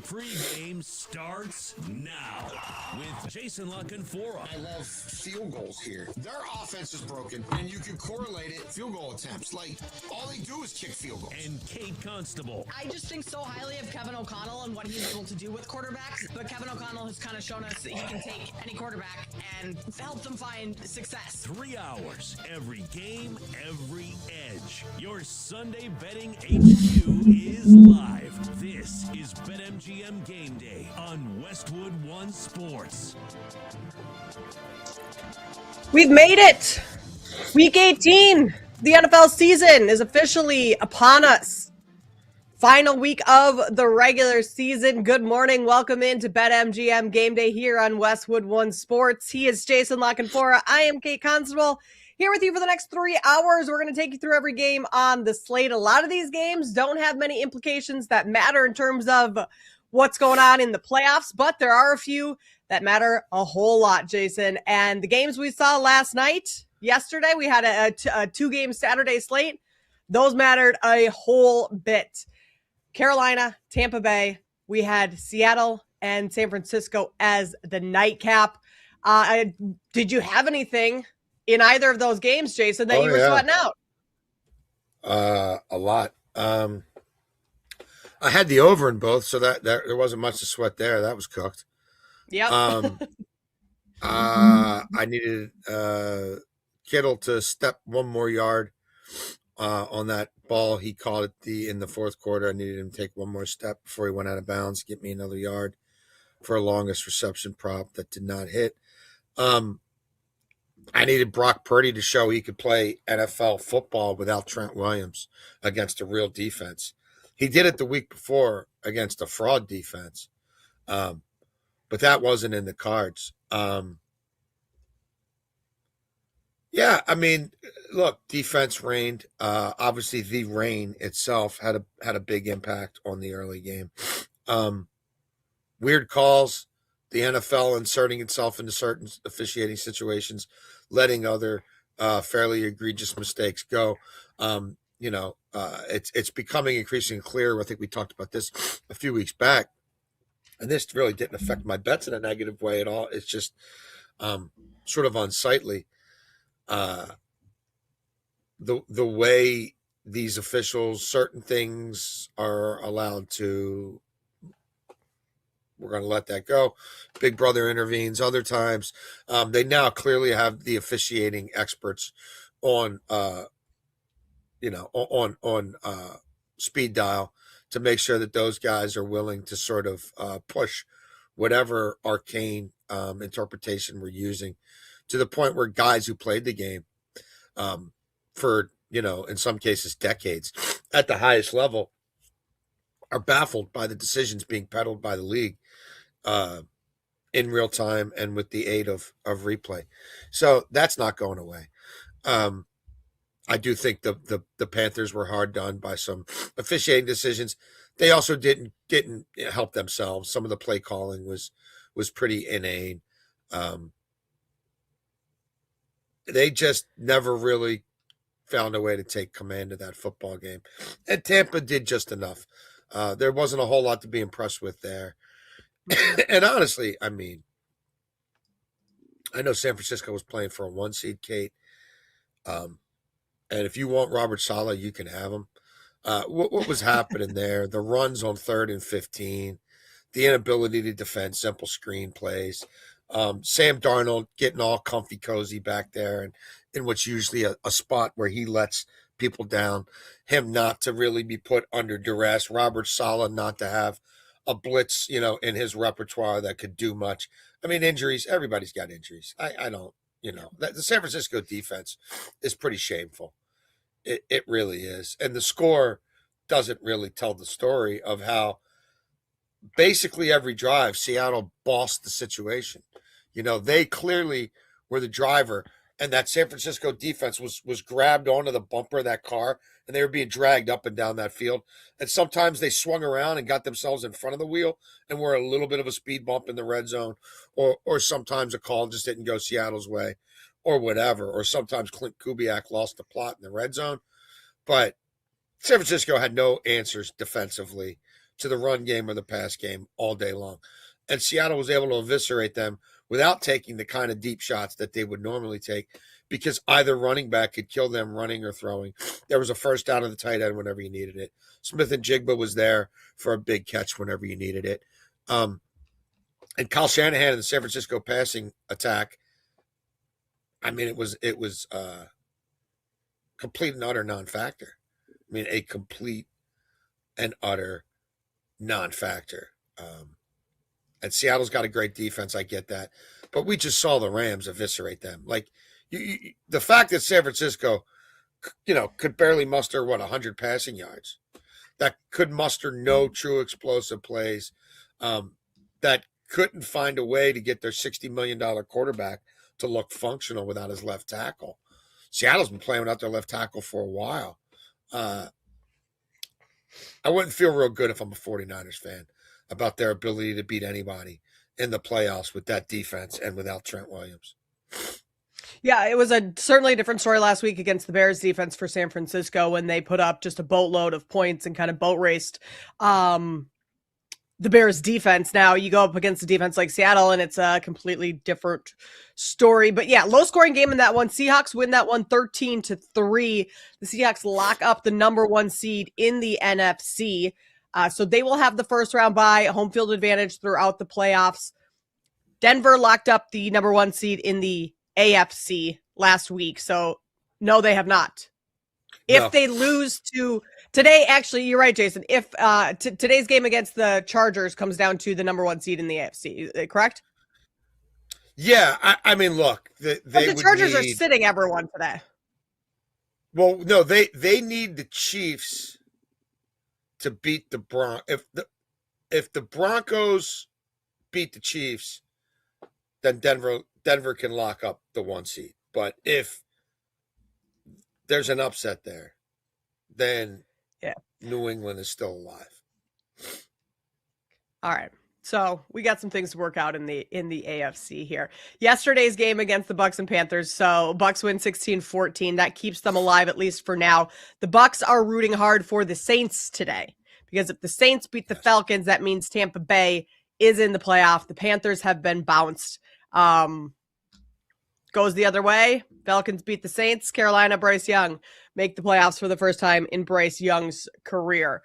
pregame starts now with Jason LaConfora. I love field goals here. Their offense is broken, and you can correlate it field goal attempts. Like, all they do is kick field goals. And Kate Constable. I just think so highly of Kevin O'Connell and what he's able to do with quarterbacks, but Kevin O'Connell has kind of shown us that he can take any quarterback and help them find success. 3 hours, every game, every edge. Your Sunday betting HQ is live. This is BetMGM Game Day on Westwood One Sports. We've made it! Week 18! The NFL season is officially upon us. Final week of the regular season. Good morning. Welcome into BetMGM Game Day here on Westwood One Sports. He is Jason LaConfora. I am Kate Constable. Here with you for the next 3 hours. We're going to take you through every game on the slate. A lot of these games don't have many implications that matter in terms of what's going on in the playoffs, but there are a few that matter a whole lot, Jason. And the games we saw last night, yesterday, we had a two-game Saturday slate. Those mattered a whole bit. Carolina, Tampa Bay, we had Seattle and San Francisco as the nightcap. Did you have anything in either of those games, Jason, that you were sweating out? A lot. I had the over in both, so that there wasn't much to sweat there. That was cooked. Yep. I needed Kittle to step one more yard on that ball he caught in the fourth quarter. I needed him to take one more step before he went out of bounds, get me another yard for a longest reception prop that did not hit. I needed Brock Purdy to show he could play NFL football without Trent Williams against a real defense. He did it the week before against a fraud defense, but that wasn't in the cards. Yeah, I mean, look, defense reigned. Obviously, the rain itself had a big impact on the early game. Weird calls, the NFL inserting itself into certain officiating situations, letting other fairly egregious mistakes go. It's becoming increasingly clear. I think we talked about this a few weeks back, and this really didn't affect my bets in a negative way at all. It's just sort of unsightly. The way these officials, certain things are allowed to, we're going to let that go. Big Brother intervenes. Other times, they now clearly have the officiating experts on, on speed dial to make sure that those guys are willing to sort of push whatever arcane interpretation we're using to the point where guys who played the game for, in some cases decades at the highest level are baffled by the decisions being peddled by the league in real time and with the aid of replay. So that's not going away. I do think the Panthers were hard done by some officiating decisions. They also didn't help themselves. Some of the play calling was pretty inane. They just never really found a way to take command of that football game. And Tampa did just enough. There wasn't a whole lot to be impressed with there. And honestly, I mean, I know San Francisco was playing for a 1 seed, Kate. And if you want Robert Saleh, you can have him. What was happening there? The runs on 3rd and 15, the inability to defend simple screen plays. Sam Darnold getting all comfy cozy back there and in what's usually a spot where he lets people down, him not to really be put under duress, Robert Saleh not to have a blitz, in his repertoire that could do much. I mean, injuries, everybody's got injuries. I don't, the San Francisco defense is pretty shameful. It really is. And the score doesn't really tell the story of how basically every drive Seattle bossed the situation. They clearly were the driver, and that San Francisco defense was grabbed onto the bumper of that car, and they were being dragged up and down that field. And sometimes they swung around and got themselves in front of the wheel and were a little bit of a speed bump in the red zone, or sometimes a call just didn't go Seattle's way or whatever, or sometimes Clint Kubiak lost the plot in the red zone. But San Francisco had no answers defensively to the run game or the pass game all day long. And Seattle was able to eviscerate them without taking the kind of deep shots that they would normally take, because either running back could kill them running or throwing. There was a first down of the tight end whenever you needed it. Smith and Jigba was there for a big catch whenever you needed it. And Kyle Shanahan and the San Francisco passing attack, I mean, it was complete and utter non-factor. I mean, a complete and utter non-factor. And Seattle's got a great defense. I get that. But we just saw the Rams eviscerate them. Like, the fact that San Francisco, could barely muster, 100 passing yards, that could muster no true explosive plays, that couldn't find a way to get their $60 million quarterback to look functional without his left tackle. Seattle's been playing without their left tackle for a while. I wouldn't feel real good if I'm a 49ers fan about their ability to beat anybody in the playoffs with that defense and without Trent Williams. Yeah, it was certainly a different story last week against the Bears defense for San Francisco when they put up just a boatload of points and kind of boat raced the Bears defense. Now you go up against a defense like Seattle and it's a completely different story. But yeah, low scoring game in that one. Seahawks win that one 13-3. The Seahawks lock up the number 1 seed in the NFC. So they will have the first round bye, home field advantage throughout the playoffs. Denver locked up the number 1 seed in the AFC last week. So no, they have not. If they lose to today, actually, you're right, Jason. If today's game against the Chargers comes down to the number 1 seed in the AFC, correct? Yeah, I mean, look, the Chargers are sitting everyone today. Well, no, they need the Chiefs to beat the Broncos. If the Broncos beat the Chiefs, then Denver can lock up the 1 seed. But if there's an upset there, then New England is still alive. All right. So we got some things to work out in the AFC here. Yesterday's game against the Bucks and Panthers. So Bucks win 16-14. That keeps them alive, at least for now. The Bucks are rooting hard for the Saints today, because if the Saints beat the Falcons, that means Tampa Bay is in the playoff. The Panthers have been bounced. Goes the other way. Falcons beat the Saints. Carolina, Bryce Young make the playoffs for the first time in Bryce Young's career.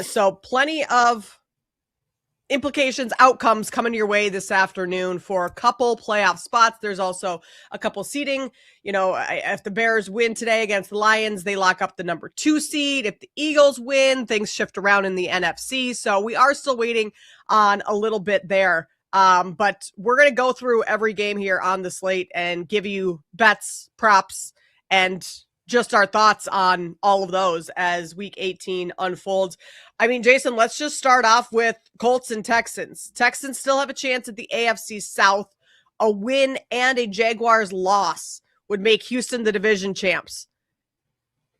So plenty of implications, outcomes coming your way this afternoon for a couple playoff spots. There's also a couple seeding. If the Bears win today against the Lions, they lock up the number 2 seed. If the Eagles win, things shift around in the NFC. So we are still waiting on a little bit there. But we're going to go through every game here on the slate and give you bets, props, and just our thoughts on all of those as week 18 unfolds. I mean, Jason, let's just start off with Colts and Texans. Texans still have a chance at the AFC South. A win and a Jaguars loss would make Houston the division champs.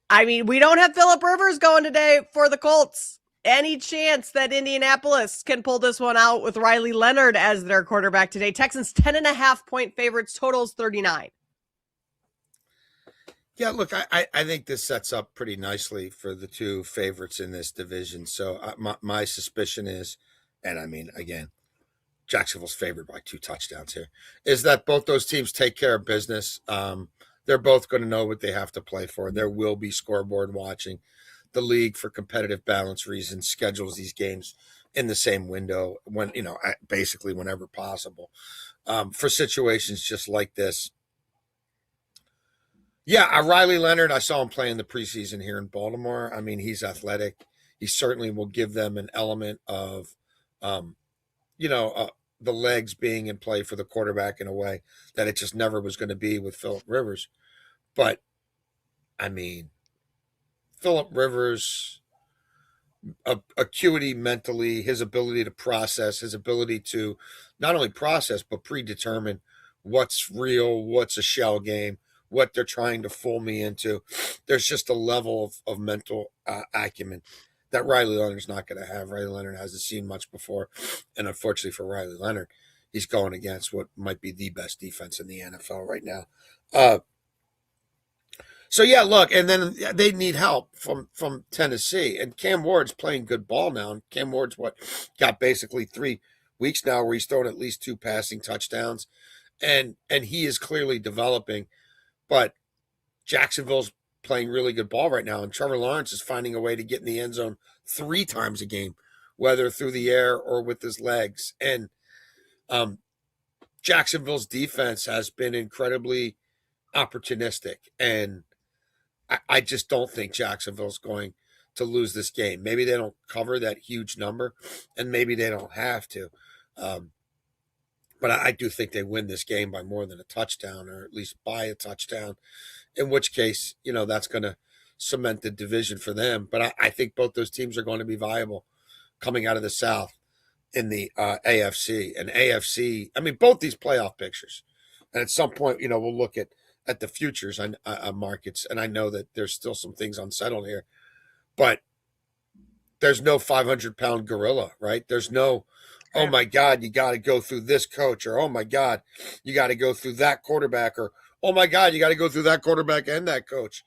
I mean, we don't have Phillip Rivers going today for the Colts. Any chance that Indianapolis can pull this one out with Riley Leonard as their quarterback today? Texans 10.5-point favorites, totals 39. Yeah, look, I think this sets up pretty nicely for the two favorites in this division. So my suspicion is, and I mean, again, Jacksonville's favored by 2 touchdowns here, is that both those teams take care of business. They're both going to know what they have to play for. There will be scoreboard watching. The league, for competitive balance reasons, schedules these games in the same window when, basically whenever possible. For situations just like this. Yeah, Riley Leonard, I saw him play in the preseason here in Baltimore. I mean, he's athletic. He certainly will give them an element of, the legs being in play for the quarterback in a way that it just never was going to be with Phillip Rivers. But, I mean, Phillip Rivers' acuity mentally, his ability to process, his ability to not only process, but predetermine what's real, what's a shell game, what they're trying to fool me into. There's just a level of mental acumen that Riley Leonard's not going to have. Riley Leonard hasn't seen much before. And unfortunately for Riley Leonard, he's going against what might be the best defense in the NFL right now. So yeah, look, and then they need help from Tennessee, and Cam Ward's playing good ball now. And Cam Ward's got basically 3 weeks now where he's thrown at least 2 passing touchdowns, and he is clearly developing. But Jacksonville's playing really good ball right now, and Trevor Lawrence is finding a way to get in the end zone 3 times a game, whether through the air or with his legs. And Jacksonville's defense has been incredibly opportunistic, and I just don't think Jacksonville's going to lose this game. Maybe they don't cover that huge number, and maybe they don't have to. But I do think they win this game by more than a touchdown, or at least by a touchdown, in which case, that's going to cement the division for them. But I think both those teams are going to be viable coming out of the South in the AFC. And AFC, I mean, both these playoff pictures. And at some point, we'll look at the futures on markets. And I know that there's still some things unsettled here. But there's no 500-pound gorilla, right? There's no, oh, my God, you got to go through this coach, or, oh, my God, you got to go through that quarterback, or, oh, my God, you got to go through that quarterback and that coach.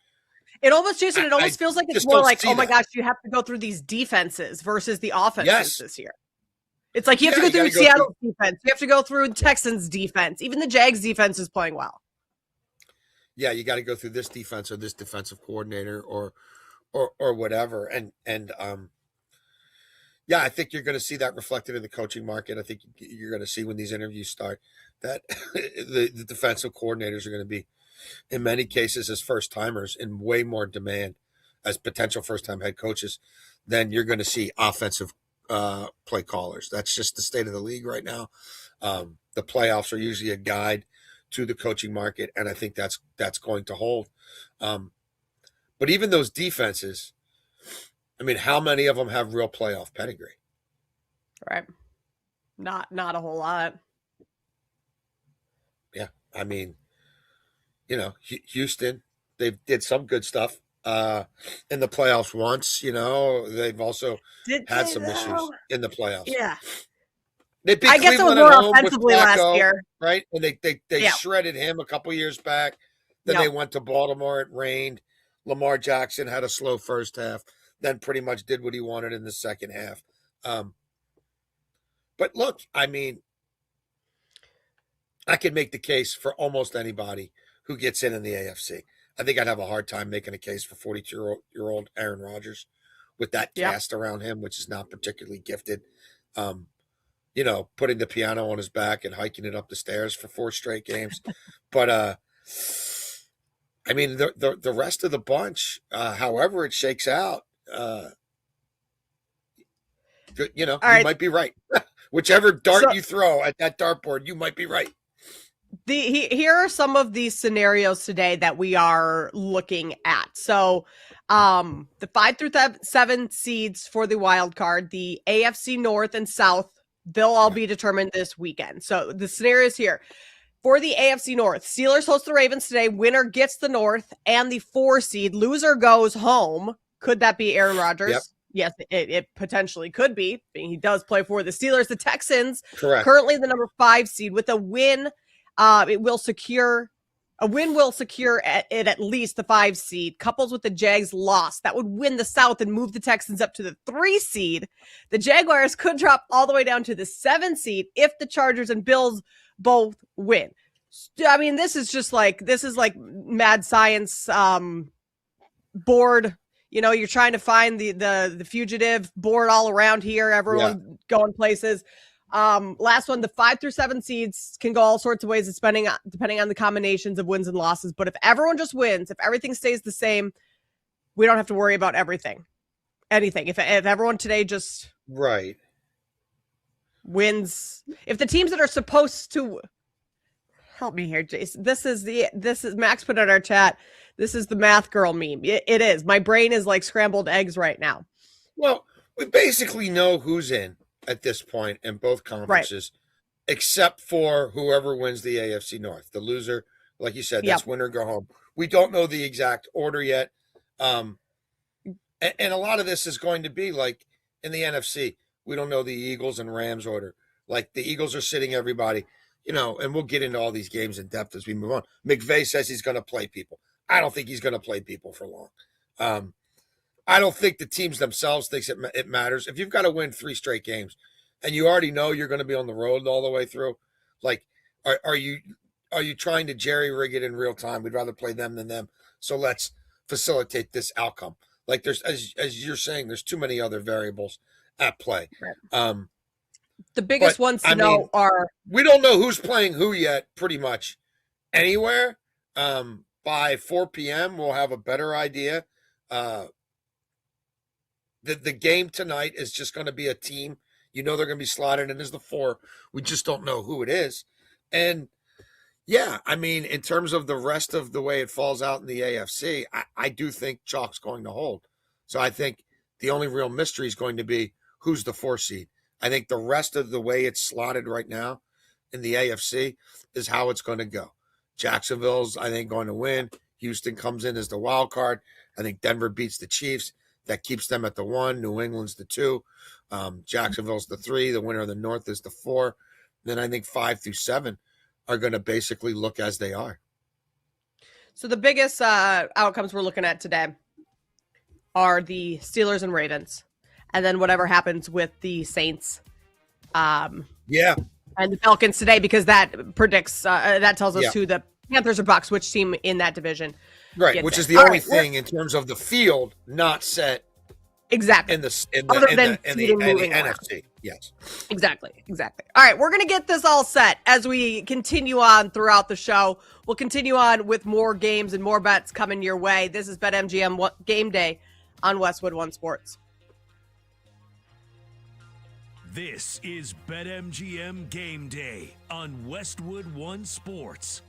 It almost, Jason, it almost feels like it's more like, oh, my that. gosh, you have to go through these defenses versus the offenses this year. It's like you have Yeah, to go you through gotta go Seattle's defense. You have to go through Texans defense. Even the Jags defense is playing well. Yeah, you got to go through this defense or this defensive coordinator or whatever. And yeah, I think you're going to see that reflected in the coaching market. I think you're going to see when these interviews start that the defensive coordinators are going to be, in many cases, as first-timers in way more demand as potential first-time head coaches than you're going to see offensive play callers. That's just the state of the league right now. The playoffs are usually a guide to the coaching market, and I think that's going to hold. But even those defenses, I mean, how many of them have real playoff pedigree? Right. Not a whole lot. Yeah, I mean, Houston, they did some good stuff in the playoffs once. They've also had some issues in the playoffs. Yeah. They beat I guess it was Cleveland more at home offensively with last Flacco, year. right? And they shredded him a couple years back. Then they went to Baltimore. It rained. Lamar Jackson had a slow first half, then pretty much did what he wanted in the second half. But look, I mean, I could make the case for almost anybody who gets in the AFC. I think I'd have a hard time making a case for 42-year-old Aaron Rodgers with that cast around him, which is not particularly gifted. Putting the piano on his back and hiking it up the stairs for 4 straight games. But, I mean, the rest of the bunch, however it shakes out, you might be right. Whichever dart you throw at that dartboard, you might be right. Here are some of these scenarios today that we are looking at. So the 5 through 7 seeds for the wild card, the AFC North and South, they'll all be determined this weekend. So the scenarios here. For the AFC North, Steelers host the Ravens today. Winner gets the North and the 4 seed. Loser goes home. Could that be Aaron Rodgers? Yep. Yes, it potentially could be. He does play for the Steelers. The Texans, correct, currently the number 5 seed. With a win, it will secure at least the 5 seed. Couples with the Jags loss, that would win the South and move the Texans up to the 3 seed. The Jaguars could drop all the way down to the 7 seed if the Chargers and Bills both win. I mean, this is like mad science board. You're trying to find the fugitive board all around here. Everyone going places. Last one, the 5 through 7 seeds can go all sorts of ways, depending on the combinations of wins and losses. But if everyone just wins, if everything stays the same, we don't have to worry about anything. If everyone today just wins, if the teams that are supposed to help me here, Jason, this is Max put in our chat. This is the math girl meme. It is. My brain is like scrambled eggs right now. Well, we basically know who's in at this point in both conferences, except for whoever wins the AFC North. The loser, like you said, that's winner go home. We don't know the exact order yet. And a lot of this is going to be like in the NFC. We don't know the Eagles and Rams order. Like the Eagles are sitting everybody, and we'll get into all these games in depth as we move on. McVay says he's going to play people. I don't think he's going to play people for long. I don't think the teams themselves thinks it matters. If you've got to win 3 straight games and you already know you're going to be on the road all the way through, like, are you trying to jerry rig it in real time? We'd rather play them than them. So let's facilitate this outcome. Like, there's, as you're saying, there's too many other variables at play. Right. The biggest ones to know are, we don't know who's playing who yet, pretty much anywhere. By 4 p.m., we'll have a better idea. The game tonight is just going to be a team. You know they're going to be slotted in as the 4. We just don't know who it is. And, yeah, I mean, in terms of the rest of the way it falls out in the AFC, I do think chalk's going to hold. So I think the only real mystery is going to be who's the 4 seed. I think the rest of the way it's slotted right now in the AFC is how it's going to go. Jacksonville's, I think, going to win. Houston comes in as the wild card. I think Denver beats the Chiefs. That keeps them at the 1. New England's the 2. Jacksonville's the 3. The winner of the North is the 4. Then I think 5 through 7 are going to basically look as they are. So the biggest outcomes we're looking at today are the Steelers and Ravens, and then whatever happens with the Saints. Yeah. And the Falcons today, because that predicts, that tells us who the Panthers or Bucks, which team in that division. Right, which is the only thing in terms of the field not set. Exactly. In the NFC. Yes. Exactly. All right, we're going to get this all set as we continue on throughout the show. We'll continue on with more games and more bets coming your way. This is BetMGM Game Day on Westwood One Sports. This is BetMGM Game Day on Westwood One Sports.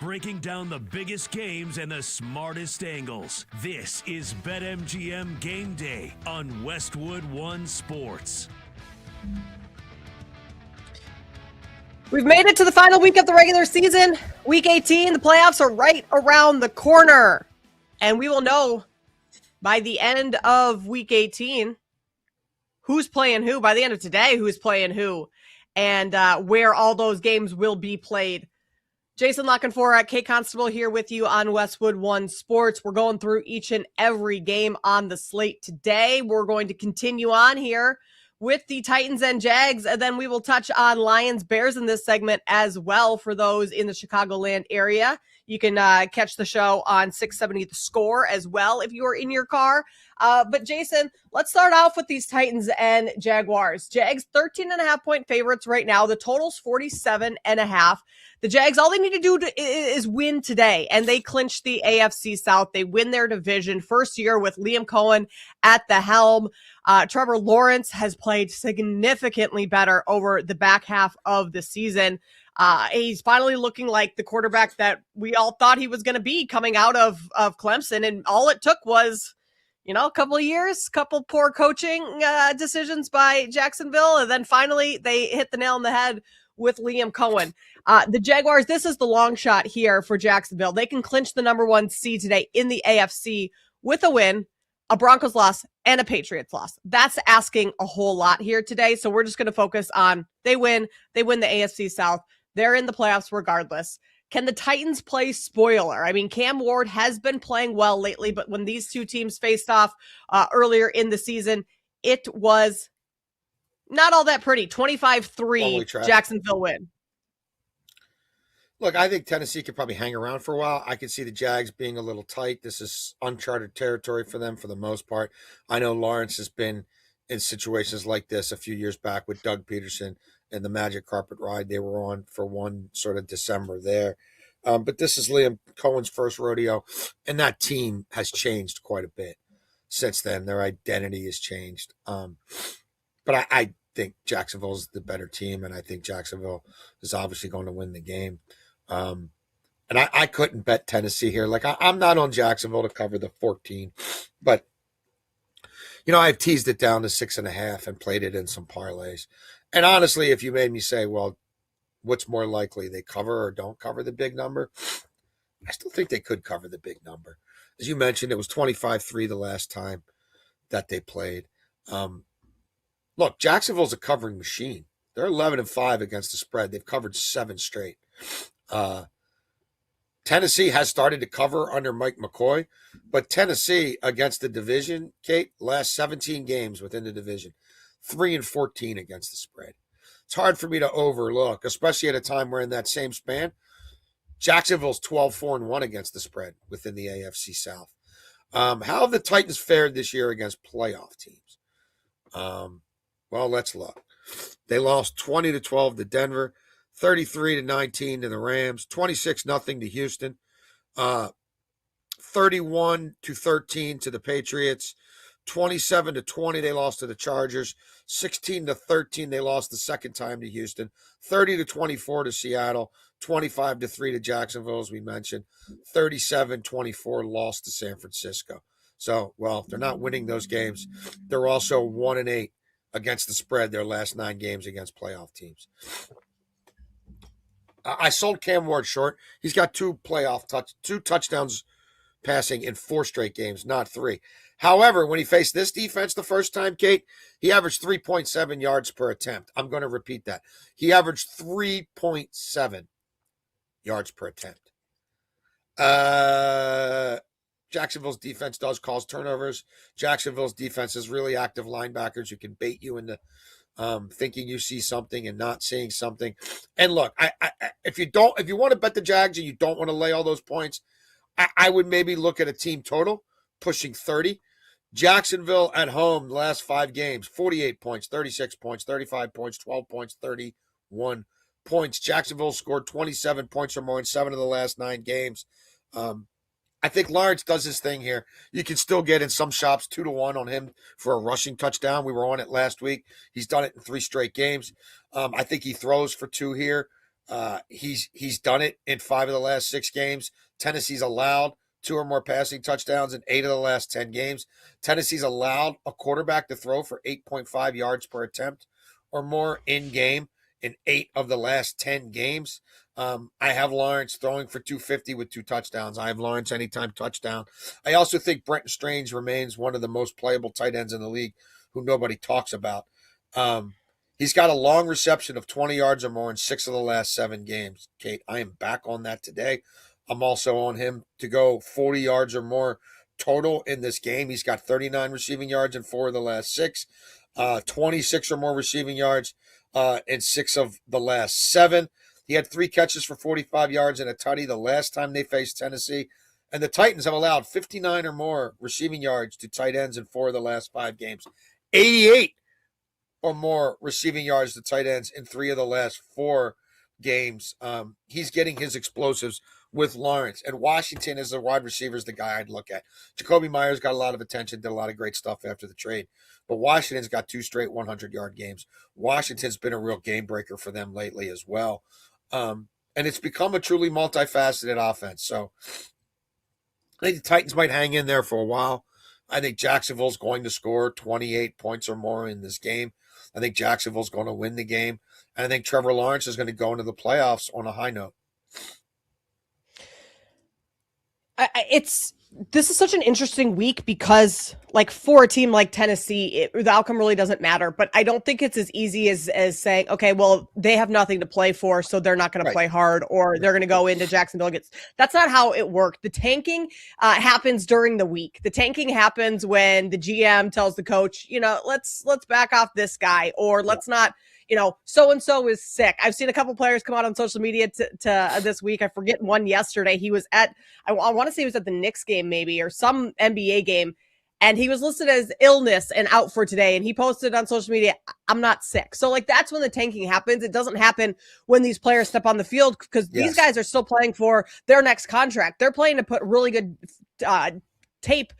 breaking down the biggest games and the smartest angles. This is BetMGM Game Day on Westwood One Sports. We've made it to the final week of the regular season. Week 18, the playoffs are right around the corner. And we will know by the end of week 18 who's playing who, by the end of today, who's playing who, and where all those games will be played. Jason Lockenfor, Kate Constable here with you on Westwood One Sports. We're going through each and every game on the slate today. We're going to continue on here with the Titans and Jags, and then we will touch on Lions Bears in this segment as well for those in the Chicagoland area. You can catch the show on 670 The Score as well if you are in your car. But Jason, let's start off with these Titans and Jaguars. Jags 13.5-point favorites right now. The total's 47.5. The Jags, all they need to do is win today, and they clinch the AFC South. They win their division. First year with Liam Cohen at the helm. Trevor Lawrence has played significantly better over the back half of the season. He's finally looking like the quarterback that we all thought he was going to be coming out of Clemson, and all it took was, a couple of years, couple poor coaching decisions by Jacksonville, and then finally they hit the nail on the head with Liam Cohen. The Jaguars, this is the long shot here for Jacksonville. They can clinch the number 1 seed today in the AFC with a win, a Broncos loss, and a Patriots loss. That's asking a whole lot here today, so we're just going to focus on they win the AFC South. They're in the playoffs regardless. Can the Titans play spoiler? I mean, Cam Ward has been playing well lately, but when these two teams faced off earlier in the season, it was not all that pretty. 25-3 Jacksonville win. Look, I think Tennessee could probably hang around for a while. I could see the Jags being a little tight. This is uncharted territory for them for the most part. I know Lawrence has been in situations like this a few years back with Doug Peterson and the magic carpet ride they were on for one sort of December there. But this is Liam Cohen's first rodeo, and that team has changed quite a bit since then. Their identity has changed. But I think Jacksonville is the better team, and I think Jacksonville is obviously going to win the game. And I couldn't bet Tennessee here. Like, I'm not on Jacksonville to cover the 14, but I've teased it down to 6.5 and played it in some parlays. And honestly, if you made me say, well, what's more likely, they cover or don't cover the big number? I still think they could cover the big number. As you mentioned, it was 25-3 the last time that they played. Look, Jacksonville's a covering machine. They're 11-5 against the spread. They've covered 7 straight. Tennessee has started to cover under Mike McCoy, but Tennessee against the division, Kate, last 17 games within the division, 3-14 against the spread. It's hard for me to overlook, especially at a time where in that same span, Jacksonville's 12-4-1 against the spread within the AFC South. How have the Titans fared this year against playoff teams? Well, let's look. They lost 20-12 to Denver, 33-19 to the Rams, 26-0 to Houston, 31-13 to the Patriots, 27-20 they lost to the Chargers, 16-13 they lost the second time to Houston, 30-24 to Seattle, 25-3 to Jacksonville, as we mentioned, 37-24 lost to San Francisco. So, well, if they're not winning those games, they're also 1-8 against the spread their last 9 games against playoff teams. I sold Cam Ward short. He's got 2 touchdowns passing in 4 straight games, not 3. However, when he faced this defense the first time, Kate, he averaged 3.7 yards per attempt. I'm going to repeat that. He averaged 3.7 yards per attempt. Jacksonville's defense does cause turnovers. Jacksonville's defense is really active linebackers who can bait you into thinking you see something and not seeing something. And look, if you want to bet the Jags and you don't want to lay all those points, I would maybe look at a team total pushing 30. Jacksonville at home, the last 5 games, 48 points, 36 points, 35 points, 12 points, 31 points. Jacksonville scored 27 points or more in 7 of the last 9 games. I think Lawrence does his thing here. You can still get in some shops 2-1 on him for a rushing touchdown. We were on it last week. He's done it in 3 straight games. I think he throws for 2 here. He's done it in 5 of the last 6 games. Tennessee's allowed 2 or more passing touchdowns in 8 of the last 10 games. Tennessee's allowed a quarterback to throw for 8.5 yards per attempt or more in game in 8 of the last 10 games. I have Lawrence throwing for 250 with 2 touchdowns. I have Lawrence anytime touchdown. I also think Brenton Strange remains one of the most playable tight ends in the league who nobody talks about. He's got a long reception of 20 yards or more in 6 of the last 7 games. Kate, I am back on that today. I'm also on him to go 40 yards or more total in this game. He's got 39 receiving yards in 4 of the last 6, 26 or more receiving yards in 6 of the last 7. He had 3 catches for 45 yards and a tutty the last time they faced Tennessee. And the Titans have allowed 59 or more receiving yards to tight ends in 4 of the last 5 games. 88 or more receiving yards to tight ends in 3 of the last 4 games. He's getting his explosives with Lawrence. And Washington as a wide receiver is the guy I'd look at. Jacoby Myers got a lot of attention, did a lot of great stuff after the trade. But Washington's got 2 straight 100-yard games. Washington's been a real game breaker for them lately as well. And it's become a truly multifaceted offense. So I think the Titans might hang in there for a while. I think Jacksonville's going to score 28 points or more in this game. I think Jacksonville's going to win the game. And I think Trevor Lawrence is going to go into the playoffs on a high note. This is such an interesting week because, like, for a team like Tennessee, the outcome really doesn't matter. But I don't think it's as easy as saying, okay, well, they have nothing to play for, so they're not going to play hard, or they're going to go into Jacksonville. That's not how it worked. The tanking happens during the week. The tanking happens when the GM tells the coach, let's back off this guy, or let's not. So-and-so is sick. I've seen a couple players come out on social media to this week. I forget one yesterday. He was I want to say he was at the Knicks game maybe, or some NBA game, and he was listed as illness and out for today. And he posted on social media, I'm not sick. So, like, that's when the tanking happens. It doesn't happen when these players step on the field, because these guys are still playing for their next contract. They're playing to put really good tape,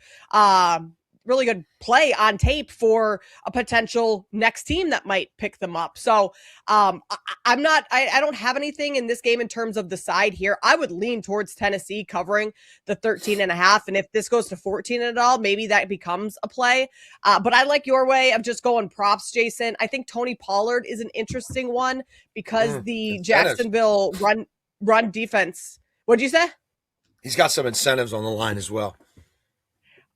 really good play on tape for a potential next team that might pick them up. So I don't have anything in this game in terms of the side here. I would lean towards Tennessee covering the 13.5. And if this goes to 14 at all, maybe that becomes a play. But I like your way of just going props, Jason. I think Tony Pollard is an interesting one because the Jacksonville run defense. What'd you say? He's got some incentives on the line as well.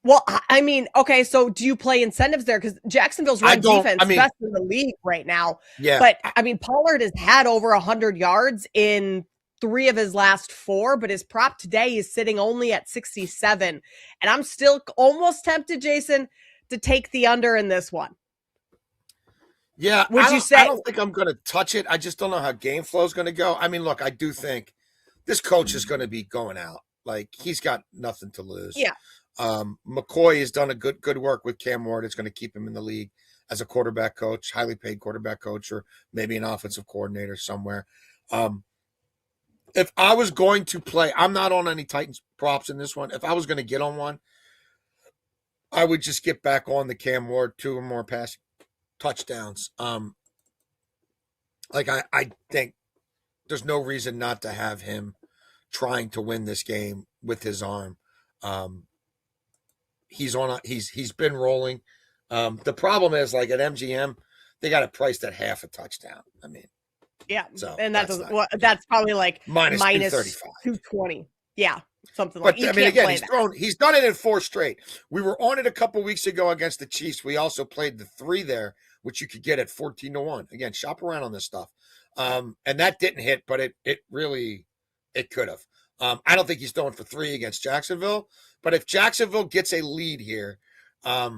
Well, I mean, okay, so do you play incentives there? Because Jacksonville's run defense is best in the league right now. Yeah. But, I mean, Pollard has had over 100 yards in 3 of his last 4, but his prop today is sitting only at 67. And I'm still almost tempted, Jason, to take the under in this one. Yeah. Would you say? I don't think I'm going to touch it. I just don't know how game flow is going to go. I mean, look, I do think this coach is going to be going out. Like, he's got nothing to lose. Yeah. McCoy has done a good work with Cam Ward. It's going to keep him in the league as a quarterback coach, highly paid quarterback coach, or maybe an offensive coordinator somewhere. If I was going to play, I'm not on any Titans props in this one. If I was going to get on one, I would just get back on the Cam Ward 2 or more passing touchdowns. I think there's no reason not to have him trying to win this game with his arm. He's been rolling. The problem is, like, at MGM, they got it priced at half a touchdown. I mean, yeah, so and that's probably like minus 220. Yeah, something like. But I mean, again, he's done it in 4 straight. We were on it a couple weeks ago against the Chiefs. We also played the 3 there, which you could get at 14-1. Again, shop around on this stuff. And that didn't hit, but it could have. I don't think he's throwing for 3 against Jacksonville, but if Jacksonville gets a lead here, I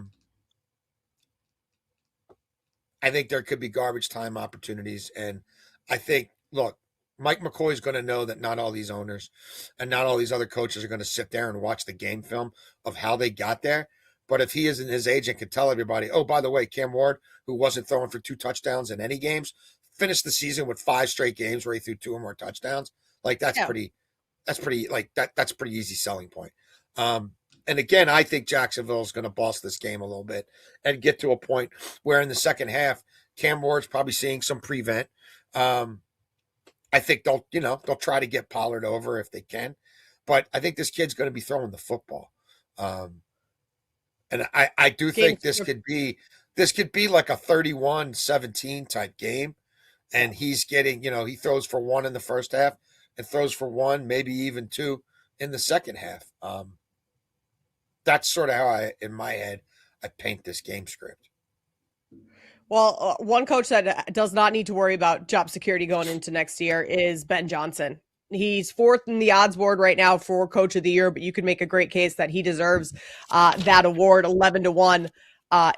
think there could be garbage time opportunities. And I think, look, Mike McCoy is going to know that not all these owners and not all these other coaches are going to sit there and watch the game film of how they got there. But if he isn't, his agent can tell everybody, oh, by the way, Cam Ward, who wasn't throwing for 2 touchdowns in any games, finished the season with 5 straight games where he threw 2 or more touchdowns. Like, that's pretty easy selling point. And again, I think Jacksonville is going to boss this game a little bit and get to a point where in the second half, Cam Ward's probably seeing some prevent. I I think they'll try to get Pollard over if they can, but I think this kid's going to be throwing the football. And I do think this could be like a 31-17 type game. And he's getting, he throws for 1 in the first half and throws for 1, maybe even 2 in the second half. That's sort of how in my head, I paint this game script. Well, one coach that does not need to worry about job security going into next year is Ben Johnson. He's 4th in the odds board right now for Coach of the Year, but you could make a great case that he deserves that award, 11-1.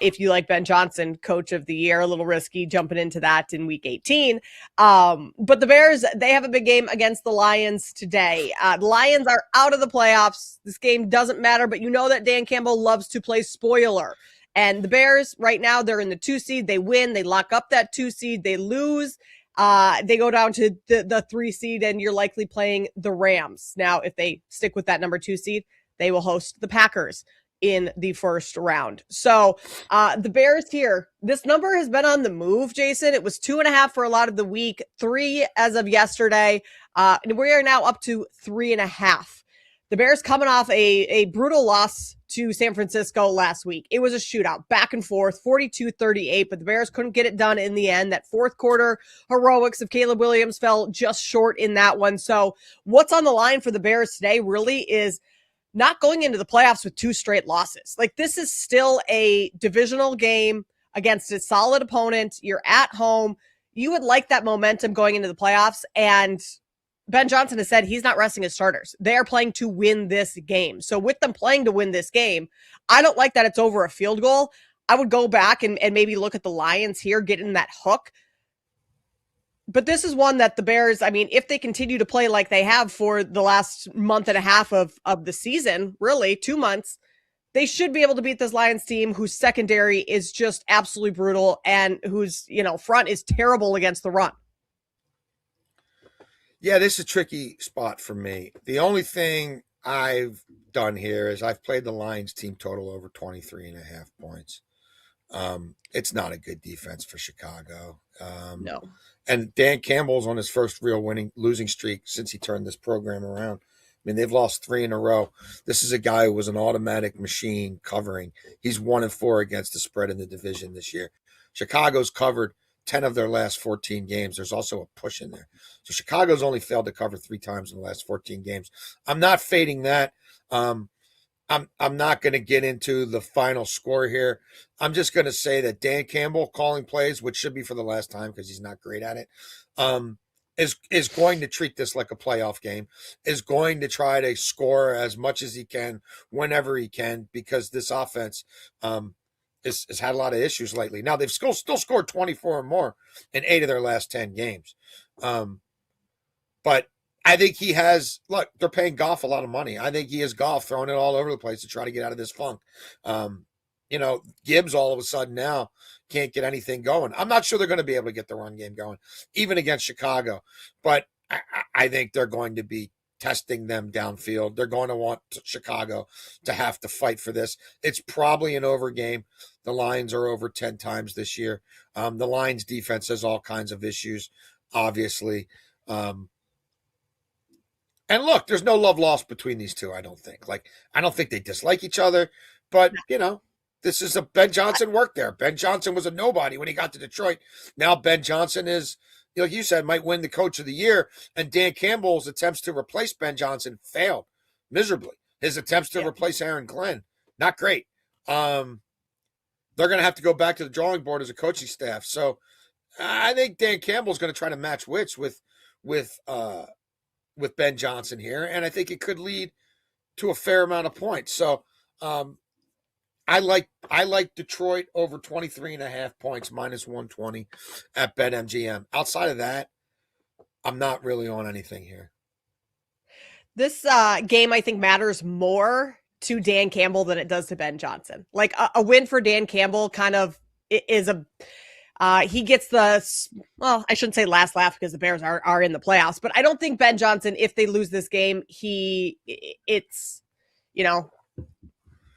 If you like Ben Johnson, Coach of the Year, a little risky jumping into that in Week 18. But the Bears, they have a big game against the Lions today. The Lions are out of the playoffs. This game doesn't matter, but you know that Dan Campbell loves to play spoiler. And the Bears, right now, they're in the 2 seed. They win. They lock up that 2 seed. They lose. They go down to the 3 seed, and you're likely playing the Rams. Now, if they stick with that number 2 seed, they will host the Packers in the first round. So the Bears here, this number has been on the move, Jason. It was 2.5 for a lot of the week, 3 as of yesterday. And we are now up to 3.5. The Bears coming off a brutal loss to San Francisco last week. It was a shootout, back and forth, 42-38, but the Bears couldn't get it done in the end. That fourth quarter heroics of Caleb Williams fell just short in that one. So what's on the line for the Bears today really is not going into the playoffs with 2 straight losses. Like, this is still a divisional game against a solid opponent. You're at home. You would like that momentum going into the playoffs, and Ben Johnson has said he's not resting his starters. They are playing to win this game. So with them playing to win this game, I don't like that it's over a field goal. I would go back and maybe look at the Lions here, getting that hook. But this is one that the Bears, I mean, if they continue to play like they have for the last month and a half of the season, really 2 months, they should be able to beat this Lions team whose secondary is just absolutely brutal and whose, front is terrible against the run. Yeah, this is a tricky spot for me. The only thing I've done here is I've played the Lions team total over 23.5 points. It's not a good defense for Chicago. No. And Dan Campbell's on his first real losing streak since he turned this program around. I mean, they've lost 3 in a row. This is a guy who was an automatic machine covering. He's 1-4 against the spread in the division this year. Chicago's covered 10 of their last 14 games. There's also a push in there. So Chicago's only failed to cover 3 times in the last 14 games. I'm not fading that. I'm not going to get into the final score here. I'm just going to say that Dan Campbell calling plays, which should be for the last time because he's not great at it, is going to treat this like a playoff game, is going to try to score as much as he can whenever he can, because this offense has had a lot of issues lately. Now, they've still scored 24 or more in 8 of their last 10 games. But I think he has, look, they're paying Goff a lot of money. I think he has Goff throwing it all over the place to try to get out of this funk. Gibbs all of a sudden now can't get anything going. I'm not sure they're going to be able to get the run game going, even against Chicago. But I think they're going to be testing them downfield. They're going to want Chicago to have to fight for this. It's probably an over game. The Lions are over 10 times this year. The Lions defense has all kinds of issues, obviously. And look, there's no love lost between these two, I don't think. I don't think they dislike each other, but, this is Ben Johnson worked there. Ben Johnson was a nobody when he got to Detroit. Now Ben Johnson is, like you said, might win the Coach of the Year, and Dan Campbell's attempts to replace Ben Johnson failed miserably. His attempts to replace Aaron Glenn, not great. They're going to have to go back to the drawing board as a coaching staff. So I think Dan Campbell's going to try to match wits with Ben Johnson here, and I think it could lead to a fair amount of points. So I like Detroit over 23.5 points, -120 at BetMGM. Outside of that, I'm not really on anything here. This game, I think, matters more to Dan Campbell than it does to Ben Johnson. Like a win for Dan Campbell kind of is he gets the, well, I shouldn't say last laugh because the Bears are in the playoffs, but I don't think Ben Johnson, if they lose this game,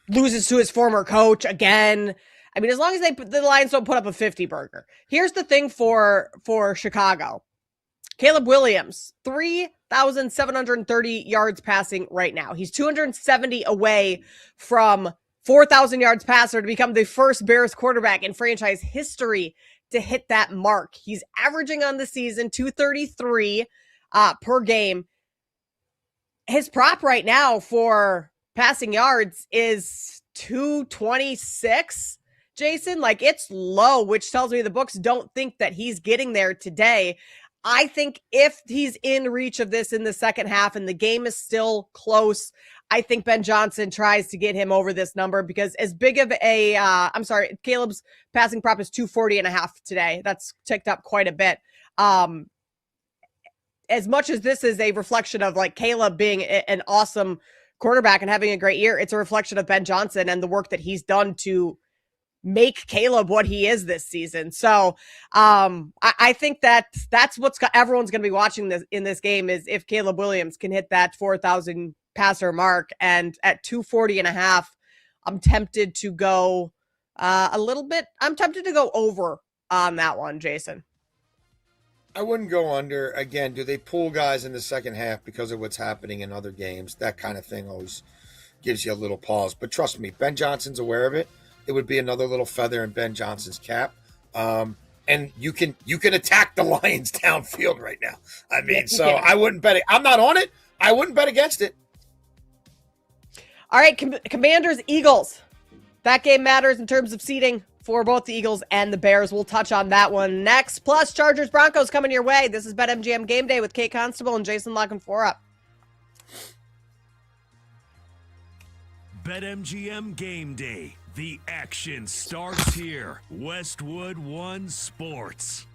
loses to his former coach again. I mean, as long as the Lions don't put up a 50 burger. Here's the thing for Chicago. Caleb Williams, 3,730 yards passing right now. He's 270 away from 4,000 yards passer to become the first Bears quarterback in franchise history to hit that mark. He's averaging on the season 233 per game. His prop right now for passing yards is 226, Jason. Like, it's low, which tells me the books don't think that he's getting there today. I think if he's in reach of this in the second half and the game is still close, I think Ben Johnson tries to get him over this number, because as big of a, Caleb's passing prop is 240.5 today. That's ticked up quite a bit. As much as this is a reflection of like Caleb being an awesome quarterback and having a great year, it's a reflection of Ben Johnson and the work that he's done to make Caleb what he is this season. So I think that's what's everyone's going to be watching this in this game, is if Caleb Williams can hit that 4,000 passer mark. And at 240.5, I'm tempted to go I'm tempted to go over on that one, Jason. I wouldn't go under. Again, do they pull guys in the second half because of what's happening in other games? That kind of thing always gives you a little pause. But trust me, Ben Johnson's aware of it. It would be another little feather in Ben Johnson's cap. And you can attack the Lions downfield right now. I mean, so I wouldn't bet it. I'm not on it. I wouldn't bet against it. All right, Commanders, Eagles. That game matters in terms of seeding for both the Eagles and the Bears. We'll touch on that one next. Plus, Chargers, Broncos coming your way. This is BetMGM Game Day with Kate Constable and Jason Lockenforup. BetMGM Game Day. The action starts here. Westwood One Sports.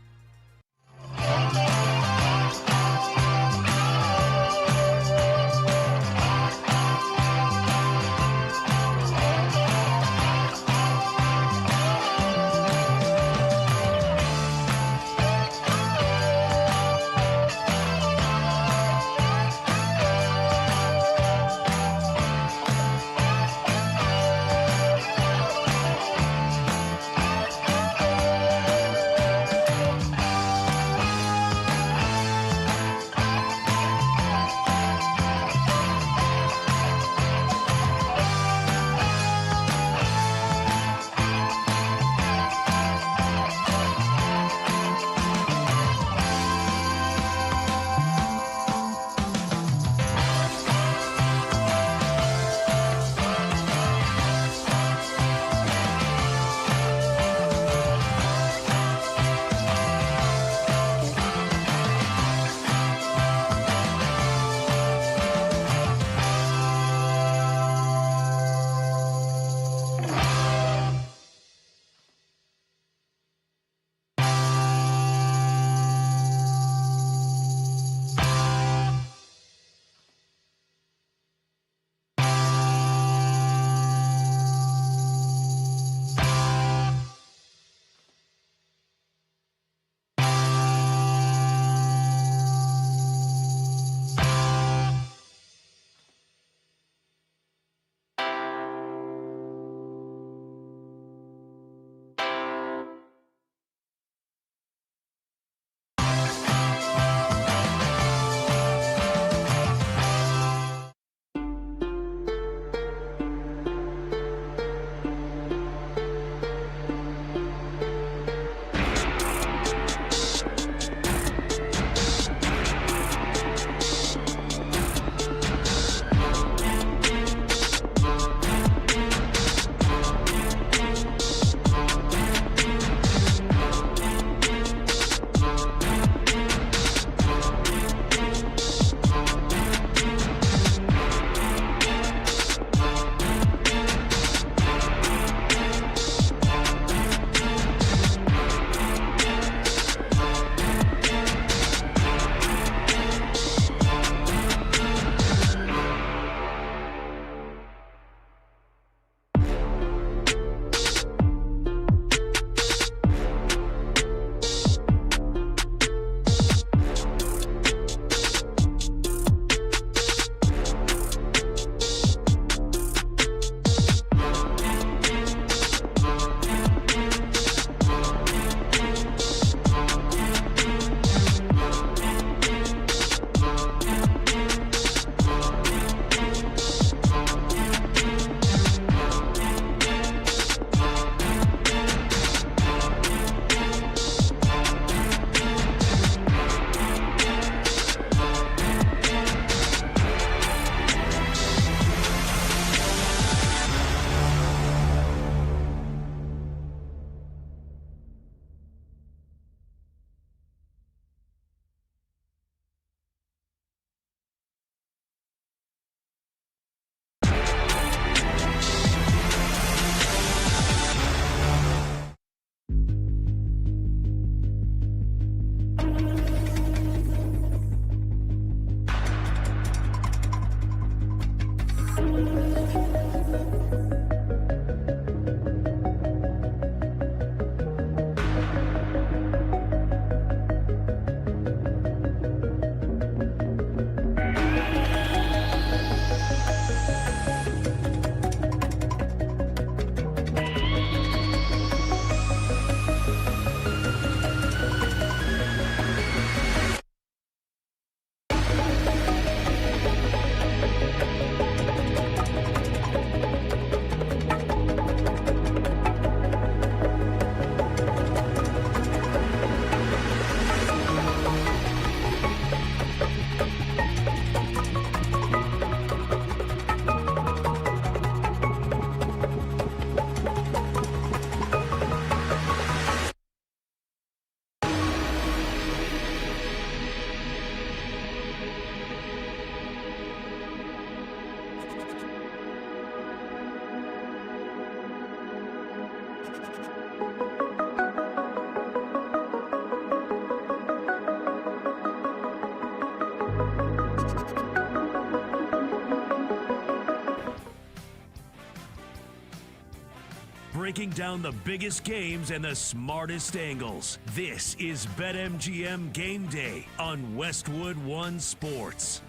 breaking down the biggest games and the smartest angles. This is BetMGM Game Day on Westwood One Sports.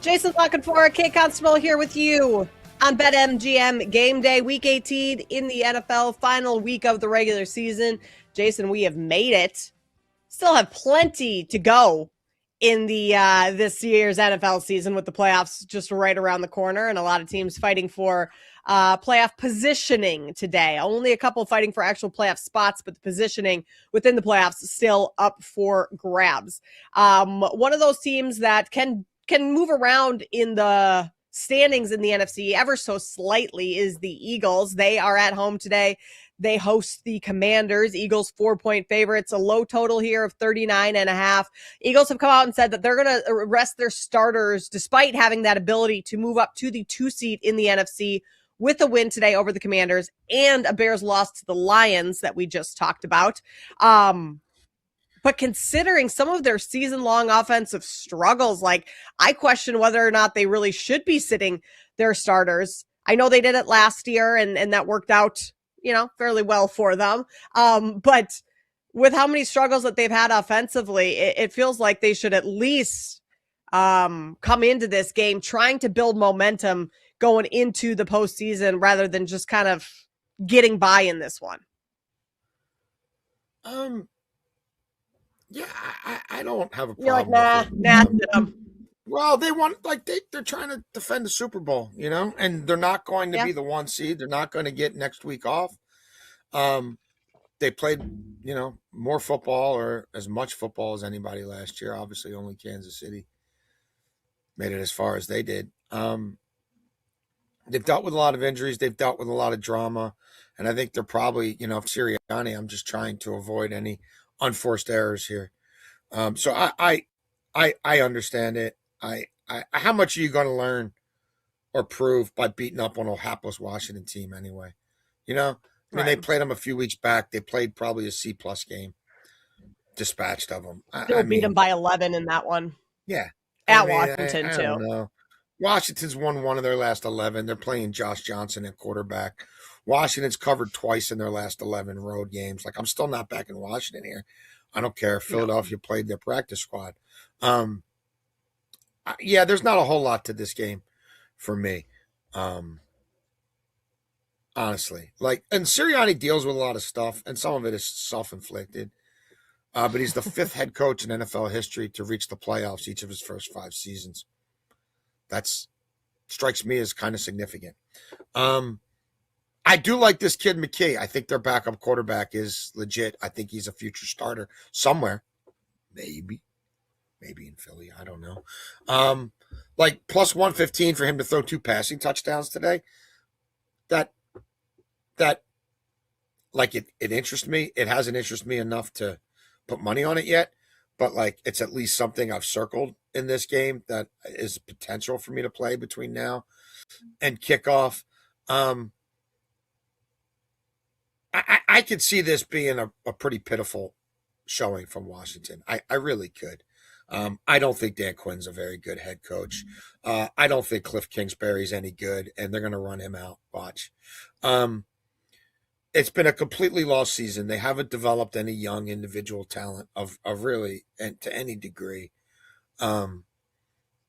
Jason Lockenfora, Kate Constable here with you on BetMGM Game Day, Week 18 in the NFL, final week of the regular season. Jason, we have made it. Still have plenty to go in the this year's NFL season, with the playoffs just right around the corner and a lot of teams fighting for playoff positioning today. Only a couple fighting for actual playoff spots, but the positioning within the playoffs is still up for grabs. One of those teams that can move around in the standings in the NFC ever so slightly is the Eagles. They are at home today. They host the Commanders. Eagles 4-point favorites, a low total here of 39.5. Eagles have come out and said that they're going to rest their starters despite having that ability to move up to the 2 seed in the NFC with a win today over the Commanders and a Bears loss to the Lions that we just talked about. But considering some of their season-long offensive struggles, like, I question whether or not they really should be sitting their starters. I know they did it last year, and that worked out, fairly well for them. But with how many struggles that they've had offensively, it feels like they should at least come into this game trying to build momentum going into the postseason rather than just kind of getting by in this one. Yeah, I don't have a problem. You're like, nah, well, they want, they're trying to defend the Super Bowl, and they're not going to be the 1 seed. They're not going to get next week off. They played, more football or as much football as anybody last year. Obviously, only Kansas City made it as far as they did. They've dealt with a lot of injuries. They've dealt with a lot of drama. And I think they're probably, Sirianni, I'm just trying to avoid any unforced errors here. So I understand it. How much are you going to learn or prove by beating up on a hapless Washington team anyway? They played them a few weeks back. They played probably a C-plus game. Dispatched of them. Still beat them by 11 in that one. Yeah. Washington, I too. don't know. Washington's won 1 of their last 11. They're playing Josh Johnson at quarterback. Washington's covered twice in their last 11 road games. I'm still not back in Washington here. I don't care. Philadelphia played their practice squad. There's not a whole lot to this game for me. Honestly. And Sirianni deals with a lot of stuff, and some of it is self-inflicted. But he's the 5th head coach in NFL history to reach the playoffs each of his first 5 seasons. That's strikes me as kind of significant. I do like this kid McKay. I think their backup quarterback is legit. I think he's a future starter somewhere. Maybe in Philly. I don't know. Plus 115 for him to throw 2 passing touchdowns today. That it interests me. It hasn't interested me enough to put money on it yet, but it's at least something I've circled in this game that is potential for me to play between now and kickoff. I could see this being a pretty pitiful showing from Washington. I really could. I don't think Dan Quinn's a very good head coach. I don't think Cliff Kingsbury's any good, and they're going to run him out. Watch. It's been a completely lost season. They haven't developed any young individual talent of really, and to any degree.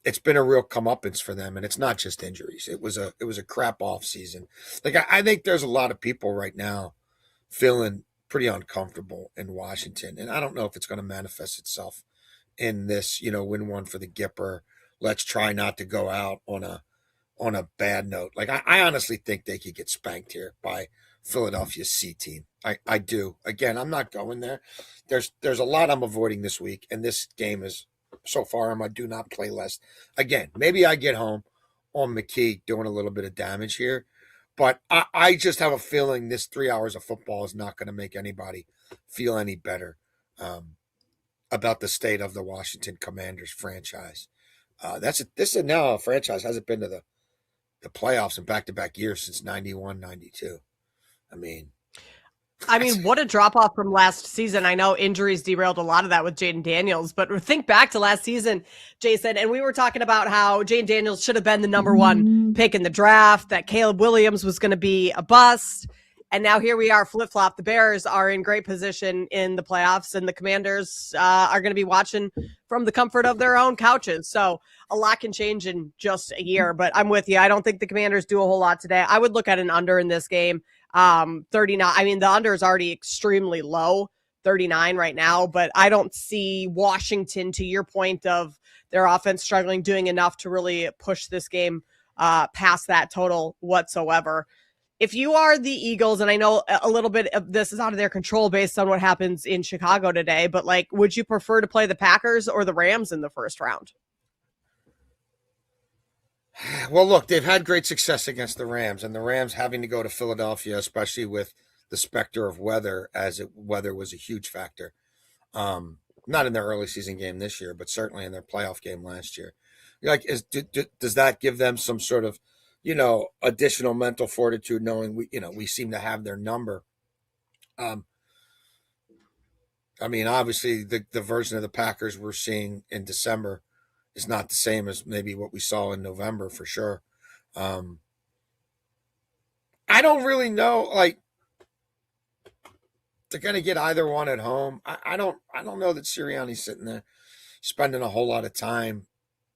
It's been a real comeuppance for them, and it's not just injuries. It was a crap off season. I think there's a lot of people right now feeling pretty uncomfortable in Washington, and I don't know if it's going to manifest itself in this, win one for the Gipper. Let's try not to go out on a bad note. I honestly think they could get spanked here by Philadelphia's C team. I do. Again, I'm not going there. There's a lot I'm avoiding this week, and this game is so far on my do not play list. Again, maybe I get home on McKee doing a little bit of damage here, but I just have a feeling this 3 hours of football is not going to make anybody feel any better about the state of the Washington Commanders franchise. This is now a franchise hasn't been to the playoffs in back-to-back years since 91, 92. I mean, I mean, what a drop off from last season. I know injuries derailed a lot of that with Jaden Daniels, but think back to last season, Jason, and we were talking about how Jaden Daniels should have been the number one pick in the draft, that Caleb Williams was going to be a bust. And now here we are, flip flop. The Bears are in great position in the playoffs, and the Commanders are going to be watching from the comfort of their own couches. So a lot can change in just a year, but I'm with you. I don't think the Commanders do a whole lot today. I would look at an under in this game. 39. I mean, the under is already extremely low, 39 right now, but I don't see Washington, to your point of their offense struggling, doing enough to really push this game past that total whatsoever. If you are the Eagles, and I know a little bit of this is out of their control based on what happens in Chicago today, but like, would you prefer to play the Packers or the Rams in the first round? Well, look, they've had great success against the Rams, and the Rams having to go to Philadelphia, especially with the specter of weather, weather was a huge factor. Not in their early season game this year, but certainly in their playoff game last year. Like, does that give them some sort of, additional mental fortitude, knowing we seem to have their number? I mean, obviously the version of the Packers we're seeing in December is not the same as maybe what we saw in November, for sure. I don't really know. Like, they're going to get either one at home. I don't know that Sirianni's sitting there spending a whole lot of time,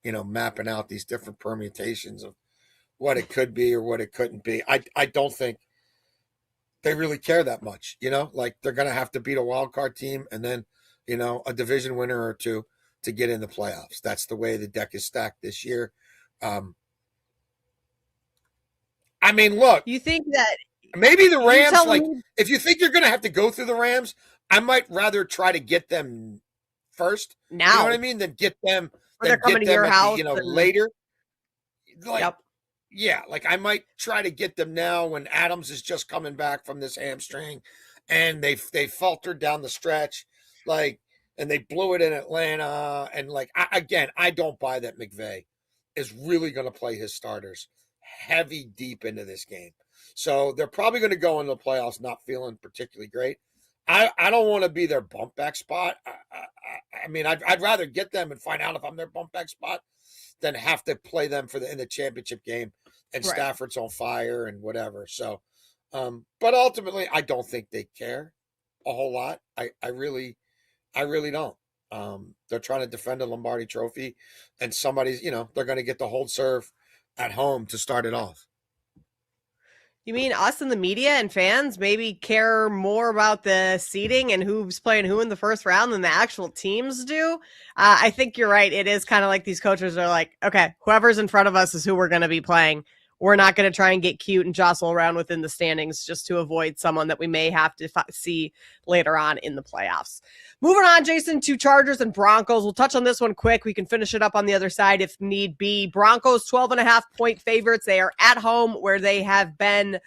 mapping out these different permutations of what it could be or what it couldn't be. I don't think they really care that much. Like, they're going to have to beat a wild card team and then, a division winner or two to get in the playoffs. That's the way the deck is stacked this year. I mean, look, You think that maybe the Rams, if you think you're going to have to go through the Rams, I might rather try to get them first. now, You know what I mean? Than get them, or they're coming to your house, later. Like, yep. Yeah, like I might try to get them now when Adams is just coming back from this hamstring, and they faltered down the stretch, and they blew it in Atlanta, and I don't buy that McVay is really going to play his starters heavy deep into this game, so they're probably going to go into the playoffs not feeling particularly great. I don't want to be their bump back spot. I mean, I'd rather get them and find out if I'm their bump back spot than have to play them in the championship game and Right. Stafford's on fire and whatever. So, but ultimately, I don't think they care a whole lot. I really don't. They're trying to defend a Lombardi trophy, and somebody's, they're going to get the hold serve at home to start it off. You mean us in the media and fans maybe care more about the seeding and who's playing who in the first round than the actual teams do? I think you're right. It is kind of like these coaches are like, okay, whoever's in front of us is who we're going to be playing. We're not going to try and get cute and jostle around within the standings just to avoid someone that we may have to see later on in the playoffs. Moving on, Jason, to Chargers and Broncos. We'll touch on this one quick. We can finish it up on the other side if need be. Broncos 12.5-point favorites. They are at home where they have been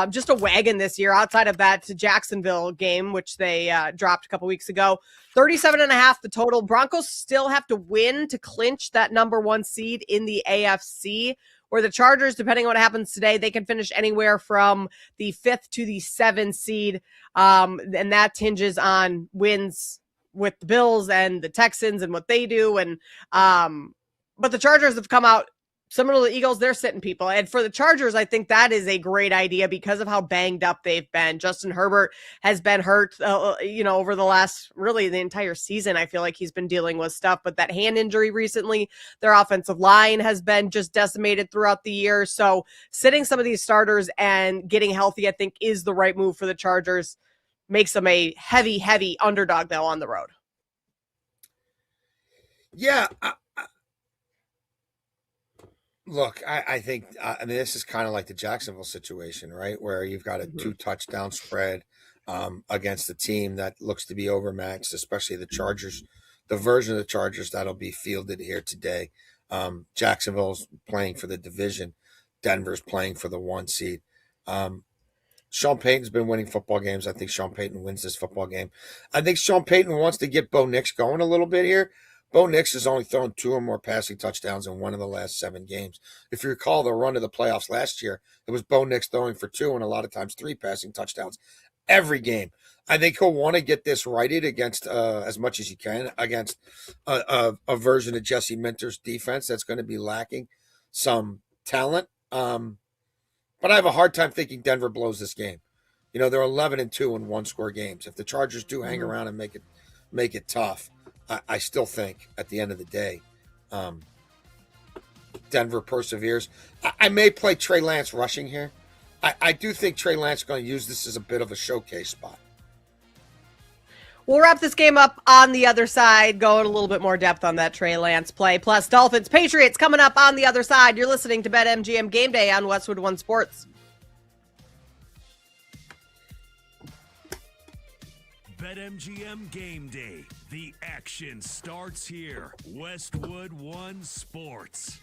just a wagon this year outside of that Jacksonville game, which they dropped a couple weeks ago. 37.5 the total. Broncos still have to win to clinch that number one seed in the AFC, where the Chargers, depending on what happens today, they can finish anywhere from the 5th to the 7th seed. And that hinges on wins with the Bills and the Texans and what they do. And but the Chargers have come out similar to the Eagles. They're sitting people. And for the Chargers, I think that is a great idea because of how banged up they've been. Justin Herbert has been hurt, over the last, really the entire season. I feel like he's been dealing with stuff, but that hand injury recently, their offensive line has been just decimated throughout the year. So sitting some of these starters and getting healthy, I think is the right move for the Chargers. Makes them a heavy, heavy underdog though on the road. Yeah. Look, I think, this is kind of like the Jacksonville situation, right? Where you've got a 2-touchdown spread against a team that looks to be overmatched, especially the Chargers, the version of the Chargers that'll be fielded here today. Jacksonville's playing for the division. Denver's playing for the 1 seed. Sean Payton's been winning football games. I think Sean Payton wins this football game. I think Sean Payton wants to get Bo Nix going a little bit here. Bo Nix has only thrown 2 or more passing touchdowns in one of the last 7 games. If you recall the run of the playoffs last year, it was Bo Nix throwing for 2 and a lot of times 3 passing touchdowns every game. I think he'll want to get this righted against as much as he can against a version of Jesse Minter's defense that's going to be lacking some talent. But I have a hard time thinking Denver blows this game. You know, they're 11-2 in one-score games. If the Chargers do hang around and make it tough, I still think at the end of the day, Denver perseveres. I may play Trey Lance rushing here. I do think Trey Lance is going to use this as a bit of a showcase spot. We'll wrap this game up on the other side, go in a little bit more depth on that Trey Lance play. Plus, Dolphins, Patriots coming up on the other side. You're listening to BetMGM Game Day on Westwood One Sports. BetMGM Game Day. The action starts here. Westwood One Sports.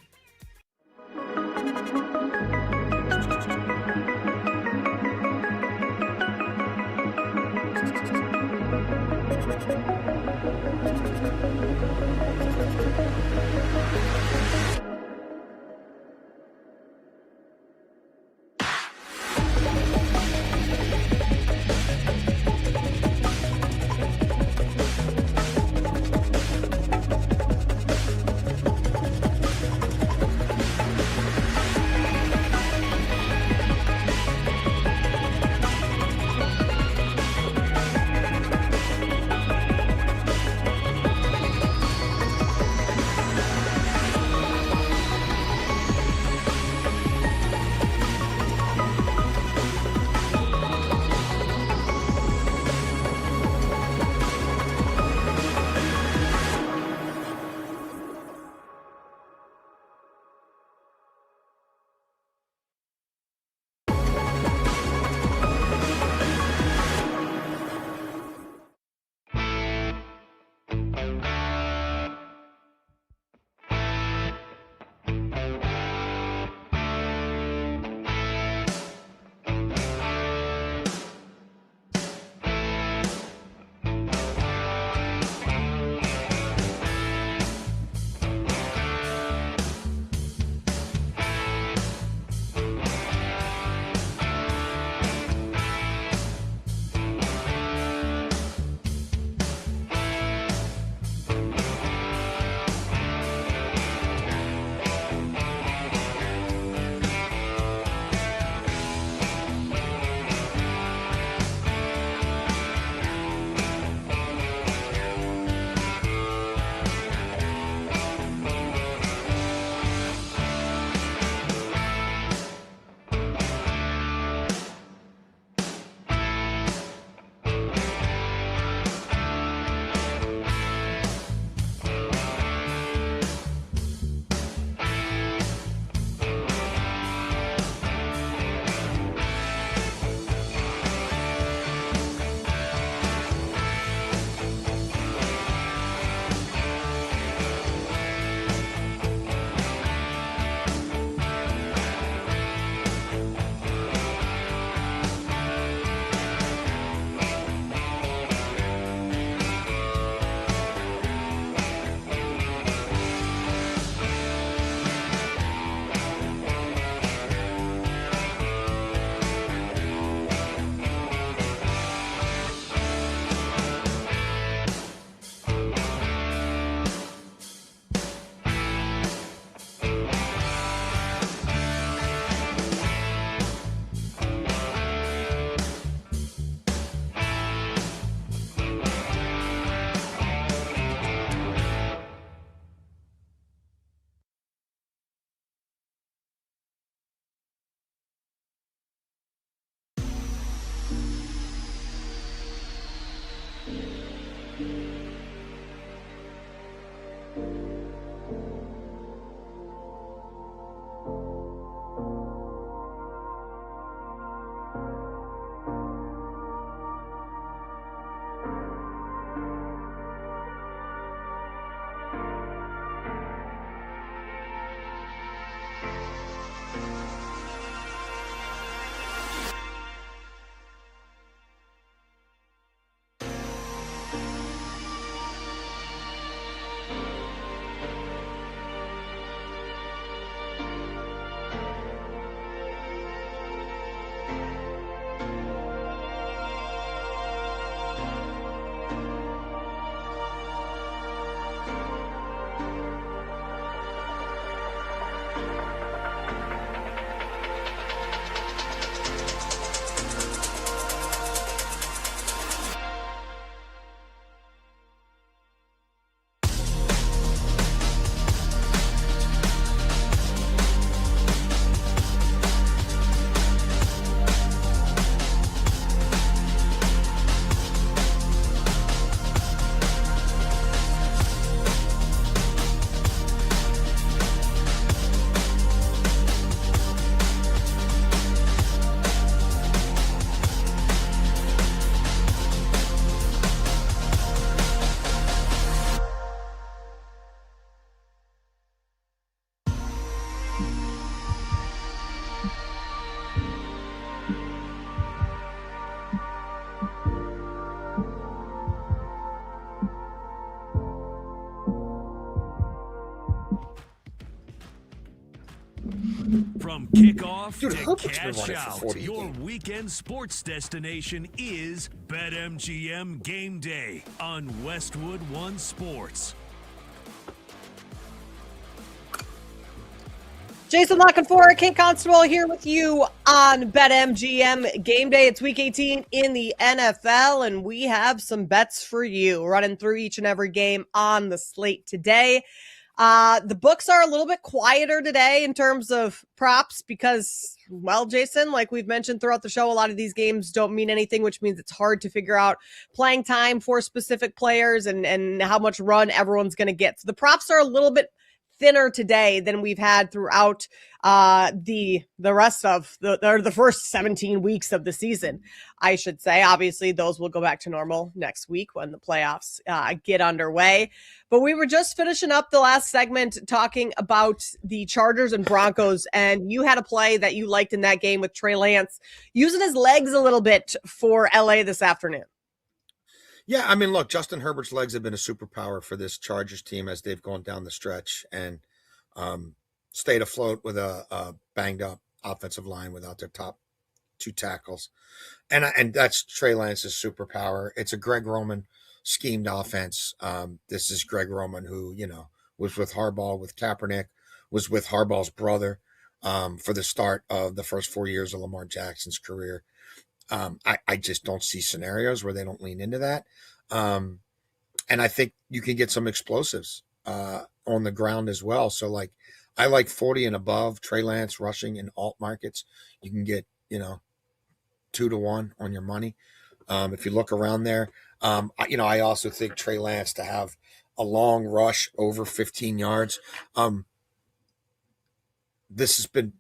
From kickoff Dude, to Herbert's been cash running for out, 40 your games. weekend sports destination is BetMGM Game Day on Westwood One Sports. Jason Lockenfor, Kate Constable here with you on BetMGM Game Day. It's week 18 in the NFL, and we have some bets for you running through each and every game on the slate today. The books are a little bit quieter today in terms of props because, well, Jason, like we've mentioned throughout the show, a lot of these games don't mean anything, which means it's hard to figure out playing time for specific players and how much run everyone's going to get. So the props are a little bit thinner today than we've had throughout the rest of the first 17 weeks of the season, I should say. Obviously, those will go back to normal next week when the playoffs get underway. But we were just finishing up the last segment talking about the Chargers and Broncos, and you had a play that you liked in that game with Trey Lance using his legs a little bit for LA this afternoon. Yeah, I mean, look, Justin Herbert's legs have been a superpower for this Chargers team as they've gone down the stretch and stayed afloat with a banged-up offensive line without their top two tackles. And that's Trey Lance's superpower. It's a Greg Roman schemed offense. This is Greg Roman who, was with Harbaugh, with Kaepernick, was with Harbaugh's brother for the start of the first 4 years of Lamar Jackson's career. I just don't see scenarios where they don't lean into that. And I think you can get some explosives on the ground as well. So, I like 40 and above Trey Lance rushing in alt markets. You can get, 2-1 on your money. If you look around there, I also think Trey Lance to have a long rush over 15 yards. This has been,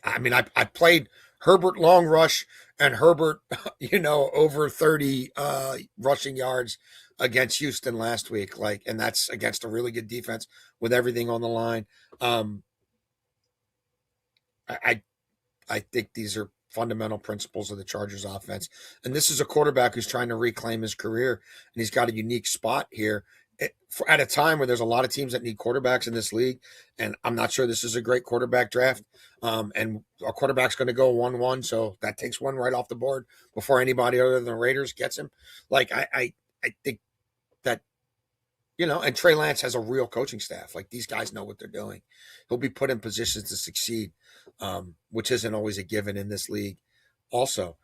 I played Herbert long rush and Herbert, over 30 rushing yards against Houston last week. And that's against a really good defense with everything on the line. I think these are fundamental principles of the Chargers offense. And this is a quarterback who's trying to reclaim his career. And he's got a unique spot here at a time where there's a lot of teams that need quarterbacks in this league. And I'm not sure this is a great quarterback draft. And our quarterback's going to go 1-1. So that takes one right off the board before anybody other than the Raiders gets him. I think that, and Trey Lance has a real coaching staff. These guys know what they're doing. He'll be put in positions to succeed, which isn't always a given in this league. Also,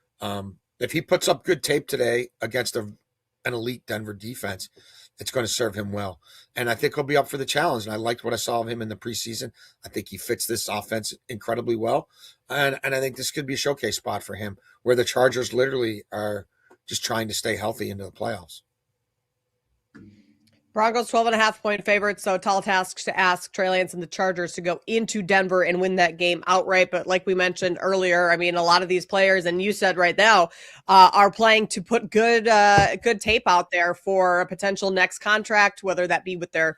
if he puts up good tape today against an elite Denver defense, it's going to serve him well. And I think he'll be up for the challenge. And I liked what I saw of him in the preseason. I think he fits this offense incredibly well. And I think this could be a showcase spot for him where the Chargers literally are just trying to stay healthy into the playoffs. Broncos 12.5-point favorites, so tall task to ask Trey Lance and the Chargers to go into Denver and win that game outright. But like we mentioned earlier, a lot of these players, and you said right now, are playing to put good tape out there for a potential next contract, whether that be with their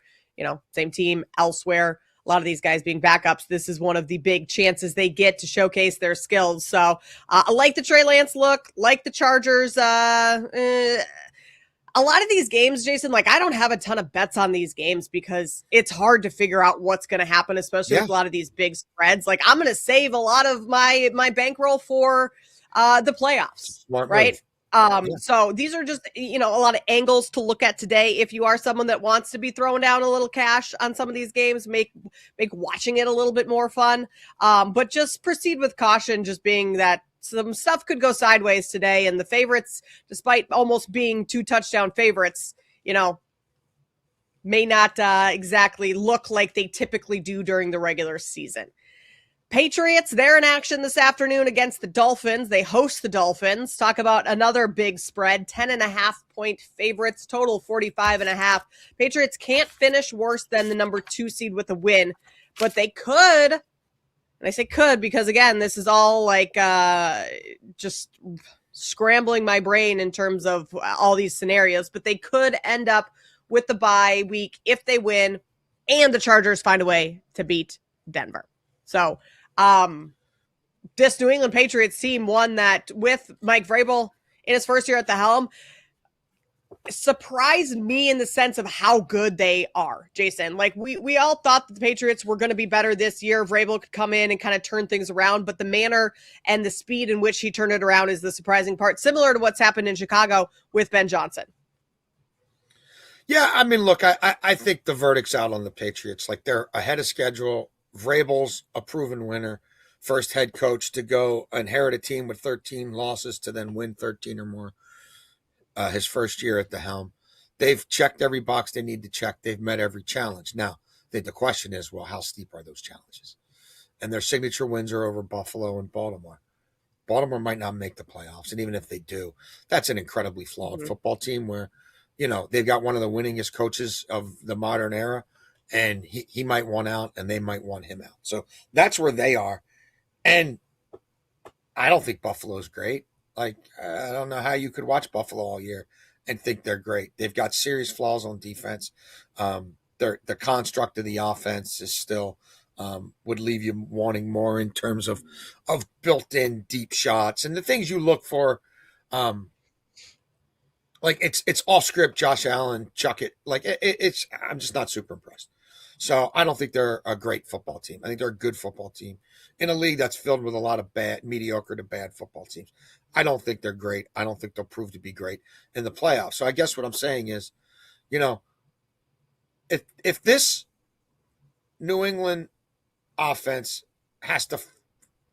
same team elsewhere. A lot of these guys being backups, this is one of the big chances they get to showcase their skills. So I like the Trey Lance look, like the Chargers. A lot of these games, Jason, I don't have a ton of bets on these games because it's hard to figure out what's going to happen, especially with a lot of these big spreads. I'm going to save a lot of my bankroll for the playoffs, Smart right? move. So these are just, a lot of angles to look at today. If you are someone that wants to be throwing down a little cash on some of these games, make watching it a little bit more fun. But just proceed with caution, just being that some stuff could go sideways today, and the favorites, despite almost being 2 touchdown favorites, may not exactly look like they typically do during the regular season. Patriots, they're in action this afternoon against the Dolphins. They host the Dolphins. Talk about another big spread, 10.5-point favorites, total 45.5. Patriots can't finish worse than the number 2 seed with a win, but they could. And I say could because, again, this is all just scrambling my brain in terms of all these scenarios. But they could end up with the bye week if they win and the Chargers find a way to beat Denver. So this New England Patriots team, one that with Mike Vrabel in his first year at the helm, surprised me in the sense of how good they are, Jason. Like we all thought that the Patriots were going to be better this year. Vrabel could come in and kind of turn things around, but the manner and the speed in which he turned it around is the surprising part, similar to what's happened in Chicago with Ben Johnson. Yeah, I mean, look, I think the verdict's out on the Patriots. Like, they're ahead of schedule. Vrabel's a proven winner. First head coach to go inherit a team with 13 losses to then win 13 or more. His first year at the helm. They've checked every box they need to check. They've met every challenge. Now, the question is, well, how steep are those challenges? And their signature wins are over Buffalo and Baltimore. Baltimore might not make the playoffs, and even if they do, that's an incredibly flawed football team where, you know, they've got one of the winningest coaches of the modern era, and he might want out, and they might want him out. So that's where they are. And I don't think Buffalo's great. Like, I don't know how you could watch Buffalo all year and think they're great. They've got serious flaws on defense. The construct of the offense is still would leave you wanting more in terms of built-in deep shots and the things you look for. Like it's off script. Josh Allen, chuck it. Like it's. I'm just not super impressed. So I don't think they're a great football team. I think they're a good football team in a league that's filled with a lot of mediocre to bad football teams. I don't think they're great. I don't think they'll prove to be great in the playoffs. So I guess what I'm saying is, you know, if this New England offense has to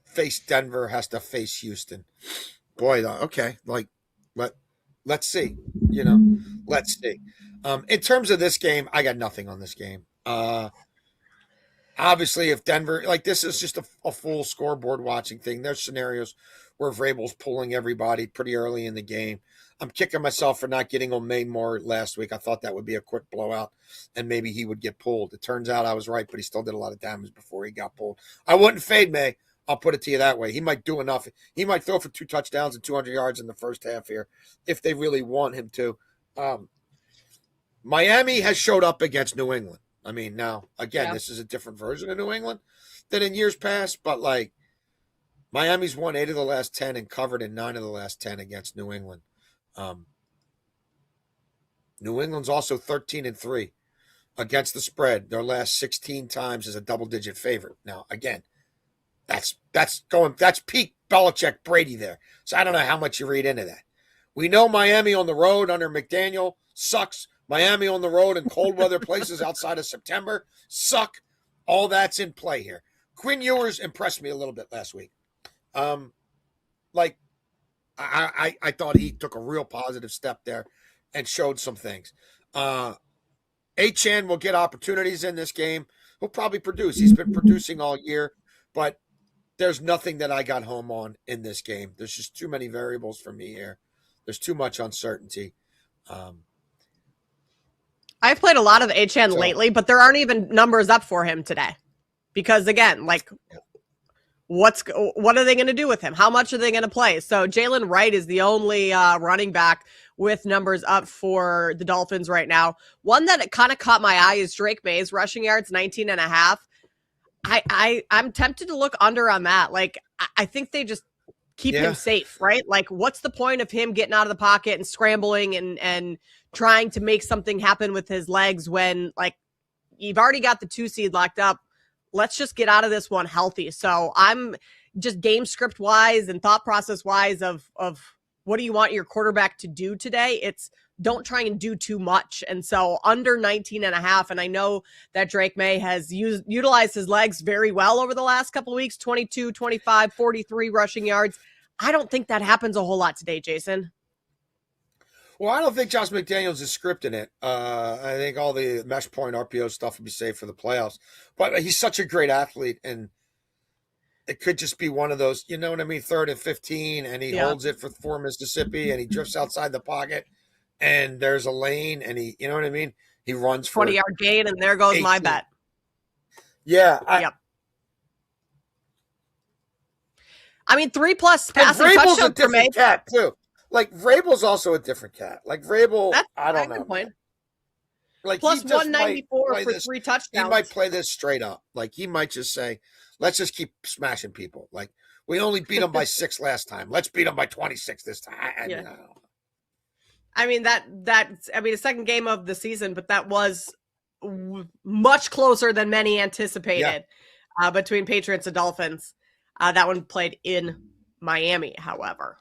face Denver, has to face Houston, boy, okay, like let's see, you know, let's see. In terms of this game, I got nothing on this game. Obviously, if Denver, like, this is just a full scoreboard watching thing. There's scenarios where Vrabel's pulling everybody pretty early in the game. I'm kicking myself for not getting on May more last week. I thought that would be a quick blowout and maybe he would get pulled. It turns out I was right, but he still did a lot of damage before he got pulled. I wouldn't fade May. I'll put it to you that way. He might do enough. He might throw for 2 touchdowns and 200 yards in the first half here if they really want him to. Miami has showed up against New England. I mean, now, again, This is a different version of New England than in years past, but, like, Miami's won 8 of the last 10 and covered in 9 of the last 10 against New England. New England's also 13-3 against the spread. Their last 16 times as a double-digit favorite. Now, again, that's peak Belichick Brady there. So I don't know how much you read into that. We know Miami on the road under McDaniel sucks. Miami on the road in cold weather places outside of September suck. All that's in play here. Quinn Ewers impressed me a little bit last week. Like, I thought he took a real positive step there and showed some things. Achane will get opportunities in this game. He'll probably produce. He's been producing all year, but there's nothing that I got home on in this game. There's just too many variables for me here. There's too much uncertainty. I've played a lot of Achane lately, but there aren't even numbers up for him today. Because, again, like, what are they going to do with him? How much are they going to play? So Jalen Wright is the only running back with numbers up for the Dolphins right now. One that kind of caught my eye is Drake May's rushing yards, 19.5. I'm tempted to look under on that. Like, I think they just keep him safe, right? Like, what's the point of him getting out of the pocket and scrambling and trying to make something happen with his legs when, like, you've already got the 2 seed locked up. Let's just get out of this one healthy. So I'm just game script wise and thought process wise of what do you want your quarterback to do today? It's don't try and do too much. And so under 19.5. And I know that Drake May has utilized his legs very well over the last couple of weeks, 22, 25, 43 rushing yards. I don't think that happens a whole lot today, Jason. Well, I don't think Josh McDaniels is scripting it. I think all the mesh point RPO stuff will be safe for the playoffs. But he's such a great athlete, and it could just be one of those, you know what I mean, 3rd and 15, and he holds it for Mississippi, and he drifts outside the pocket, and there's a lane, and he, you know what I mean? He runs for 20-yard gain, and there goes 18. My bet. Yeah. I mean, 3+ passing touchdowns for May. Cat, too. Like, Vrabel's also a different cat. Like, Vrabel, I don't know. Point. Like, plus 194 for 3 touchdowns. He might play this straight up. Like, he might just say, let's just keep smashing people. Like, we only beat them by 6 last time. Let's beat them by 26 this time. I I mean, the second game of the season, but that was much closer than many anticipated between Patriots and Dolphins. That one played in Miami, however.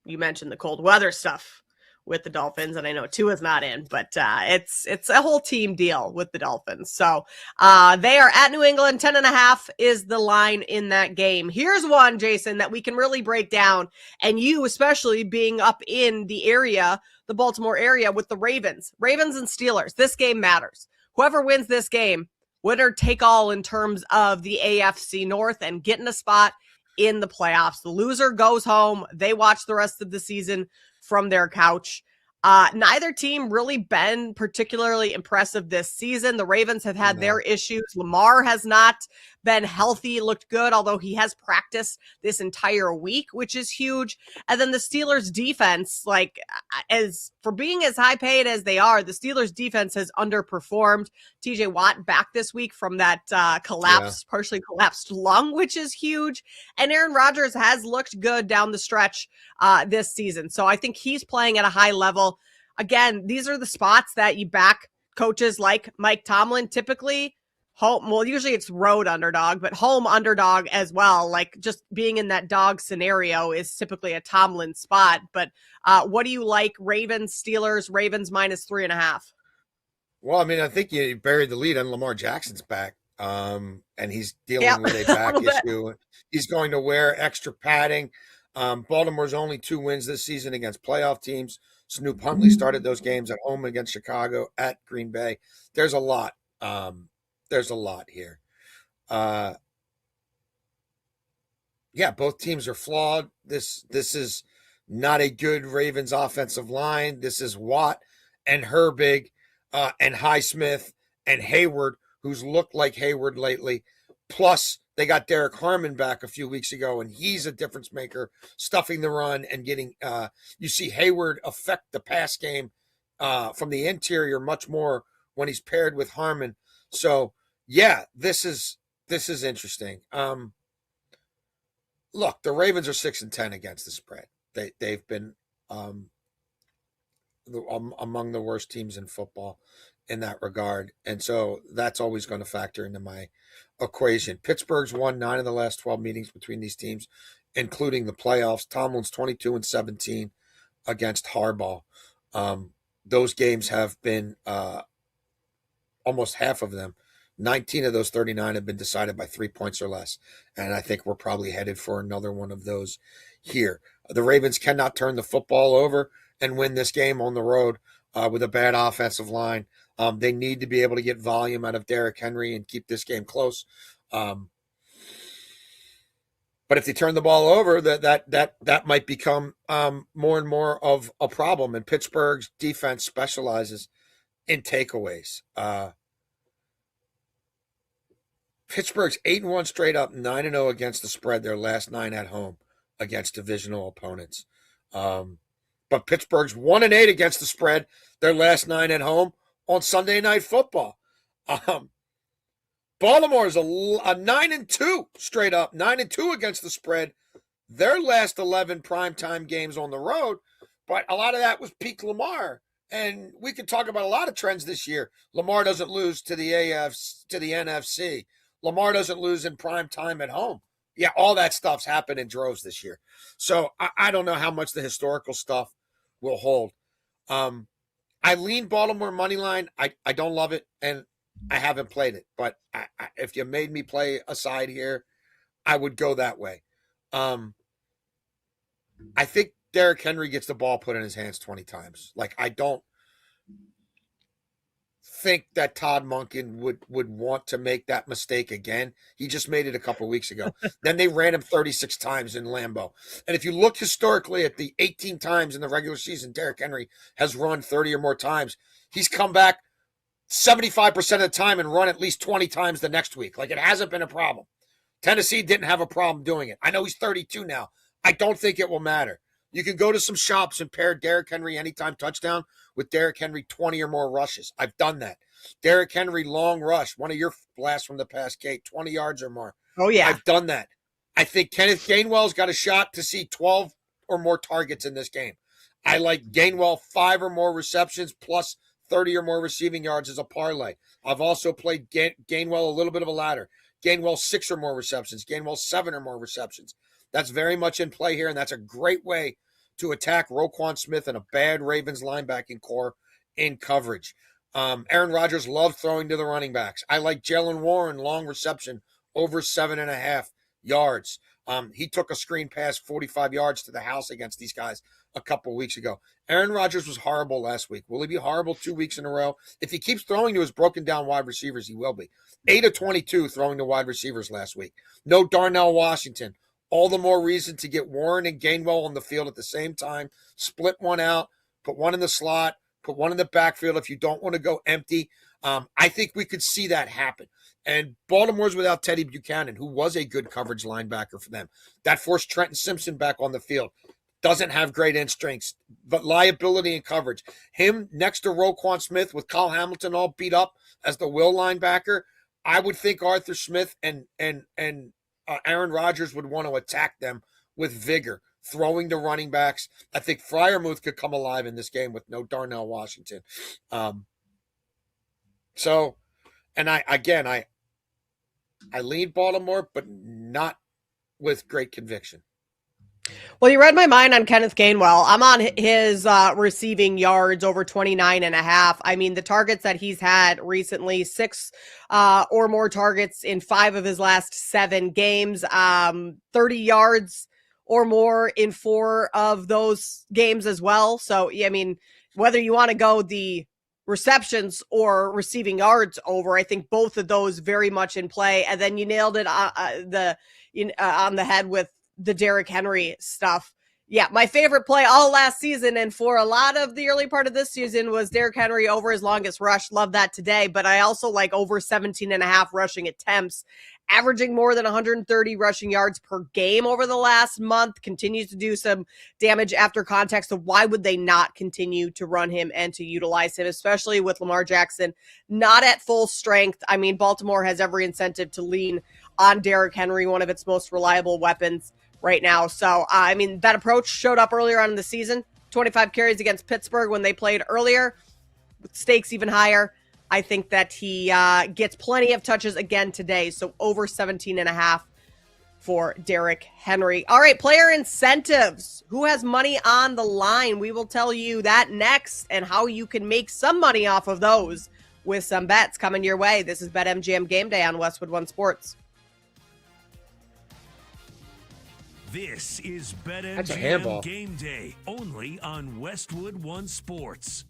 You mentioned the cold weather stuff with the Dolphins, and I know Tua's not in, but it's a whole team deal with the Dolphins. So they are at New England. 10.5 is the line in that game. Here's one, Jason, that we can really break down, and you especially being up in the area, the Baltimore area, with the Ravens and Steelers. This game matters. Whoever wins this game, winner take all in terms of the AFC North and getting a spot in the playoffs. The loser goes home. They watch the rest of the season from their couch. Neither team really been particularly impressive this season. The Ravens have had their issues. Lamar has not been healthy, looked good, although he has practiced this entire week, which is huge. And then the Steelers defense, like, as for being as high paid as they are, the Steelers defense has underperformed. TJ Watt back this week from that partially collapsed lung, which is huge. And Aaron Rodgers has looked good down the stretch this season. So I think he's playing at a high level. Again, these are the spots that you back coaches like Mike Tomlin typically. Home, well, usually it's road underdog, but home underdog as well. Like, just being in that dog scenario is typically a Tomlin spot. But what do you like? Ravens, Steelers, Ravens -3.5. Well, I mean, I think you buried the lead on Lamar Jackson's back, and he's dealing with a back issue. He's going to wear extra padding. Baltimore's only 2 wins this season against playoff teams. Snoop Huntley started those games at home against Chicago, at Green Bay. There's a lot. There's a lot here. Both teams are flawed. This is not a good Ravens offensive line. This is Watt and Herbig and Highsmith and Hayward, who's looked like Hayward lately. Plus, they got Derek Harmon back a few weeks ago, and he's a difference maker, stuffing the run and getting you see Hayward affect the pass game from the interior much more when he's paired with Harmon. So, yeah, this is interesting. Look, the Ravens are 6-10 against the spread. They've been among the worst teams in football in that regard, and so that's always going to factor into my equation. Pittsburgh's won 9 of the last 12 meetings between these teams, including the playoffs. Tomlin's 22-17 against Harbaugh. Those games have been almost half of them. 19 of those 39 have been decided by 3 points or less. And I think we're probably headed for another one of those here. The Ravens cannot turn the football over and win this game on the road with a bad offensive line. They need to be able to get volume out of Derrick Henry and keep this game close. But if they turn the ball over, that might become more and more of a problem. And Pittsburgh's defense specializes in takeaways. Pittsburgh's 8-1 straight up, 9-0 against the spread, their last 9 at home against divisional opponents. But Pittsburgh's 1-8 against the spread, their last 9 at home on Sunday Night Football. Baltimore's a 9-2 straight up, 9-2 against the spread, their last 11 primetime games on the road. But a lot of that was peak Lamar. And we could talk about a lot of trends this year. Lamar doesn't lose to the NFC. Lamar doesn't lose in prime time at home. Yeah, all that stuff's happened in droves this year. So I don't know how much the historical stuff will hold. I lean Baltimore money line. I don't love it, and I haven't played it. But if you made me play a side here, I would go that way. I think Derrick Henry gets the ball put in his hands 20 times. Like, I don't think that Todd Monken would want to make that mistake again. He just made it a couple weeks ago. Then they ran him 36 times in Lambeau. And if you look historically at the 18 times in the regular season Derrick Henry has run 30 or more times, he's come back 75% of the time and run at least 20 times the next week. Like, it hasn't been a problem. Tennessee didn't have a problem doing it. I know he's 32 now. I don't think it will matter. You can go to some shops and pair Derrick Henry anytime touchdown with Derrick Henry 20 or more rushes. I've done that. Derrick Henry long rush, one of your blasts from the past, Kate, 20 yards or more. Oh, yeah. I've done that. I think Kenneth Gainwell's got a shot to see 12 or more targets in this game. I like Gainwell 5 or more receptions plus 30 or more receiving yards as a parlay. I've also played Gainwell a little bit of a ladder. Gainwell 6 or more receptions. Gainwell 7 or more receptions. That's very much in play here, and that's a great way to attack Roquan Smith and a bad Ravens linebacking core in coverage. Aaron Rodgers loved throwing to the running backs. I like Jalen Warren, long reception, over 7.5 yards. He took a screen pass 45 yards to the house against these guys a couple weeks ago. Aaron Rodgers was horrible last week. Will he be horrible 2 weeks in a row? If he keeps throwing to his broken down wide receivers, he will be. 8 of 22 throwing to wide receivers last week. No Darnell Washington. All the more reason to get Warren and Gainwell on the field at the same time. Split one out, put one in the slot, put one in the backfield if you don't want to go empty. I think we could see that happen. And Baltimore's without Teddy Buchanan, who was a good coverage linebacker for them. That forced Trenton Simpson back on the field. Doesn't have great instincts, but liability and coverage. Him next to Roquan Smith with Kyle Hamilton all beat up as the will linebacker. I would think Arthur Smith and Aaron Rodgers would want to attack them with vigor, throwing to running backs. I think Freiermuth could come alive in this game with no Darnell Washington. I lean Baltimore, but not with great conviction. Well, you read my mind on Kenneth Gainwell. I'm on his receiving yards over 29.5. I mean, the targets that he's had recently, 6 or more targets in 5 of his last 7 games, 30 yards or more in 4 of those games as well. So, I mean, whether you want to go the receptions or receiving yards over, I think both of those very much in play. And then you nailed it on the head with the Derrick Henry stuff. Yeah, my favorite play all last season and for a lot of the early part of this season was Derrick Henry over his longest rush. Love that today, but I also like over 17.5 rushing attempts, averaging more than 130 rushing yards per game over the last month, continues to do some damage after contact. So why would they not continue to run him and to utilize him, especially with Lamar Jackson not at full strength? I mean, Baltimore has every incentive to lean on Derrick Henry, one of its most reliable weapons right now. So, I mean, that approach showed up earlier on in the season. 25 carries against Pittsburgh when they played earlier, with stakes even higher. I think that he gets plenty of touches again today. So over 17.5 for Derrick Henry. All right, player incentives. Who has money on the line? We will tell you that next and how you can make some money off of those with some bets coming your way. This is BetMGM Game Day on Westwood One Sports. This is That's a BetMGM handball. Game Day, only on Westwood One Sports.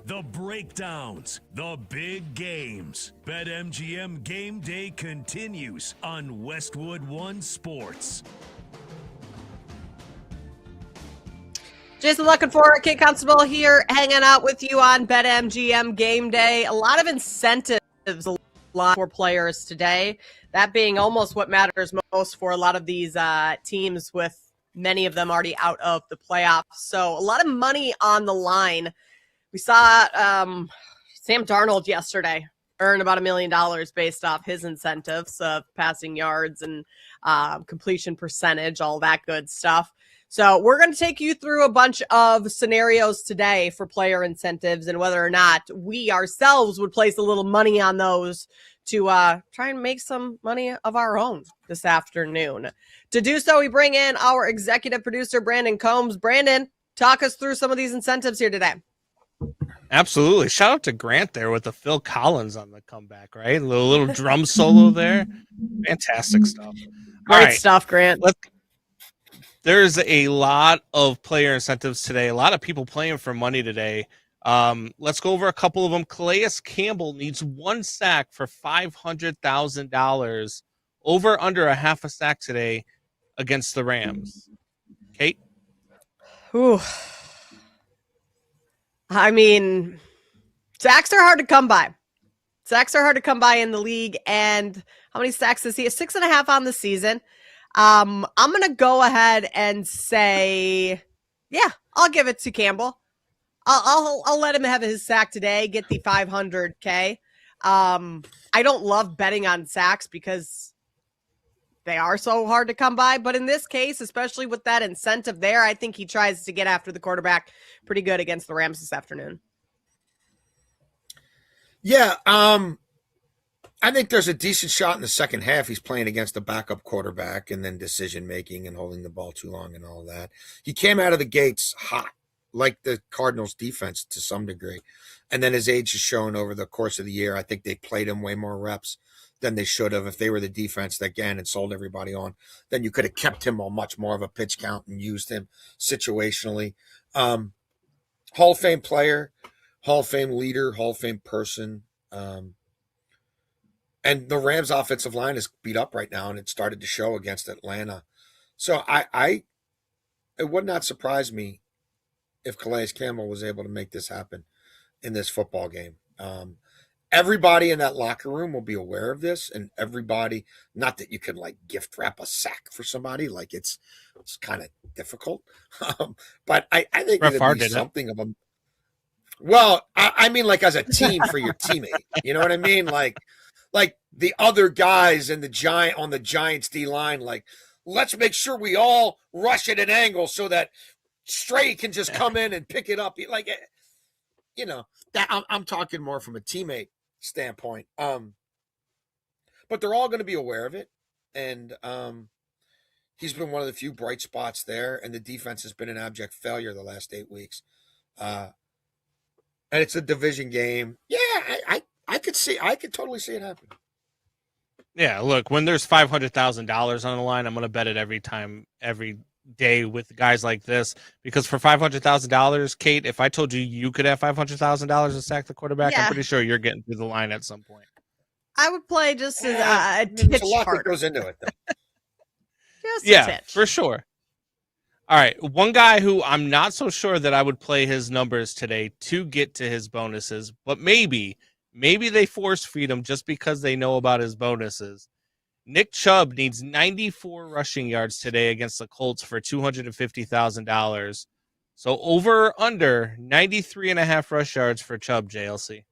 the breakdowns, the big games. BetMGM Game Day continues on Westwood One Sports. Jason looking for Kate Constable here, hanging out with you on BetMGM Game Day. A lot of incentives, a lot for players today. That being almost what matters most for a lot of these teams, with many of them already out of the playoffs. So a lot of money on the line. We saw Sam Darnold yesterday earn about $1 million based off his incentives of passing yards and completion percentage, all that good stuff. So we're going to take you through a bunch of scenarios today for player incentives and whether or not we ourselves would place a little money on those to try and make some money of our own this afternoon. To do so, we bring in our executive producer, Brandon Combs. Brandon, talk us through some of these incentives here today. Absolutely. Shout out to Grant there with the Phil Collins on the comeback, right? A little drum solo there. Fantastic stuff. Great stuff, Grant. There's a lot of player incentives today. A lot of people playing for money today. Let's go over a couple of them. Calais Campbell needs 1 sack for $500,000. Over under a half a sack today against the Rams. Kate? Ooh. I mean, sacks are hard to come by. Sacks are hard to come by in the league. And how many sacks is he? 6.5 on the season. I'm going to go ahead and say, yeah, I'll give it to Campbell. I'll let him have his sack today, get the $500K. I don't love betting on sacks because they are so hard to come by. But in this case, especially with that incentive there, I think he tries to get after the quarterback pretty good against the Rams this afternoon. Yeah, I think there's a decent shot in the second half. He's playing against a backup quarterback and then decision-making and holding the ball too long and all that. He came out of the gates hot, like the Cardinals defense to some degree. And then his age has shown over the course of the year. I think they played him way more reps than they should have. If they were the defense that Gannon sold everybody on, then you could have kept him on much more of a pitch count and used him situationally. Hall of Fame player, Hall of Fame leader, Hall of Fame person. And the Rams offensive line is beat up right now, and it started to show against Atlanta. So it would not surprise me if Calais Campbell was able to make this happen in this football game. Everybody in that locker room will be aware of this, and everybody, not that you can like gift wrap a sack for somebody, like it's kind of difficult. But I think it'd be something of a, well, I mean, like as a team for your teammate, you know what I mean? Like the other guys in the Giants D line, like, let's make sure we all rush at an angle so that Stray can just come in and pick it up. Like, you know, that I'm talking more from a teammate standpoint. But they're all going to be aware of it. And he's been one of the few bright spots there. And the defense has been an abject failure the last 8 weeks. And it's a division game. Yeah, I could totally see it happen. Yeah, look, when there's $500,000 on the line, I'm going to bet it every day with guys like this, because for $500,000, Kate, if I told you could have $500,000 to sack the quarterback, I'm pretty sure you're getting through the line at some point. I would play just as a There's titch a lot harder. that goes into it, though. Just Yeah, a titch. for sure. All right, one guy who I'm not so sure that I would play his numbers today to get to his bonuses, but maybe they force feed him just because they know about his bonuses. Nick Chubb needs 94 rushing yards today against the Colts for $250,000. So over or under 93.5 rush yards for Chubb, JLC.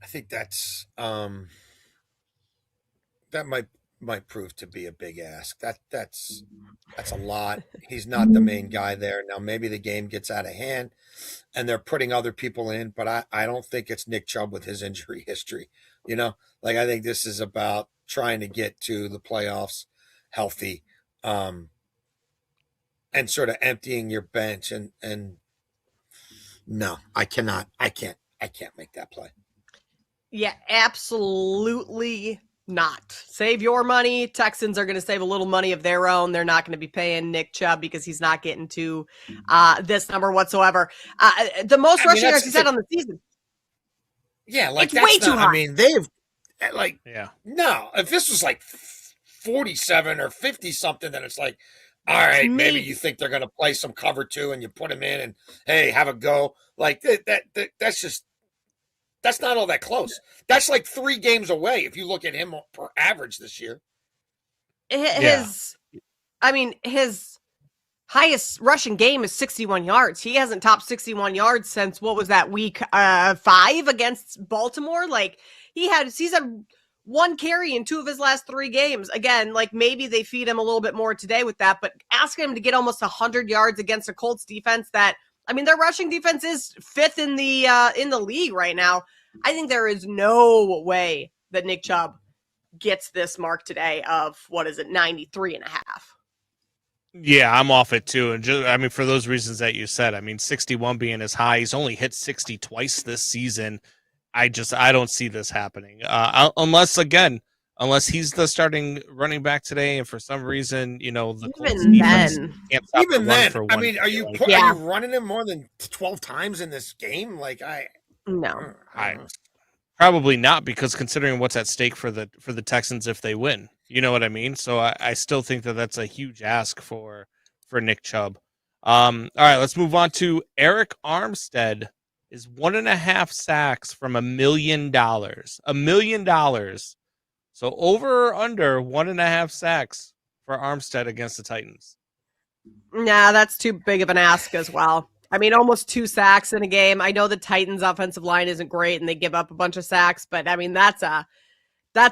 I think that's that might prove to be a big ask. That's a lot. He's not the main guy there. Now maybe the game gets out of hand and they're putting other people in, but I don't think it's Nick Chubb with his injury history. You know, like I think this is about trying to get to the playoffs healthy, and sort of emptying your bench and no, I can't make that play. Yeah, absolutely not. Save your money. Texans are going to save a little money of their own. They're not going to be paying Nick Chubb because he's not getting to this number whatsoever. The most rushing yards he said on the season. Yeah, like it's that's way not, too high. I mean, they've like, Yeah. No, if this was like 47 or 50 something, then it's like, all right, maybe you think they're going to play some cover 2 and you put him in and hey, have a go. Like that's not all that close. That's like 3 games away if you look at him per average this year. His highest rushing game is 61 yards. He hasn't topped 61 yards since what was that week 5 against Baltimore? Like he's had 1 carry in 2 of his last 3 games. Again, like maybe they feed him a little bit more today with that, but asking him to get almost 100 yards against a Colts defense that, I mean, their rushing defense is 5th in the league right now. I think there is no way that Nick Chubb gets this mark today of, 93 and a half. Yeah, I'm off it too. And just, I mean, for those reasons that you said, I mean, 61 being as high, he's only hit 60 twice this season. I don't see this happening unless he's the starting running back today, and for some reason, the Colts defense can't stop even the run then, for I one mean, are you running him more than 12 times in this game? Like no, probably not, because considering what's at stake for the Texans if they win, you know what I mean. So I still think that that's a huge ask for Nick Chubb. All right, let's move on to Eric Armstead. Is 1.5 sacks from $1 million. $1 million. So over or under 1.5 sacks for Armstead against the Titans. Nah, that's too big of an ask as well. I mean, almost 2 sacks in a game. I know the Titans' offensive line isn't great and they give up a bunch of sacks, but I mean that's a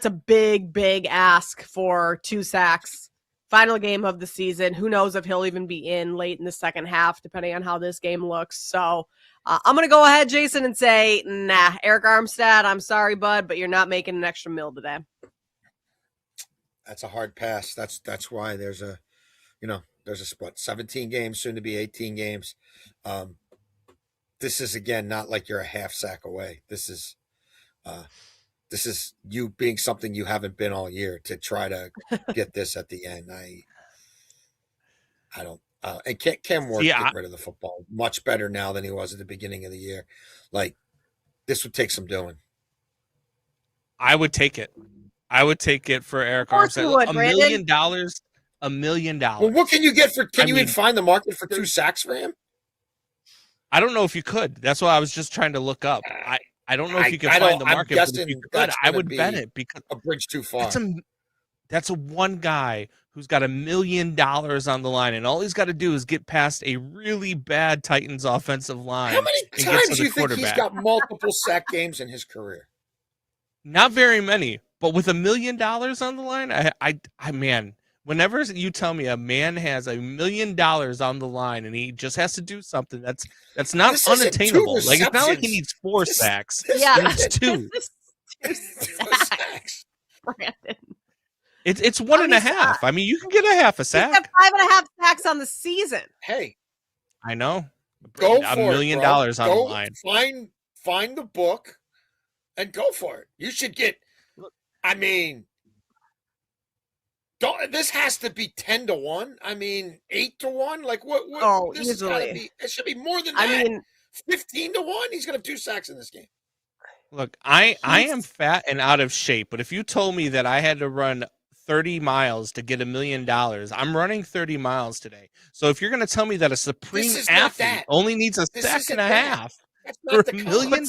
big ask for 2 sacks. Final game of the season. Who knows if he'll even be in late in the second half, depending on how this game looks. So I'm going to go ahead, Jason, and say, nah, Eric Armstead, I'm sorry, bud, but you're not making an extra mil today. That's a hard pass. That's why there's a split. 17 games, soon to be 18 games. This is, again, not like you're a half sack away. This is you being something you haven't been all year to try to get this at the end. I don't. And Cam Ward get rid of the football much better now than he was at the beginning of the year. Like, this would take some doing. I would take it. I would take it for Eric Armstead. $1 million. $1 million. Well, what can you get for? Can you even find the market for 2 sacks for him? I don't know if you could. That's what I was just trying to look up. I don't know if you can find the market. But if you could, I would bet it, because a bridge too far. That's a one guy who's got $1 million on the line, and all he's got to do is get past a really bad Titans offensive line. How many times do you think he's got multiple sack games in his career? Not very many, but with $1 million on the line, I man, whenever you tell me a man has $1 million on the line and he just has to do something, that's not unattainable. Like, it's not like he needs 4 sacks. Yeah, he needs 2. 2 sacks. Brandon. It's 1.5. I mean, you can get a half a sack. He's got 5.5 sacks on the season. Hey, I know. Go $1 for million it, on the line. Find the book and go for it. You should get. I mean, this has to be 10-1. I mean, 8-1. Like what? Oh, this easily. It should be more than that. I mean, 15-1. He's gonna have 2 sacks in this game. Look, I am fat and out of shape, but if you told me that I had to run 30 miles to get $1 million, I'm running 30 miles today. So if you're going to tell me that a supreme athlete only needs a sack and a half for $1 million,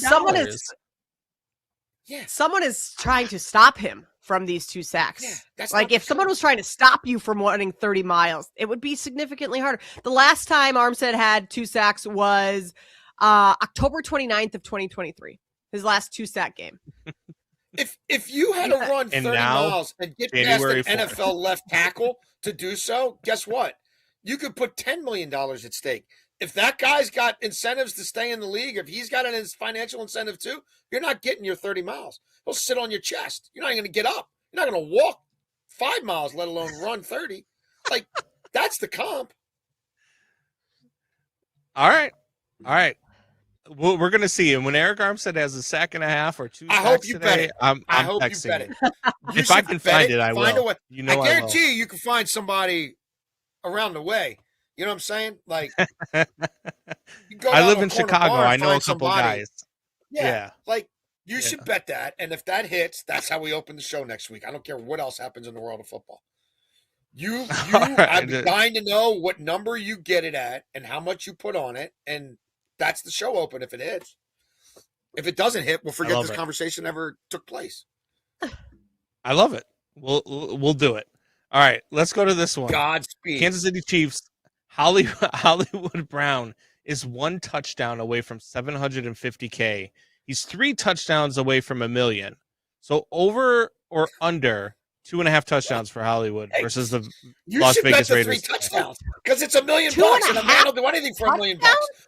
someone is trying to stop him from these 2 sacks. Yeah, like, if someone was trying to stop you from running 30 miles, it would be significantly harder. The last time Armstead had 2 sacks was October 29th of 2023. His last 2 sack game. If you had to run 30 miles and get past an NFL left tackle to do so, guess what? You could put $10 million at stake. If that guy's got incentives to stay in the league, if he's got an financial incentive too, you're not getting your 30 miles. He'll sit on your chest. You're not going to get up. You're not going to walk 5 miles, let alone run 30. Like, that's the comp. All right. we're gonna see. And when Eric Armstead has a sack and a half or 2 I sacks hope you today, bet it. I'm I hope you texting bet you. it. You If I should can bet find it, I find a will. way. You know, I guarantee you can find somebody around the way. You know what I'm saying? Like, you go I down live to a in corner Chicago. bar and I know a find couple somebody. guys. Yeah, Yeah. like you Yeah. should bet that, and if that hits, that's how we open the show next week. I don't care what else happens in the world of football. I'm dying to know what number you get it at and how much you put on it, and that's the show open if it hits. If it doesn't hit, we'll forget this conversation ever took place. I love it. We'll do it. All right, let's go to this one. Godspeed. Kansas City Chiefs. Hollywood Brown is 1 touchdown away from $750K. He's 3 touchdowns away from $1 million. So over or under 2.5 touchdowns for Hollywood versus the Las Vegas Raiders. You should bet the 3 touchdowns because it's $1 million and a man will do anything for $1 million.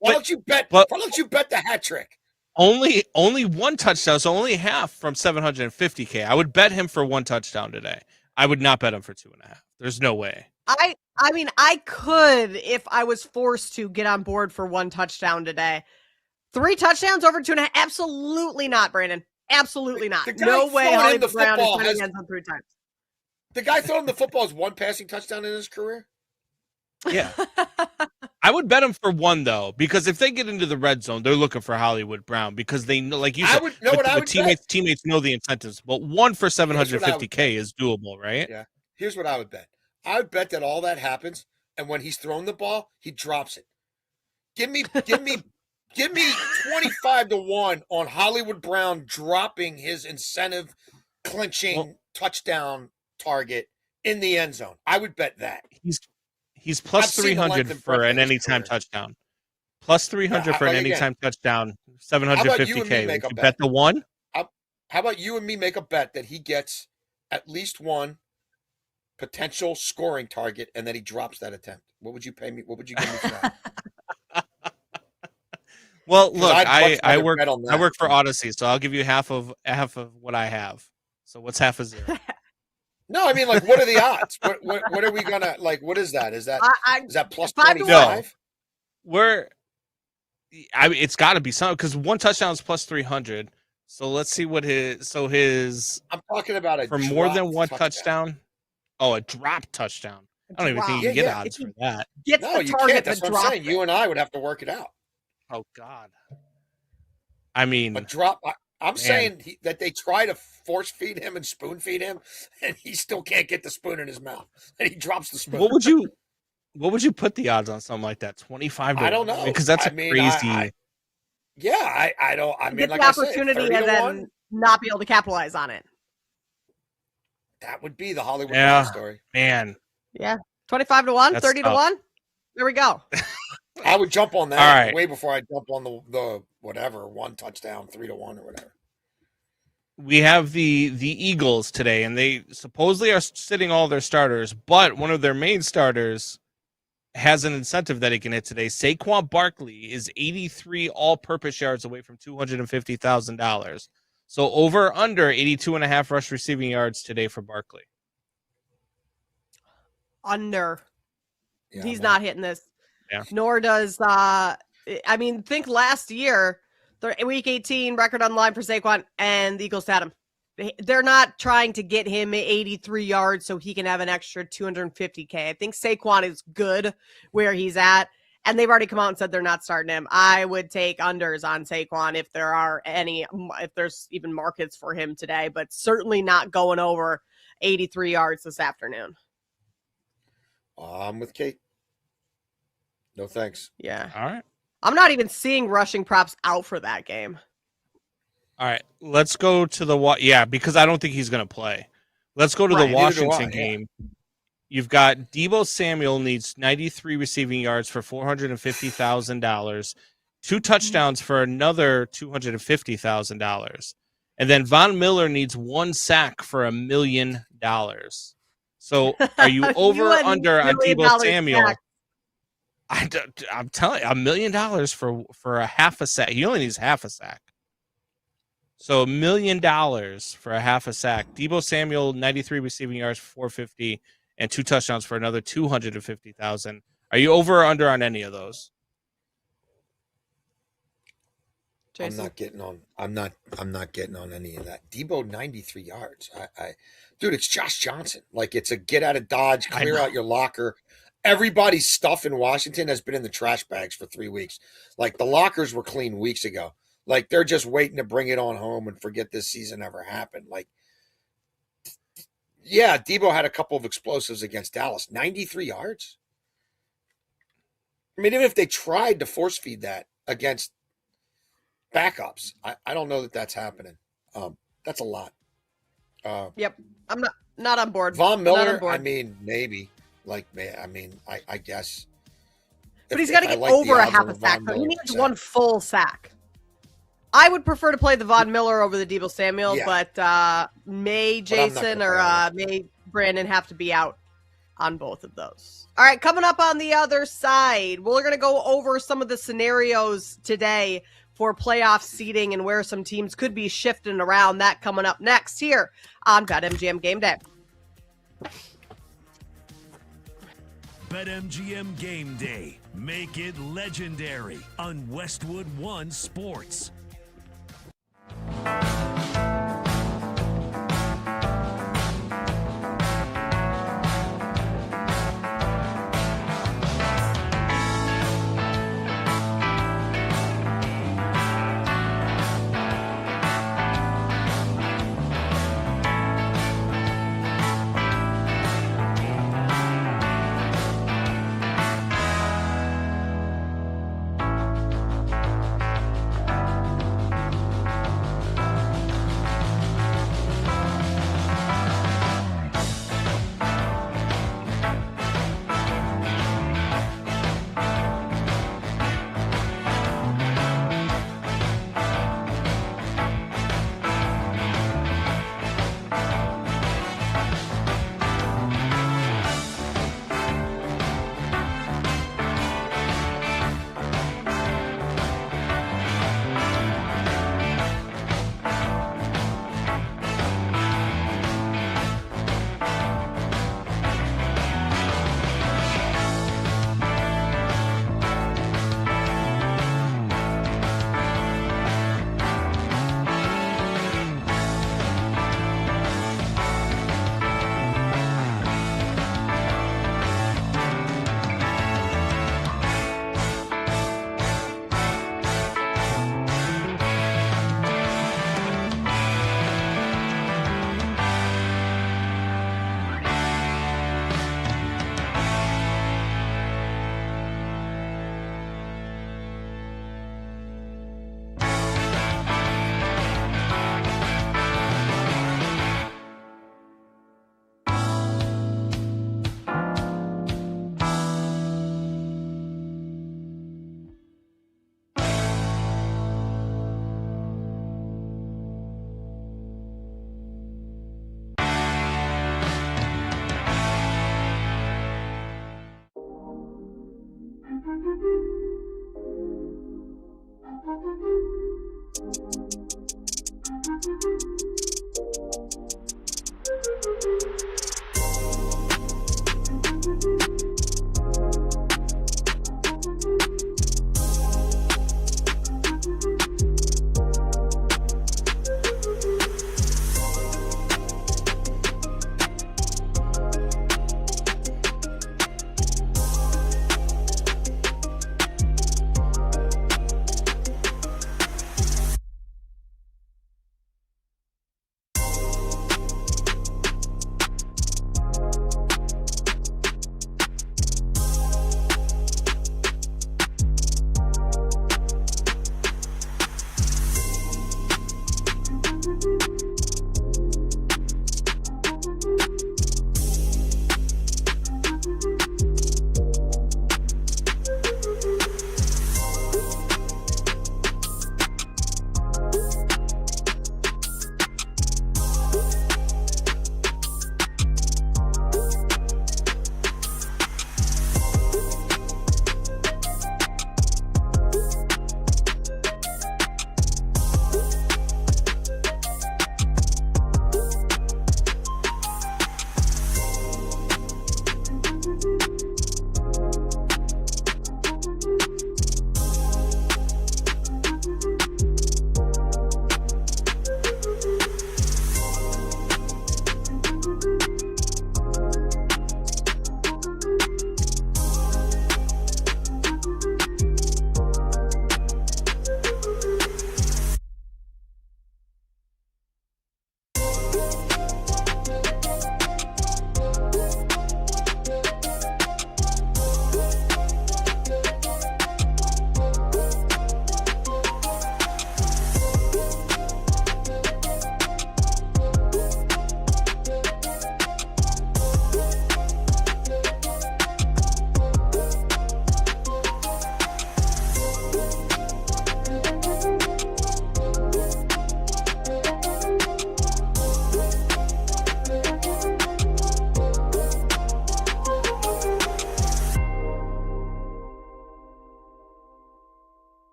Why don't you bet the hat trick? Only 1 touchdown, so only half from $750K. I would bet him for 1 touchdown today. I would not bet him for 2.5. There's no way. I mean, I could if I was forced to get on board for 1 touchdown today. 3 touchdowns over 2.5? Absolutely not, Brandon. Absolutely not. No way Hollywood Brown is turning ends on 3 times. The guy throwing the football has 1 passing touchdown in his career? Yeah. I would bet him for 1, though, because if they get into the red zone, they're looking for Hollywood Brown because they know, like you said, teammates know the incentives. But 1 for $750K is doable, right? Yeah. Here's what I would bet. I would bet that all that happens, and when he's throwing the ball, he drops it. Give me 25-1 on Hollywood Brown dropping his incentive clinching touchdown target in the end zone. I would bet that. He's plus 300 for an anytime touchdown. Plus 300 for an anytime touchdown. $750K. Would you bet the 1? How about you and me make a bet that he gets at least 1 potential scoring target and that he drops that attempt? What would you pay me? What would you give me for that? Well, look, I work for Odyssey, so I'll give you half of what I have. So what's half of 0? No, I mean, like, what are the odds? What are we gonna like? What is that? Is that plus 25? No, it's got to be something because 1 touchdown is plus 300. So let's see what his. I'm talking about for more than 1 touchdown. Oh, a drop touchdown. I don't even think you can get odds for that. No, you can't. That's what I'm saying. You and I would have to work it out. Oh God. I mean, a drop. I'm saying that they try to force feed him and spoon feed him, and he still can't get the spoon in his mouth, and he drops the spoon. What would you put the odds on something like that? 25 to 1? I don't know, because that's crazy. I don't. I mean, get like the I opportunity said, and then not be able to capitalize on it. That would be the Hollywood Brown story, man. Yeah, 25-1, 30-1. There we go. I would jump on that way before I jump on the whatever 1 touchdown 3-1 or whatever. We have the Eagles today, and they supposedly are sitting all their starters, but one of their main starters has an incentive that he can hit today. Saquon Barkley is 83 all-purpose yards away from $250,000. So over under 82.5 rush receiving yards today for Barkley. Under. Yeah, he's not hitting this. Yeah. Nor does think last year, week 18 record on the line for Saquon, and the Eagles had him. They're not trying to get him 83 yards so he can have an extra $250K. I think Saquon is good where he's at, and they've already come out and said they're not starting him. I would take unders on Saquon if there's even markets for him today, but certainly not going over 83 yards this afternoon. I'm with Kate. No thanks. Yeah. All right. I'm not even seeing rushing props out for that game. All right. Let's go to because I don't think he's going to play. Let's go to the Washington game. You've got Deebo Samuel needs 93 receiving yards for $450,000, 2 touchdowns for another $250,000. And then Von Miller needs 1 sack for $1 million. So are you over or under on Deebo Samuel? I'm telling you, $1 million for a half a sack. He only needs half a sack. So $1 million for a half a sack. Deebo Samuel, 93 receiving yards, 450, and 2 touchdowns for another $250,000. Are you over or under on any of those? I'm Jason? not getting on. I'm not getting on any of that. Debo 93 yards. Dude, it's Josh Johnson. Like it's a get out of Dodge, I clear know. out your locker. Everybody's stuff in Washington has been in the trash bags for 3 weeks. Like the lockers were clean weeks ago. Like they're just waiting to bring it on home and forget this season ever happened. Like, yeah, Debo had a couple of explosives against Dallas. 93 yards. I mean, even if they tried to force feed that against backups, I don't know that that's happening. That's a lot. Yep, I'm not on board. Von Not on Miller, board. I mean, maybe. Like, I mean, I guess. But he's got to If I get like the over a odds half on a a sack. Von So he Miller needs sack. one full sack. I would prefer to play the Von Miller over the Debo Samuel, Yeah. but may But I'm not Jason gonna or play either. may Brandon have to be out on both of those. All right, coming up on the other side, we're going to go over some of the scenarios today for playoff seeding and where some teams could be shifting around. That coming up next here on BetMGM Game Day. BetMGM Game Day. Make it legendary on Westwood One Sports.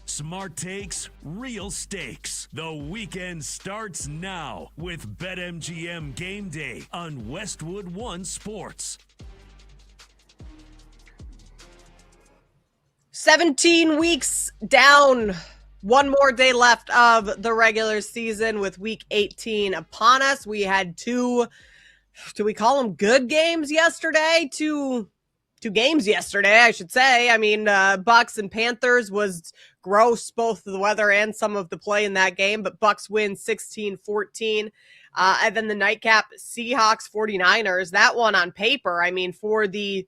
Smart takes, real stakes. The weekend starts now with BetMGM Game Day on Westwood One Sports. 17 weeks down. One more day left of the regular season with week 18 upon us. We had two, do we call them good games yesterday? Two games yesterday, I should say. I mean, Bucks and Panthers was gross, both the weather and some of the play in that game, but Bucks win 16-14. And then the nightcap, Seahawks 49ers, that one on paper, I mean, for the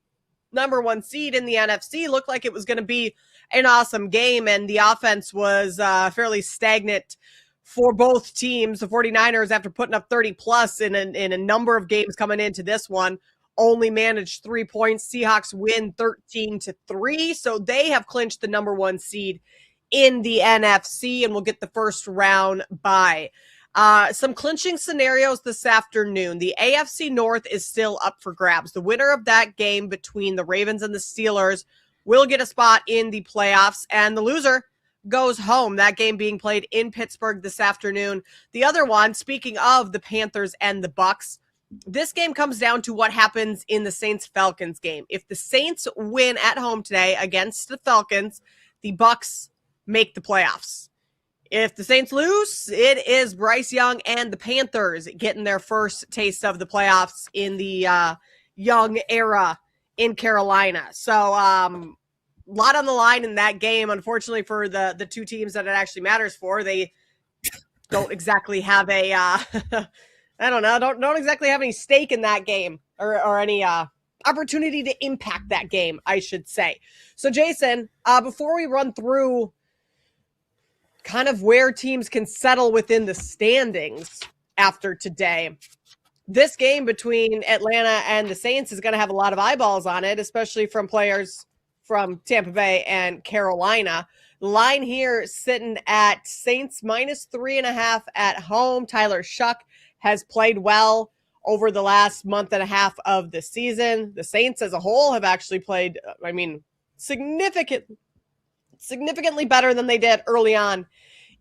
number one seed in the NFC, looked like it was going to be an awesome game, and the offense was fairly stagnant for both teams. The 49ers, after putting up 30 plus in a number of games coming into this one, only managed 3 points. Seahawks win 13-3, so they have clinched the number one seed in the NFC and will get the first round bye. Some clinching scenarios this afternoon. The AFC North is still up for grabs. The winner of that game between the Ravens and the Steelers will get a spot in the playoffs, and the loser goes home. That game being played in Pittsburgh this afternoon. The other one, speaking of the Panthers and the Bucks, this game comes down to what happens in the Saints-Falcons game. If the Saints win at home today against the Falcons, the Bucks make the playoffs. If the Saints lose, it is Bryce Young and the Panthers getting their first taste of the playoffs in the Young era in Carolina. So a lot on the line in that game. Unfortunately for the two teams that it actually matters for, they don't exactly have a I don't know, don't exactly have any stake in that game or any opportunity to impact that game, I should say. So Jason, before we run through kind of where teams can settle within the standings after today, this game between Atlanta and the Saints is going to have a lot of eyeballs on it, especially from players from Tampa Bay and Carolina. The line here sitting at Saints minus 3.5 at home. Tyler Shuck has played well over the last month and a half of the season. The Saints as a whole have actually played, I mean, significantly better than they did early on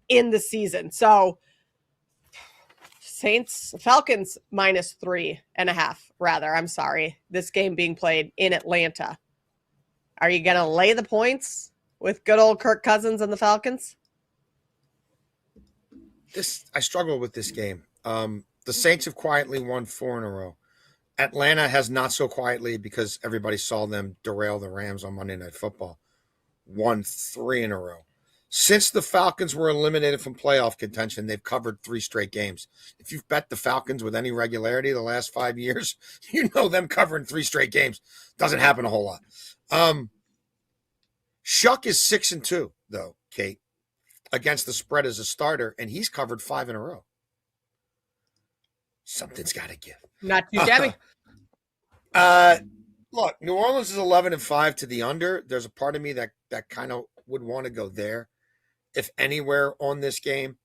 in the season. So Falcons minus 3.5, rather. I'm sorry. This game being played in Atlanta. Are you going to lay the points with good old Kirk Cousins and the Falcons? I struggle with this game. The Saints have quietly won 4 in a row. Atlanta has not so quietly, because everybody saw them derail the Rams on Monday Night Football, won 3 in a row. Since the Falcons were eliminated from playoff contention, they've covered 3 straight games. If you've bet the Falcons with any regularity the last 5 years, you know them covering 3 straight games. Doesn't happen a whole lot. Shuck is 6-2, though, Kate, against the spread as a starter, and he's covered 5 in a row. Something's got to give. Not too shabby. Look, New Orleans is 11-5 to the under. There's a part of me that kind of would want to go there, if anywhere, on this game.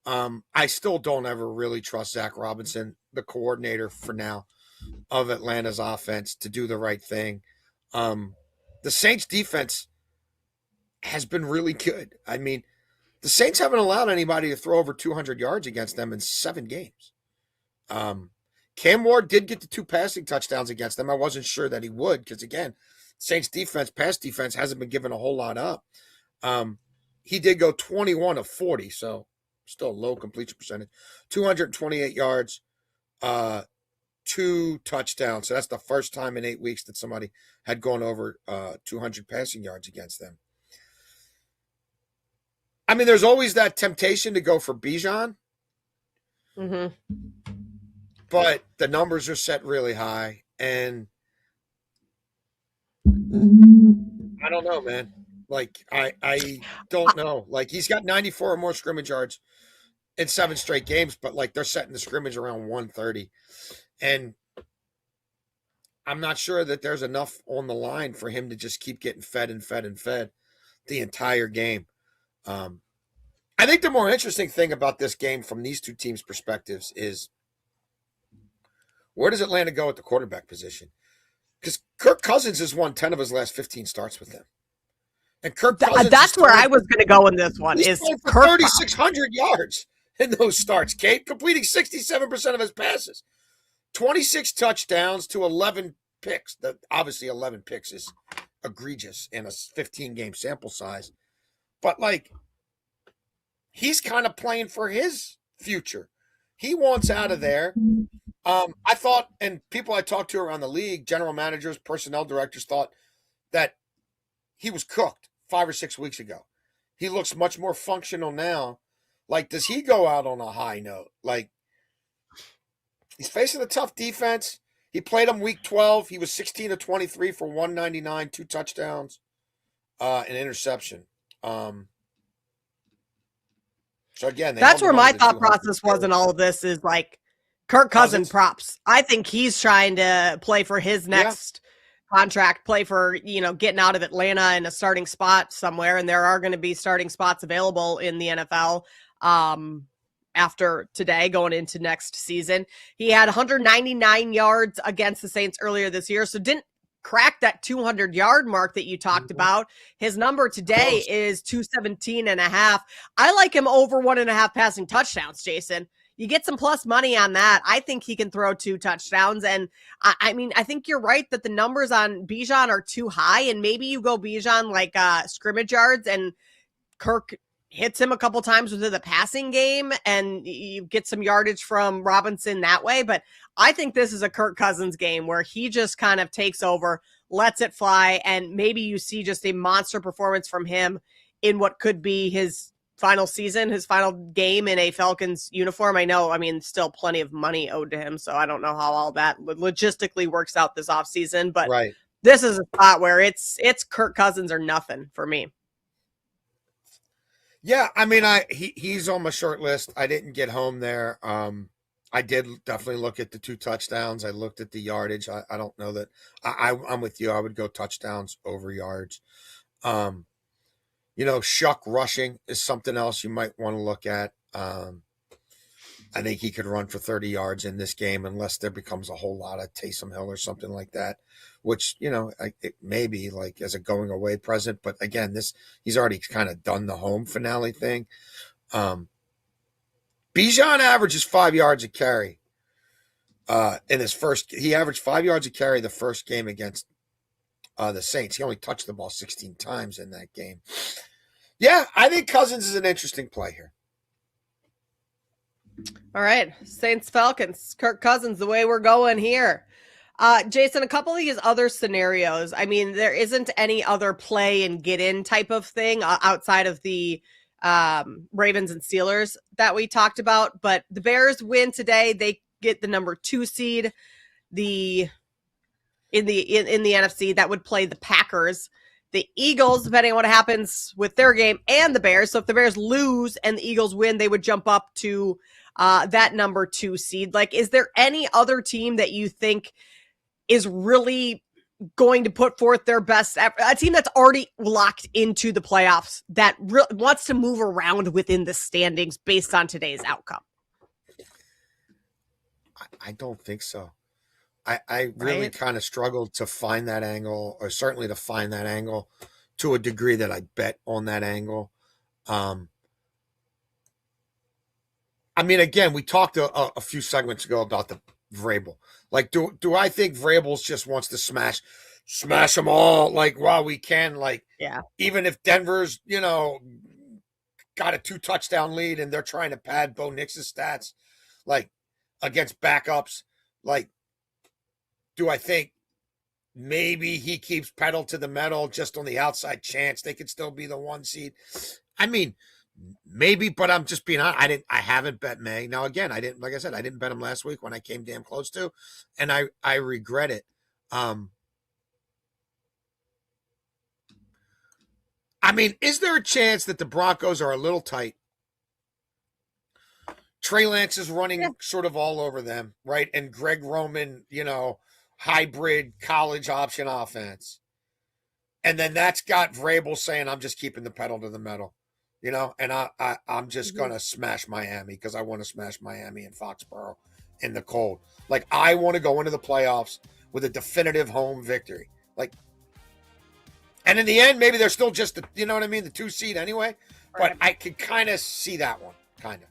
I still don't ever really trust Zach Robinson, the coordinator for now of Atlanta's offense, to do the right thing. The Saints defense has been really good. I mean, the Saints haven't allowed anybody to throw over 200 yards against them in 7 games. Cam Ward did get the 2 passing touchdowns against them. I wasn't sure that he would, because, again, Saints defense, pass defense, hasn't been given a whole lot up. He did go 21 of 40, so still a low completion percentage. 228 yards, 2 touchdowns. So that's the first time in 8 weeks that somebody had gone over 200 passing yards against them. I mean, there's always that temptation to go for Bijan. Mm-hmm. But the numbers are set really high, and I don't know, man. Like, I don't know. Like, he's got 94 or more scrimmage yards in 7 straight games, but, like, they're setting the scrimmage around 130. And I'm not sure that there's enough on the line for him to just keep getting fed and fed and fed the entire game. I I think the more interesting thing about this game from these two teams' perspectives is where does Atlanta go at the quarterback position? Because Kirk Cousins has won 10 of his last 15 starts with them. And Kirk Cousins That's where I was going to go in this one. He's Is throwing for Kirk 3,600 yards in those starts, Kate, completing 67% of his passes. 26 touchdowns to 11 picks. Obviously, 11 picks is egregious in a 15-game sample size. But, like, he's kind of playing for his future. He wants out of there. I thought, and people I talked to around the league, general managers, personnel directors, thought that he was cooked 5 or 6 weeks ago. He looks much more functional now. Like, does he go out on a high note? Like, he's facing a tough defense. He played him week 12. He was 16 of 23 for 199, 2 touchdowns, an interception. So again, that's where my thought process was in all of this is like Kirk Cousins props. I think he's trying to play for his next contract, play for, getting out of Atlanta in a starting spot somewhere. And there are going to be starting spots available in the NFL after today going into next season. He had 199 yards against the Saints earlier this year. So didn't crack that 200-yard mark that you talked about. His number today is 217.5. I like him over 1.5 passing touchdowns, Jason. You get some plus money on that. I think he can throw 2 touchdowns. And I think you're right that the numbers on Bijan are too high. And maybe you go Bijan like scrimmage yards and Kirk hits him a couple times within the passing game and you get some yardage from Robinson that way. But I think this is a Kirk Cousins game where he just kind of takes over, lets it fly. And maybe you see just a monster performance from him in what could be his final season, his final game in a Falcons uniform. Still plenty of money owed to him. So I don't know how all that logistically works out this offseason, but This is a spot where it's Kirk Cousins or nothing for me. Yeah, he's on my short list. I didn't get home there. I did definitely look at the 2 touchdowns. I looked at the yardage. I don't know that I'm with you. I would go touchdowns over yards. Shuck rushing is something else you might want to look at. I think he could run for 30 yards in this game unless there becomes a whole lot of Taysom Hill or something like that, which, it may be like as a going away present. But again, he's already kind of done the home finale thing. Bijan averages 5 yards a carry in his first. He averaged 5 yards a carry the first game against the Saints. He only touched the ball 16 times in that game. Yeah, I think Cousins is an interesting play here. All right, Saints Falcons, Kirk Cousins, the way we're going here. Jason, a couple of these other scenarios. There isn't any other play and get in type of thing outside of the Ravens and Steelers that we talked about. But the Bears win today. They get the number 2 seed. In the NFC, that would play the Packers. The Eagles, depending on what happens with their game, and the Bears. So if the Bears lose and the Eagles win, they would jump up to that number 2 seed. Like, is there any other team that you think is really going to put forth their best effort? A team that's already locked into the playoffs that wants to move around within the standings based on today's outcome? I don't think so. I really kind of struggled to find that angle, or certainly to find that angle to a degree that I bet on that angle. Again, we talked a few segments ago about the Vrabel. Like, do I think Vrabel's just wants to smash them all, like, while we can, like, even if Denver's, got a 2 touchdown lead and they're trying to pad Bo Nix's stats, like, against backups, like, do I think maybe he keeps pedal to the metal just on the outside chance they could still be the 1 seed? Maybe, but I'm just being honest. I haven't bet May. Now, again, like I said, I didn't bet him last week when I came damn close to, and I regret it. Is there a chance that the Broncos are a little tight? Trey Lance is running sort of all over them, right? And Greg Roman, hybrid college option offense. And then that's got Vrabel saying, I'm just keeping the pedal to the metal. you know, and I'm just gonna smash Miami because I want to smash Miami and Foxborough in the cold. Like, I want to go into the playoffs with a definitive home victory. Like, and in the end, maybe they're still just the, you know what I mean, the 2 seed anyway. Right. But I could kind of see that one, kind of.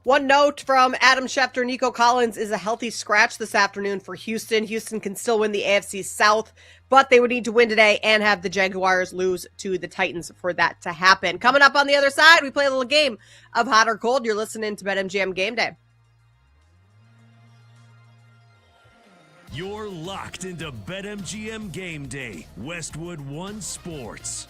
One note from Adam Schefter, Nico Collins is a healthy scratch this afternoon for Houston. Houston can still win the AFC South, but they would need to win today and have the Jaguars lose to the Titans for that to happen. Coming up on the other side, we play a little game of hot or cold. You're listening to BetMGM Game Day. You're locked into BetMGM Game Day, Westwood One Sports.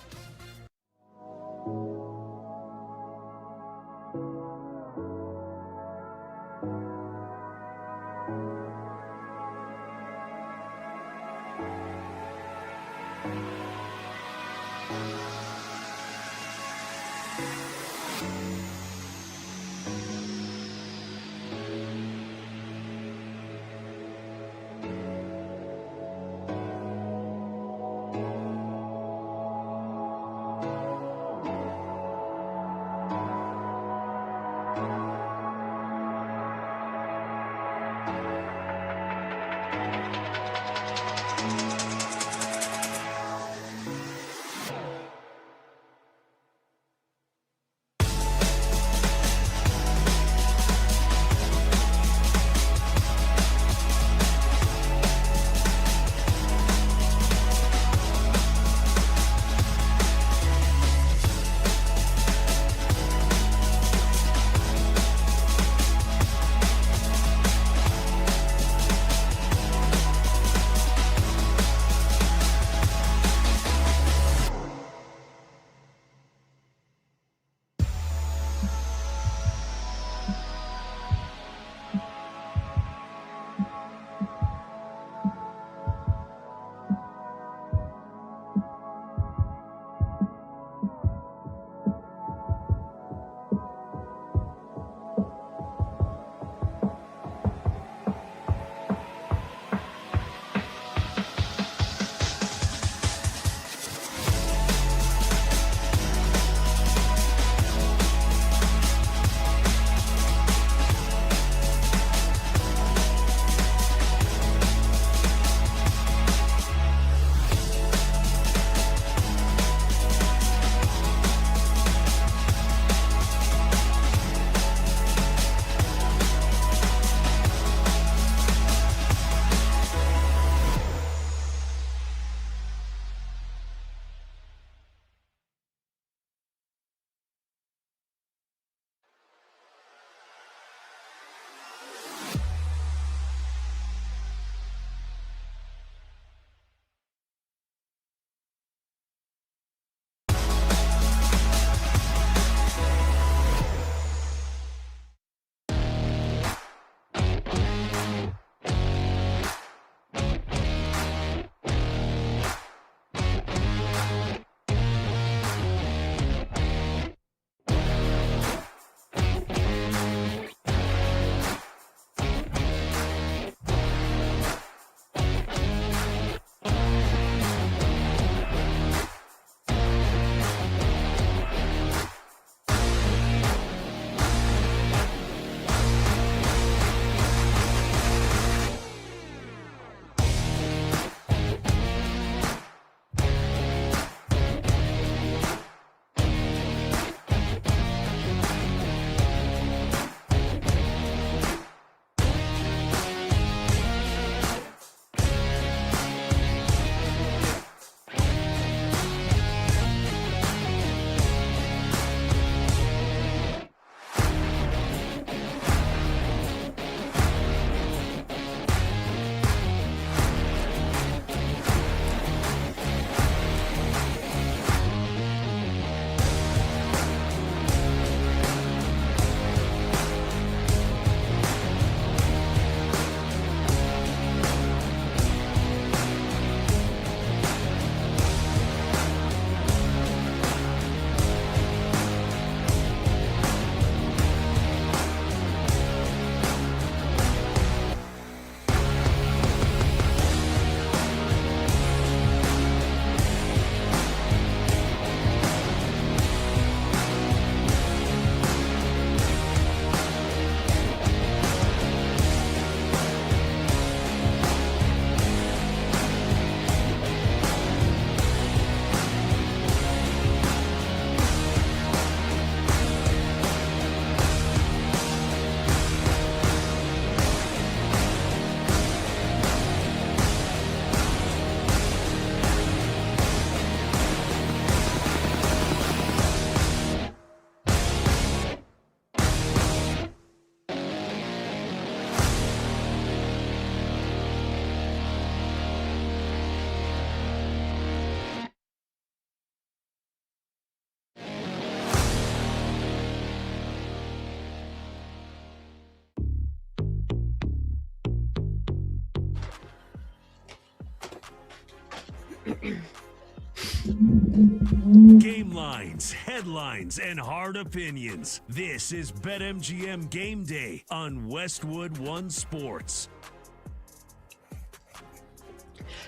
Game lines, headlines, and hard opinions. This is BetMGM Game Day on Westwood One Sports.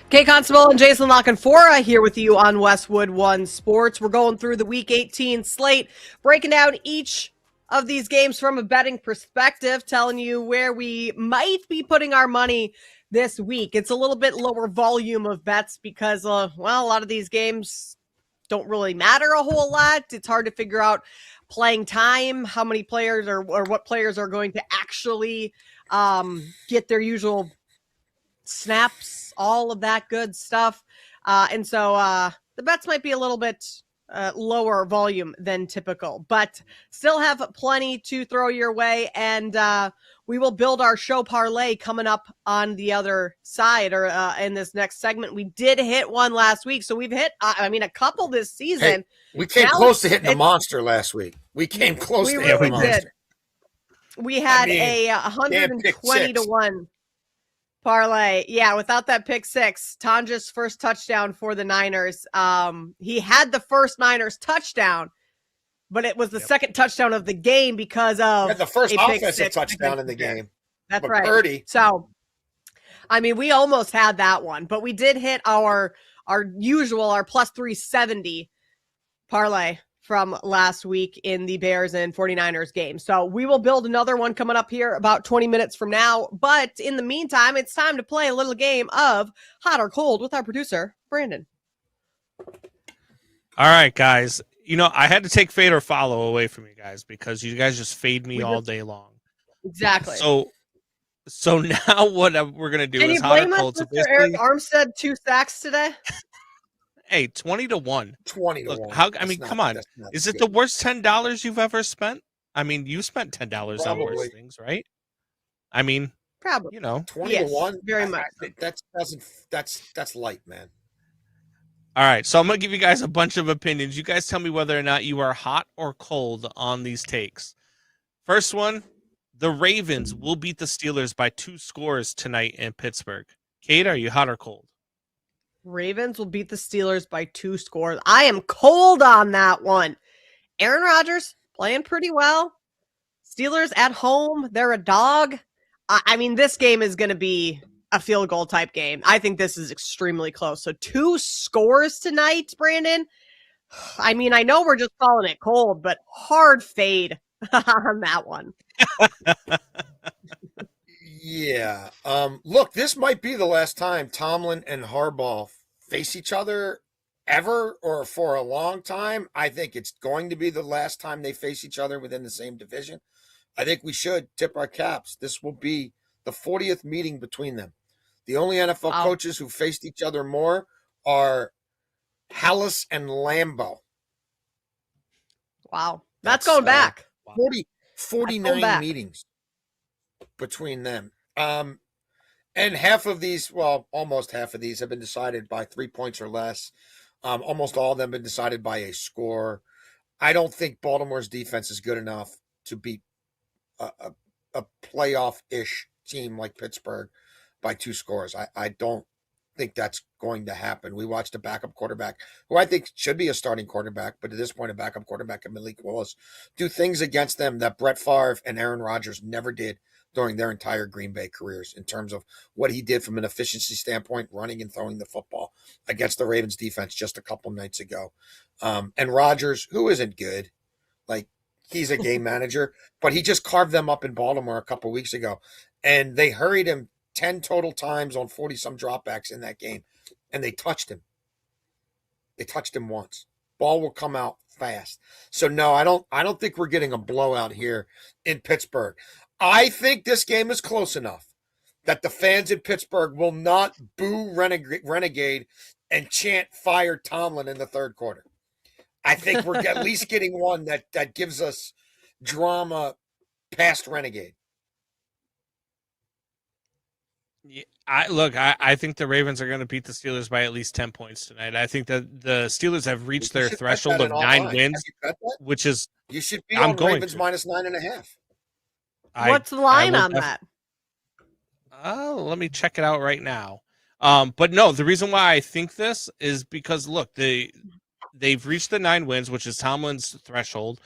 Kay Constable and Jason Lockenfora here with you on Westwood One Sports. We're going through the Week 18 slate, breaking down each of these games from a betting perspective, telling you where we might be putting our money this week. It's a little bit lower volume of bets because, a lot of these games don't really matter a whole lot. It's hard to figure out playing time, how many players or what players are going to actually get their usual snaps, all of that good stuff. And so the bets might be a little bit lower volume than typical, but still have plenty to throw your way. And we will build our show parlay coming up on the other side or in this next segment. We did hit one last week. So we've hit, a couple this season. Hey, we came close to hitting a monster last week. We came close to hitting a monster. We had a 120 to 1 parlay. Yeah, without that pick six, Tanja's first touchdown for the Niners. He had the first Niners touchdown, but it was the second touchdown of the game because of the first offensive touchdown in the game. That's but right. Purdy. So, we almost had that one, but we did hit our usual, our plus 370 parlay from last week in the Bears and 49ers game. So we will build another one coming up here about 20 minutes from now. But in the meantime, it's time to play a little game of Hot or Cold with our producer, Brandon. All right, guys. I had to take fade or follow away from you guys because you guys just fade me all day long. Exactly. So now what we're going to do is Hot or Cold. Can you blame us, Mr. Eric Armstead 2 sacks today? Hey, 20 to 1. 20 to 1. Come on. Is it the worst $10 you've ever spent? You spent $10 on worse things, right? Probably. 20 to 1. Very much. That's light, man. All right, so I'm going to give you guys a bunch of opinions. You guys tell me whether or not you are hot or cold on these takes. First one, the Ravens will beat the Steelers by 2 scores tonight in Pittsburgh. Kate, are you hot or cold? Ravens will beat the Steelers by 2 scores. I am cold on that one. Aaron Rodgers playing pretty well. Steelers at home. They're a dog. This game is going to be a field goal type game. I think this is extremely close. So 2 scores tonight, Brandon. I know we're just calling it cold, but hard fade on that one. Yeah. Look, this might be the last time Tomlin and Harbaugh face each other ever or for a long time. I think it's going to be the last time they face each other within the same division. I think we should tip our caps. This will be the 40th meeting between them. The only NFL coaches who faced each other more are Hallis and Lambeau. Wow. That's going back. 49 meetings between them. And half of these, almost half of these have been decided by 3 points or less. Almost all of them have been decided by a score. I don't think Baltimore's defense is good enough to beat a playoff-ish team like Pittsburgh by 2 scores. I don't think that's going to happen. We watched a backup quarterback, who I think should be a starting quarterback, but at this point, a backup quarterback in Malik Willis, do things against them that Brett Favre and Aaron Rodgers never did during their entire Green Bay careers in terms of what he did from an efficiency standpoint, running and throwing the football against the Ravens defense just a couple nights ago. And Rodgers, who isn't good, he's a game manager, but he just carved them up in Baltimore a couple weeks ago. And they hurried him 10 total times on 40-some dropbacks in that game, and they touched him. They touched him once. Ball will come out fast. So, no, I don't think we're getting a blowout here in Pittsburgh. I think this game is close enough that the fans in Pittsburgh will not boo Renegade and chant fire Tomlin in the third quarter. I think we're at least getting one that gives us drama past Renegade. Yeah, I think the Ravens are going to beat the Steelers by at least 10 points tonight. I think that the Steelers have reached their threshold of 9 wins, which is you should be on Ravens minus 9.5. What's the line on that? Oh, let me check it out right now. But no, the reason why I think this is because look, they've reached the 9 wins, which is Tomlin's threshold.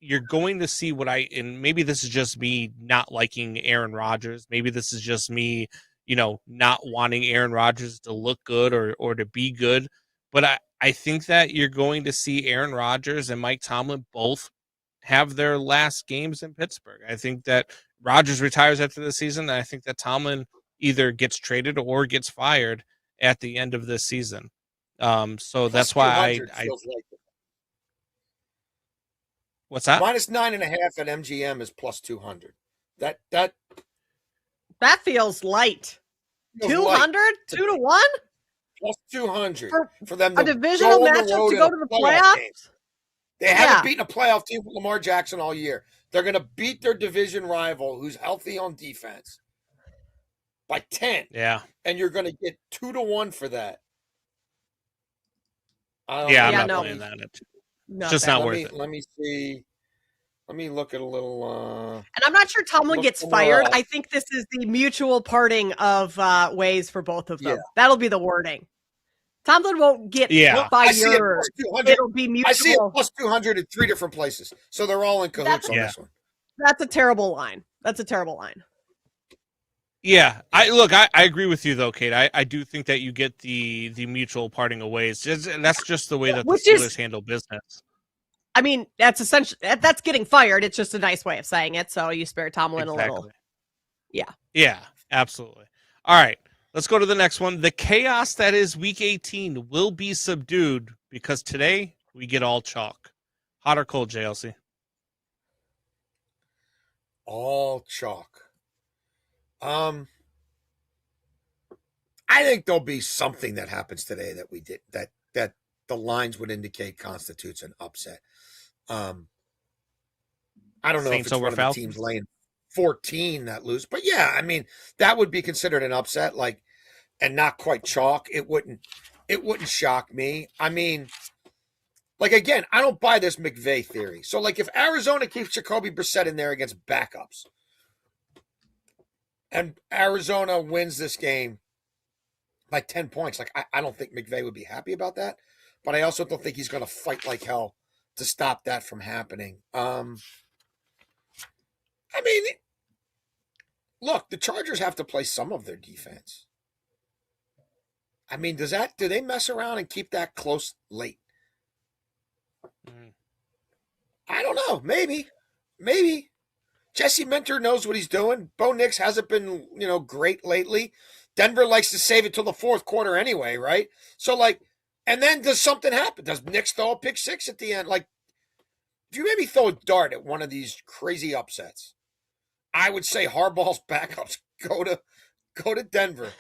You're going to see and maybe this is just me not liking Aaron Rodgers. Maybe this is just me, not wanting Aaron Rodgers to look good or to be good. But I think that you're going to see Aaron Rodgers and Mike Tomlin both have their last games in Pittsburgh. I think that Rodgers retires after the season, and I think that Tomlin either gets traded or gets fired at the end of this season. So that's why I feels like it. What's that? Minus 9.5 at MGM is plus 200. That feels light. feels 200? light. 2 to 1? Plus 200 For them a to divisional go on matchup road to in go a to the playoff game. playoffs? They haven't beaten a playoff team with Lamar Jackson all year. They're going to beat their division rival who's healthy on defense by 10. Yeah. And you're going to get 2 to 1 for that. I'm not playing that. It's just not worth it. Let me see. Let me look at a little. And I'm not sure Tomlin gets fired. I think this is the mutual parting of ways for both of them. Yeah. That'll be the wording. Tomlin won't get put by your. It'll be mutual. I see it plus 200 in 3 different places. So they're all in cahoots on this one. That's a terrible line. Yeah, I agree with you though, Kate. I do think that you get the mutual parting of ways. That's just the way that the Steelers handle business. I mean, that's essentially that's getting fired. It's just a nice way of saying it. So you spare Tomlin a little. Yeah. Yeah, absolutely. All right, let's go to the next one. The chaos that is Week 18 will be subdued because today we get all chalk. Hot or cold, JLC? All chalk. I think there'll be something that happens today that we did that the lines would indicate constitutes an upset. I don't know if it's one of the teams laying 14 that lose, but yeah, I mean that would be considered an upset, and not quite chalk. It wouldn't shock me. I mean, again, I don't buy this McVay theory. So if Arizona keeps Jacoby Brissett in there against backups, and Arizona wins this game by 10 points, I don't think McVay would be happy about that. But I also don't think he's going to fight like hell to stop that from happening. I mean, look, the Chargers have to play some of their defense. I mean, do they mess around and keep that close late? I don't know. Maybe. Jesse Minter knows what he's doing. Bo Nix hasn't been, great lately. Denver likes to save it till the fourth quarter anyway, right? So, and then does something happen? Does Nix throw a pick six at the end? If you maybe throw a dart at one of these crazy upsets, I would say Harbaugh's backups go to Denver,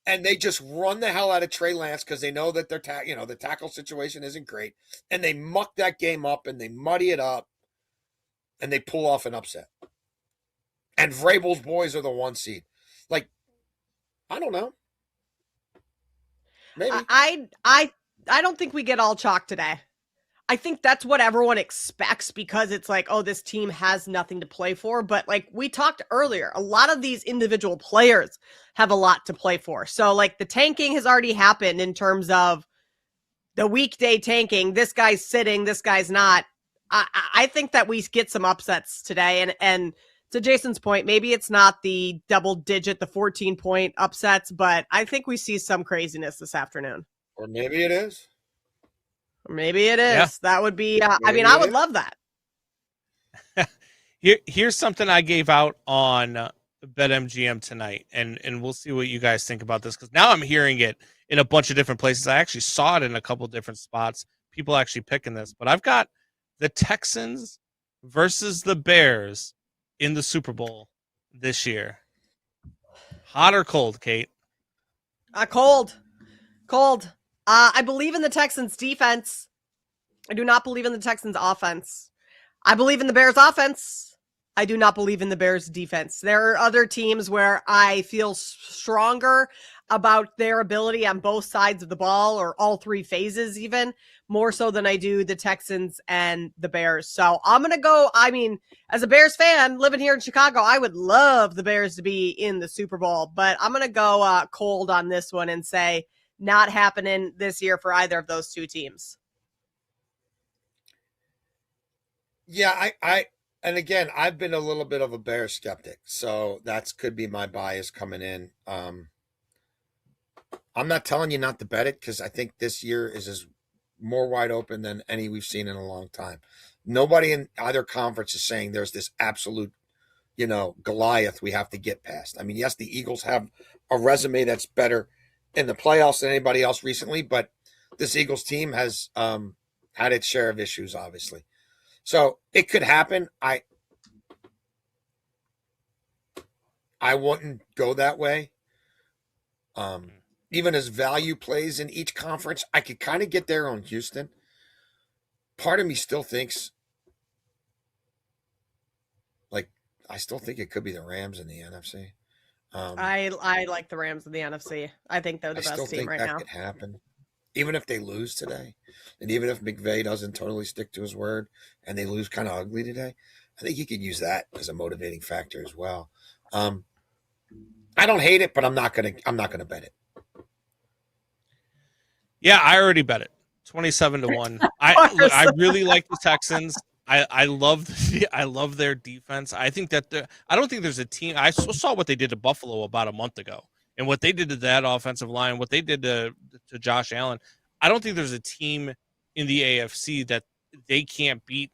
and they just run the hell out of Trey Lance because they know that the tackle situation isn't great, and they muck that game up and they muddy it up, and they pull off an upset. And Vrabel's boys are the 1 seed. I don't know. Maybe. I don't think we get all chalk today. I think that's what everyone expects because it's this team has nothing to play for. But we talked earlier, a lot of these individual players have a lot to play for. So the tanking has already happened in terms of the weekday tanking. This guy's sitting, this guy's not. I think that we get some upsets today. And to Jason's point, maybe it's not the double digit, the 14-point upsets, but I think we see some craziness this afternoon. Or maybe it is. Yeah. That would be, I would love that. Here's something I gave out on BetMGM tonight, and we'll see what you guys think about this, because now I'm hearing it in a bunch of different places. I actually saw it in a couple different spots, people actually picking this, but I've got the Texans versus the Bears in the Super Bowl this year. Hot or cold, Kate? Cold. I believe in the Texans defense. I do not believe in the Texans offense. I believe in the Bears offense. I do not believe in the Bears defense. There are other teams where I feel stronger about their ability on both sides of the ball, or all three phases even, more so than I do the Texans and the Bears. So I'm going to go, I mean, as a Bears fan living here in Chicago, I would love the Bears to be in the Super Bowl, but I'm going to go cold on this one and say not happening this year for either of those two teams. Yeah, and again, I've been a little bit of a Bears skeptic, so that could be my bias coming in. I'm not telling you not to bet it, because I think this year is as more wide open than any we've seen in a long time. Nobody in either conference is saying there's this absolute, Goliath we have to get past. I mean, yes, the Eagles have a resume that's better in the playoffs than anybody else recently, but this Eagles team has had its share of issues, obviously. So it could happen. I wouldn't go that way. Even as value plays in each conference, I could kind of get there on Houston. Part of me still thinks, I still think it could be the Rams in the NFC. I like the Rams in the NFC. I think they're the best team right now. That could happen. Even if they lose today, and even if McVay doesn't totally stick to his word and they lose kind of ugly today, I think he could use that as a motivating factor as well. I don't hate it, but I'm not gonna bet it. Yeah, I already bet it. 27-1. I really like the Texans. I love their defense. I think that I don't think there's a team. I saw what they did to Buffalo about a month ago, and what they did to that offensive line, what they did to Josh Allen. I don't think there's a team in the AFC that they can't beat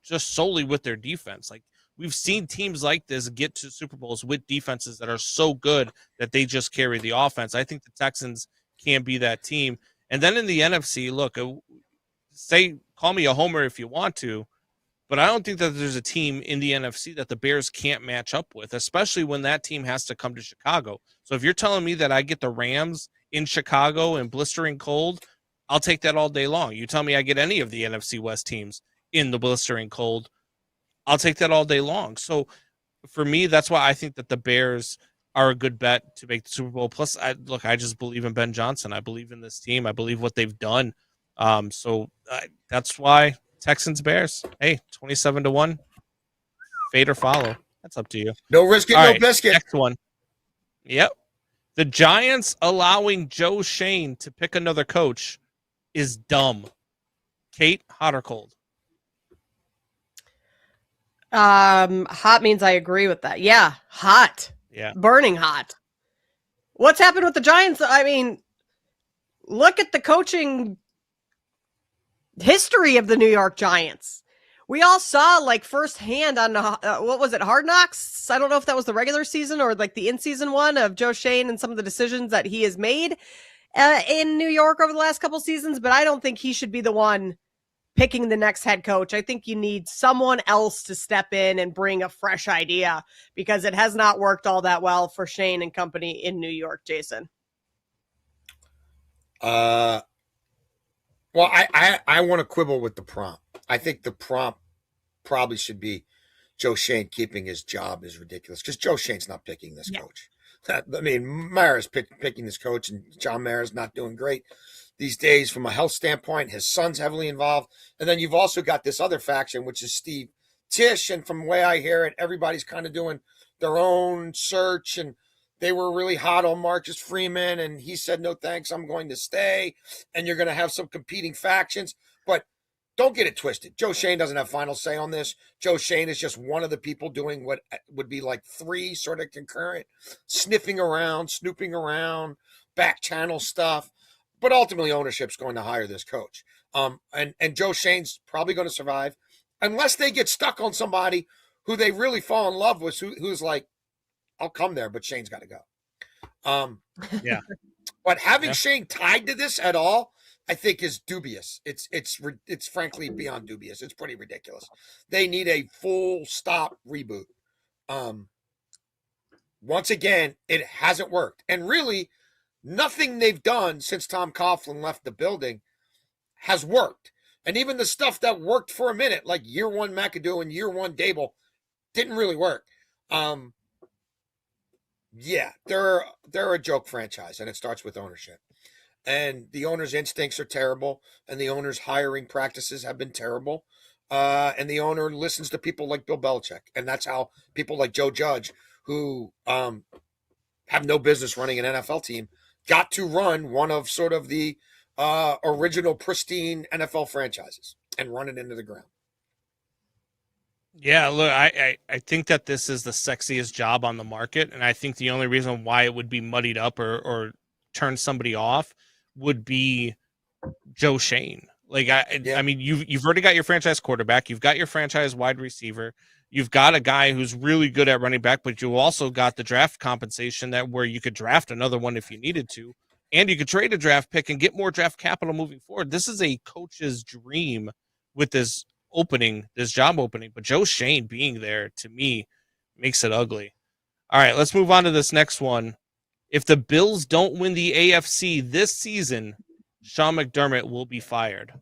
just solely with their defense. Like, we've seen teams like this get to Super Bowls with defenses that are so good that they just carry the offense. I think the Texans can be that team. And then in the NFC, look, call me a homer if you want to, but I don't think that there's a team in the NFC that the Bears can't match up with, especially when that team has to come to Chicago. So if you're telling me that I get the Rams in Chicago in blistering cold, I'll take that all day long. You tell me I get any of the NFC West teams in the blistering cold, I'll take that all day long. So for me, that's why I think that the Bears are a good bet to make the Super Bowl. Plus, I just believe in Ben Johnson. I believe in this team. I believe what they've done. So that's why Texans Bears. Hey, 27-1. Fade or follow. That's up to you. No risk it, All no right, biscuit. Next one. Yep. The Giants allowing Joe Shane to pick another coach is dumb. Kate, hot or cold? Hot means I agree with that. Yeah, hot. Yeah. Burning hot. What's happened with the Giants? I mean, look at the coaching history of the New York Giants. We all saw firsthand on what was it, Hard Knocks? I don't know if that was the regular season or the in-season one of Joe Shane and some of the decisions that he has made in New York over the last couple seasons, but I don't think he should be the one picking the next head coach. I think you need someone else to step in and bring a fresh idea, because it has not worked all that well for Shane and company in New York, Jason. Well, I want to quibble with the prompt. I think the prompt probably should be Joe Shane keeping his job is ridiculous, because Joe Shane's not picking this coach. I mean, Mara's picking this coach, and John Mara's not doing great these days from a health standpoint. His son's heavily involved. And then you've also got this other faction, which is Steve Tisch. And from the way I hear it, everybody's kind of doing their own search. And they were really hot on Marcus Freeman. And he said, no, thanks, I'm going to stay. And you're going to have some competing factions. But don't get it twisted. Joe Shane doesn't have final say on this. Joe Shane is just one of the people doing what would be like three sort of concurrent, sniffing around, snooping around, back channel stuff. But ultimately, ownership's going to hire this coach. And Joe Shane's probably going to survive, unless they get stuck on somebody who they really fall in love with, who's like, I'll come there, but Shane's got to go. Yeah. But having Shane tied to this at all, I think is dubious. It's frankly beyond dubious. It's pretty ridiculous. They need a full stop reboot. Once again, it hasn't worked. And really, nothing they've done since Tom Coughlin left the building has worked. And even the stuff that worked for a minute, like year one McAdoo and year one Dable, Didn't really work. Yeah, they're a joke franchise, and it starts with ownership. And the owner's instincts are terrible, and the owner's hiring practices have been terrible. And the owner listens to people like Bill Belichick, and that's how people like Joe Judge, who have no business running an NFL team, got to run one of sort of the original pristine NFL franchises and run it into the ground. Yeah, look, I think that this is the sexiest job on the market, and I think the only reason why it would be muddied up or turn somebody off would be Joe Shane. Like, I mean, you've already got your franchise quarterback, you've got your franchise wide receiver, you've got a guy who's really good at running back, but you also got the draft compensation that where you could draft another one if you needed to, and you could trade a draft pick and get more draft capital moving forward. This is a coach's dream with this job opening, but Joe Shane being there to me makes it ugly. All right, let's move on to this next one. If the Bills don't win the AFC this season, Sean McDermott will be fired.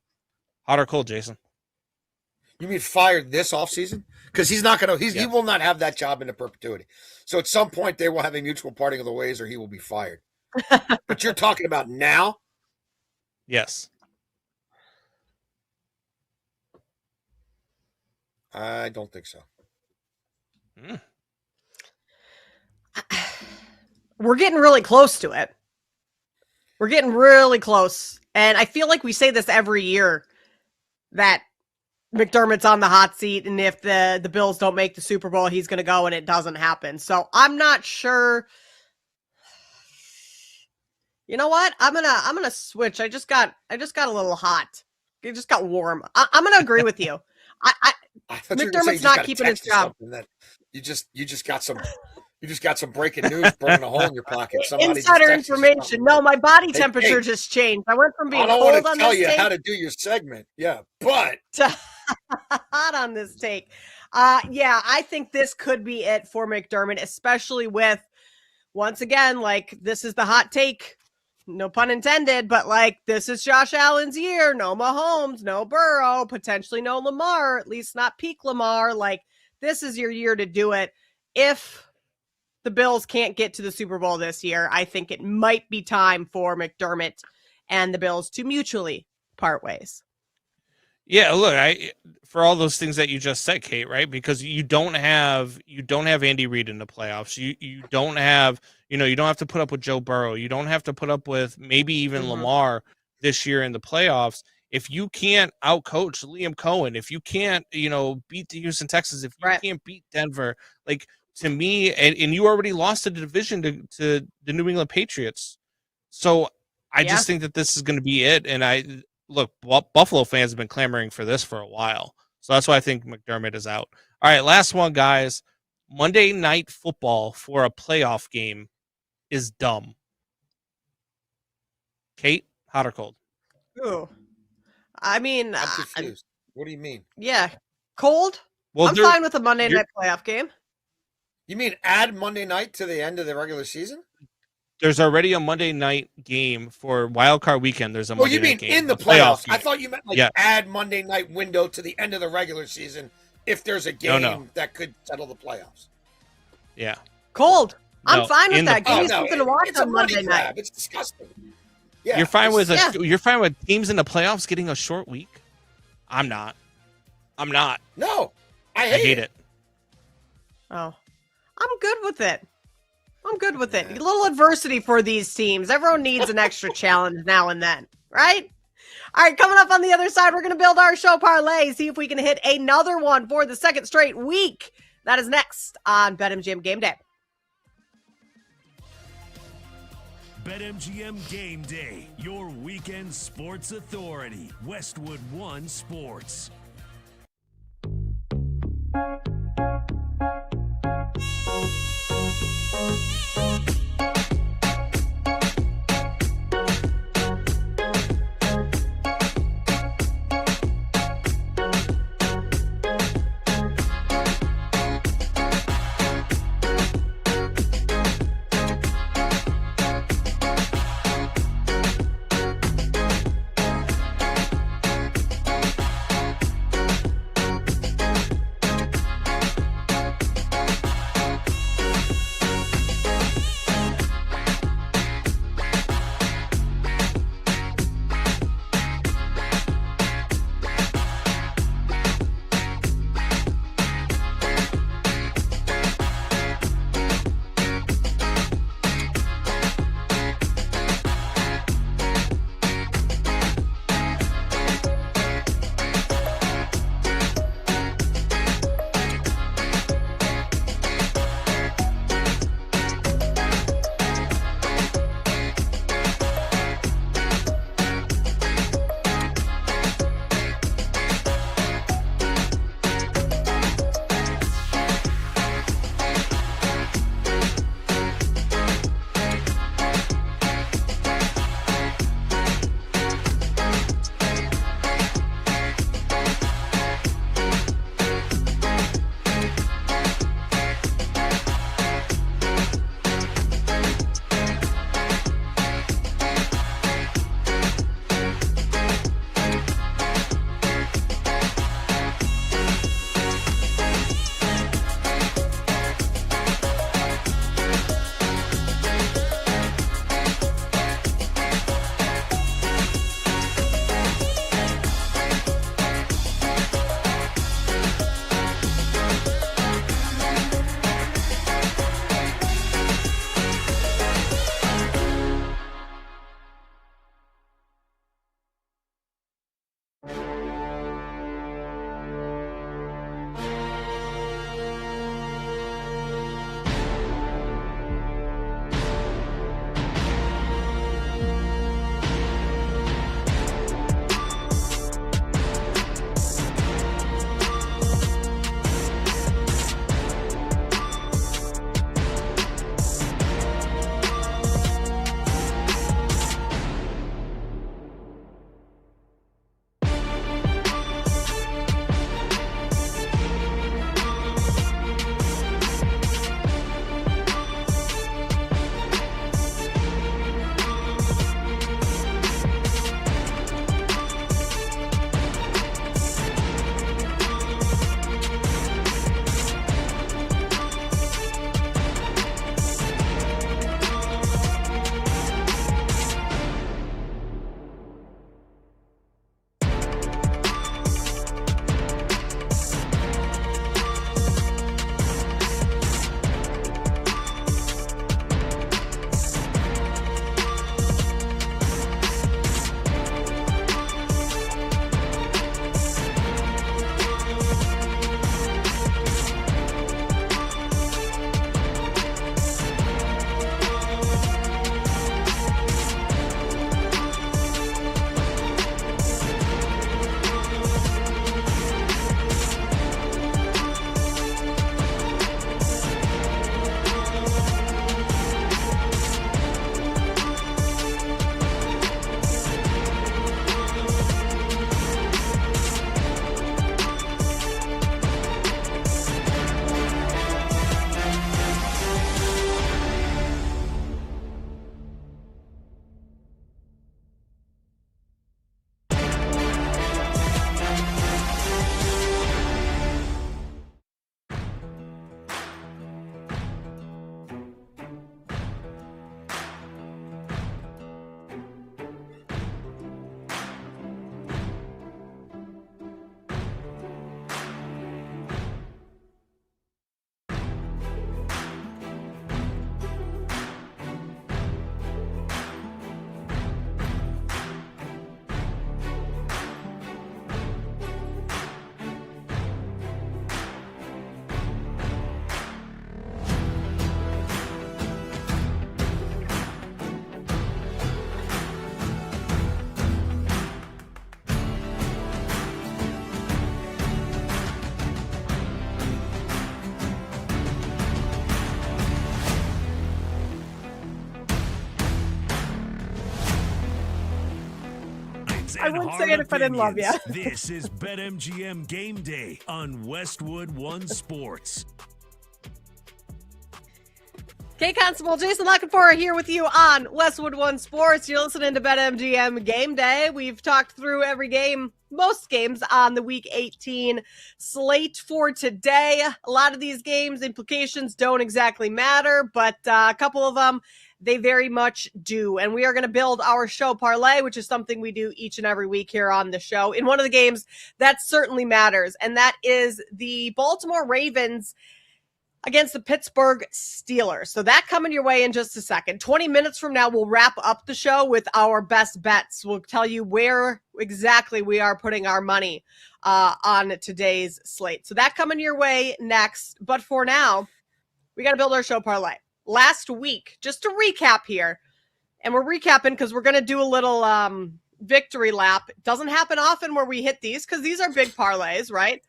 Hot or cold, Jason? You mean fired this offseason? Because he's not going to, he will not have that job into perpetuity. So at some point they will have a mutual parting of the ways or he will be fired. But you're talking about now? Yes. I don't think so. We're getting really close to it. We're getting really close. And I feel like we say this every year that McDermott's on the hot seat, and if the Bills don't make the Super Bowl, he's going to go, and it doesn't happen. So I'm not sure. You know what? I'm gonna switch. I just got a little hot. It just got warm. I'm gonna agree with you. I thought McDermott's not keeping his job. That you just got some breaking news burning a hole in your pocket. Somebody Insider information. No, my body temperature just changed. I went from being I don't cold want to on tell this you take how to do your segment. Yeah, but to hot on this take. Yeah, I think this could be it for McDermott, especially with, once again, like, this is the hot take. No pun intended, but like, this is Josh Allen's year. No Mahomes, no Burrow, potentially no Lamar, at least not peak Lamar. Like, this is your year to do it. If the Bills can't get to the Super Bowl this year, I think it might be time for McDermott and the Bills to mutually part ways. Yeah, look, for all those things that you just said, Kate, right? Because you don't have Andy Reid in the playoffs. You don't have, you don't have to put up with Joe Burrow. You don't have to put up with maybe even Lamar this year in the playoffs. If you can't outcoach Liam Cohen, if you can't, beat the Houston Texans, if you can't beat Denver, like, to me, and you already lost the division to the New England Patriots. So I just think that this is going to be it. And look, Buffalo fans have been clamoring for this for a while. So that's why I think McDermott is out. All right, last one, guys. Monday Night Football for a playoff game is dumb. Kate, hot or cold? Ooh. I mean, I'm confused. What do you mean? Yeah. Cold? Well, I'm fine with a Monday night playoff game. You mean add Monday night to the end of the regular season? There's already a Monday night game for Wild Card Weekend. There's a Monday night game. Oh, you mean in the playoffs? I thought you meant add Monday night window to the end of the regular season if there's a game that could settle the playoffs. Yeah. Cold. I'm fine with that. Give me something to watch it's on Monday night. It's disgusting. Yeah, you're fine with you're fine with teams in the playoffs getting a short week? I'm not. No. I hate it. Oh. I'm good with it. A little adversity for these teams. Everyone needs an extra challenge now and then, right? All right, coming up on the other side, we're going to build our show parlay, see if we can hit another one for the second straight week. That is next on BetMGM Game Day. BetMGM Game Day, your weekend sports authority. Westwood One Sports. I wouldn't say it if I didn't love you. This is BetMGM Game Day on Westwood One Sports. K Constable, Jason Lockenfora here with you on Westwood One Sports. You're listening to BetMGM Game Day. We've talked through every game, most games on the Week 18 slate for today. A lot of these games, implications don't exactly matter, but a couple of them, they very much do. And we are going to build our show parlay, which is something we do each and every week here on the show. In one of the games, that certainly matters, and that is the Baltimore Ravens against the Pittsburgh Steelers. So that coming your way in just a second. 20 minutes from now, we'll wrap up the show with our best bets. We'll tell you where exactly we are putting our money on today's slate. So that coming your way next. But for now, we got to build our show parlay. Last week, just to recap here, and we're recapping because we're going to do a little victory lap. It doesn't happen often where we hit these because these are big parlays, right?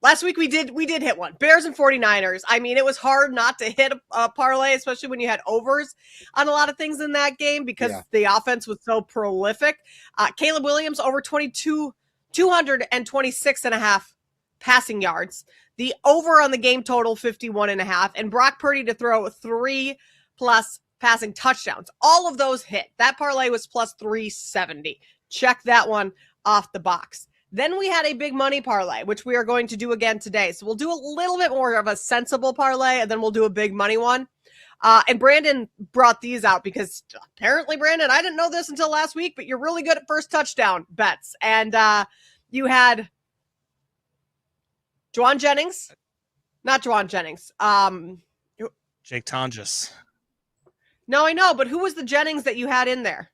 Last week we did hit one. Bears and 49ers. I mean, it was hard not to hit a parlay, especially when you had overs on a lot of things in that game because the offense was so prolific. Caleb Williams over 226.5 passing yards. The over on the game total 51.5, and Brock Purdy to throw 3+ passing touchdowns. All of those hit. That parlay was plus 370. Check that one off the box. Then we had a big money parlay, which we are going to do again today. So we'll do a little bit more of a sensible parlay, and then we'll do a big money one. And Brandon brought these out because apparently, Brandon, I didn't know this until last week, but you're really good at first touchdown bets. And you had not Juwan Jennings. Jake Tonjes. No, I know, but who was the Jennings that you had in there?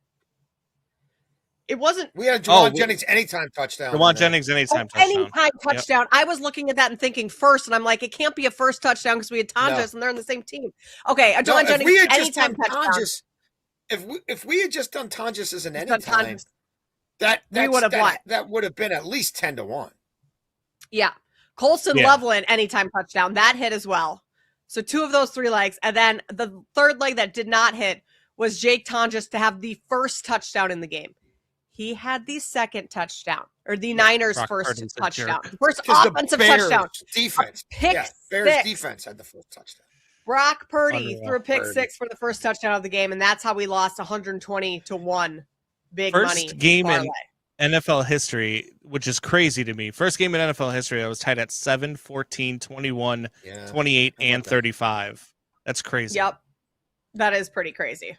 It wasn't. We had Juwan Jennings anytime touchdown. Juwan Jennings anytime touchdown. Anytime touchdown. Yep. I was looking at that and thinking first, and I'm like, it can't be a first touchdown because we had Tonjes and they're in the same team. Okay, Juwan Jennings anytime touchdown. If we had just done Tonjes as an anytime, we would have won. That would have been at least 10-1. Yeah. Colson Loveland anytime touchdown. That hit as well. So 2 of those 3 legs. And then the third leg that did not hit was Jake Tonjes to have the first touchdown in the game. He had the second touchdown, or the Niners' first touchdown. First offensive touchdown. Defense. Bears defense had the first touchdown. Brock Purdy threw a pick 6 for the first touchdown of the game, and that's how we lost 120-1 big money. First game in NFL history, which is crazy to me. First game in NFL history, I was tied at 7, 14, 21, 28, and 35. That's crazy. Yep. That is pretty crazy.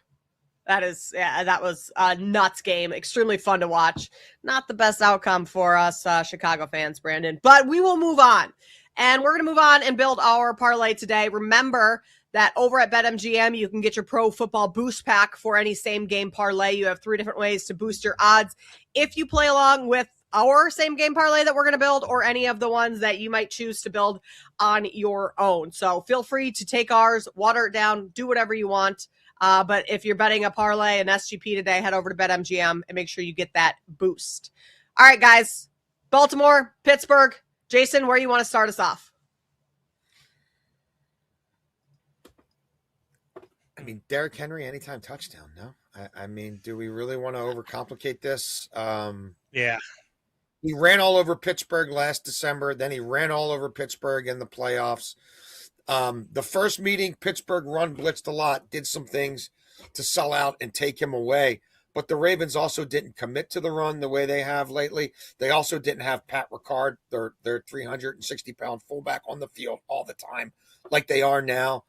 That was a nuts game. Extremely fun to watch. Not the best outcome for us Chicago fans, Brandon. But we will move on. And we're going to move on and build our parlay today. Remember that over at BetMGM, you can get your Pro Football Boost Pack for any same game parlay. You have 3 different ways to boost your odds. If you play along with our same game parlay that we're going to build, or any of the ones that you might choose to build on your own. So feel free to take ours, water it down, do whatever you want. But if you're betting a parlay, an SGP today, head over to BetMGM and make sure you get that boost. All right, guys. Baltimore, Pittsburgh. Jason, where you want to start us off? I mean, Derrick Henry, anytime touchdown, no? I mean, do we really want to overcomplicate this? Yeah. He ran all over Pittsburgh last December. Then he ran all over Pittsburgh in the playoffs. The first meeting, Pittsburgh run blitzed a lot, did some things to sell out and take him away. But the Ravens also didn't commit to the run the way they have lately. They also didn't have Pat Ricard, their 360-pound fullback, on the field all the time like they are now.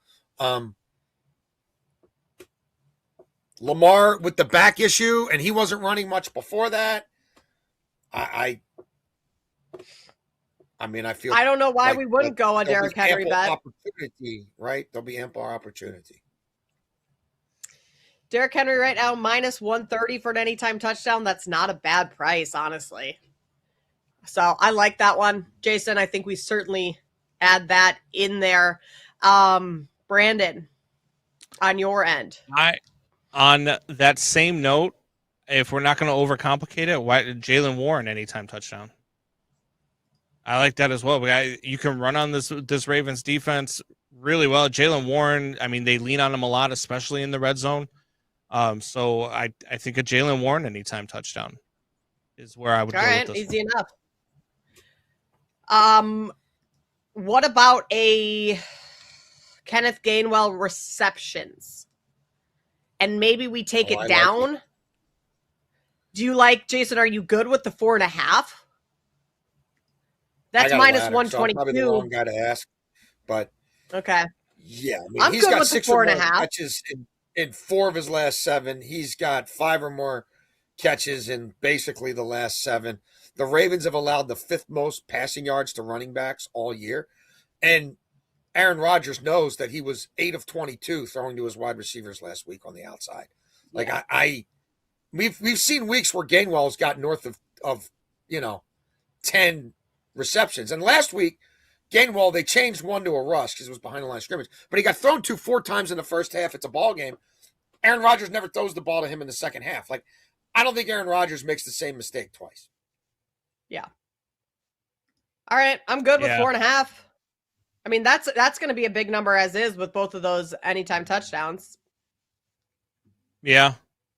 Lamar with the back issue, and he wasn't running much before that. I mean, I feel. I don't know why we wouldn't go a Derrick Henry bet. Opportunity, right? There'll be ample opportunity. Derrick Henry right now minus 130 for an anytime touchdown. That's not a bad price, honestly. So I like that one, Jason. I think we certainly add that in there. Brandon, on your end. On that same note, if we're not going to overcomplicate it, why Jaylen Warren anytime touchdown? I like that as well. You can run on this Ravens defense really well. Jaylen Warren, I mean, they lean on him a lot, especially in the red zone. So I think a Jaylen Warren anytime touchdown. is where I would All go right, with this easy one. enough. What about a Kenneth Gainwell receptions? And maybe we take it I like down. it. Do you like, Jason, are you good with the 4.5? That's I got a minus ladder, so I'm probably the 122. wrong guy to ask. But Okay. yeah, I mean, I'm he's good got with the 6 or more 4.5. catches in 4 of his last 7. He's got 5 or more catches in basically the last 7. The Ravens have allowed the 5th most passing yards to running backs all year. And Aaron Rodgers knows that he was 8 of 22 throwing to his wide receivers last week on the outside. Like we've seen weeks where Gainwell's got north of 10 receptions. And last week, Gainwell, they changed one to a rush because it was behind the line of scrimmage. But he got thrown to 4 times in the first half. It's a ball game. Aaron Rodgers never throws the ball to him in the second half. Like, I don't think Aaron Rodgers makes the same mistake twice. Yeah. All right, I'm good with 4.5. I mean, that's going to be a big number as is with both of those anytime touchdowns. Yeah.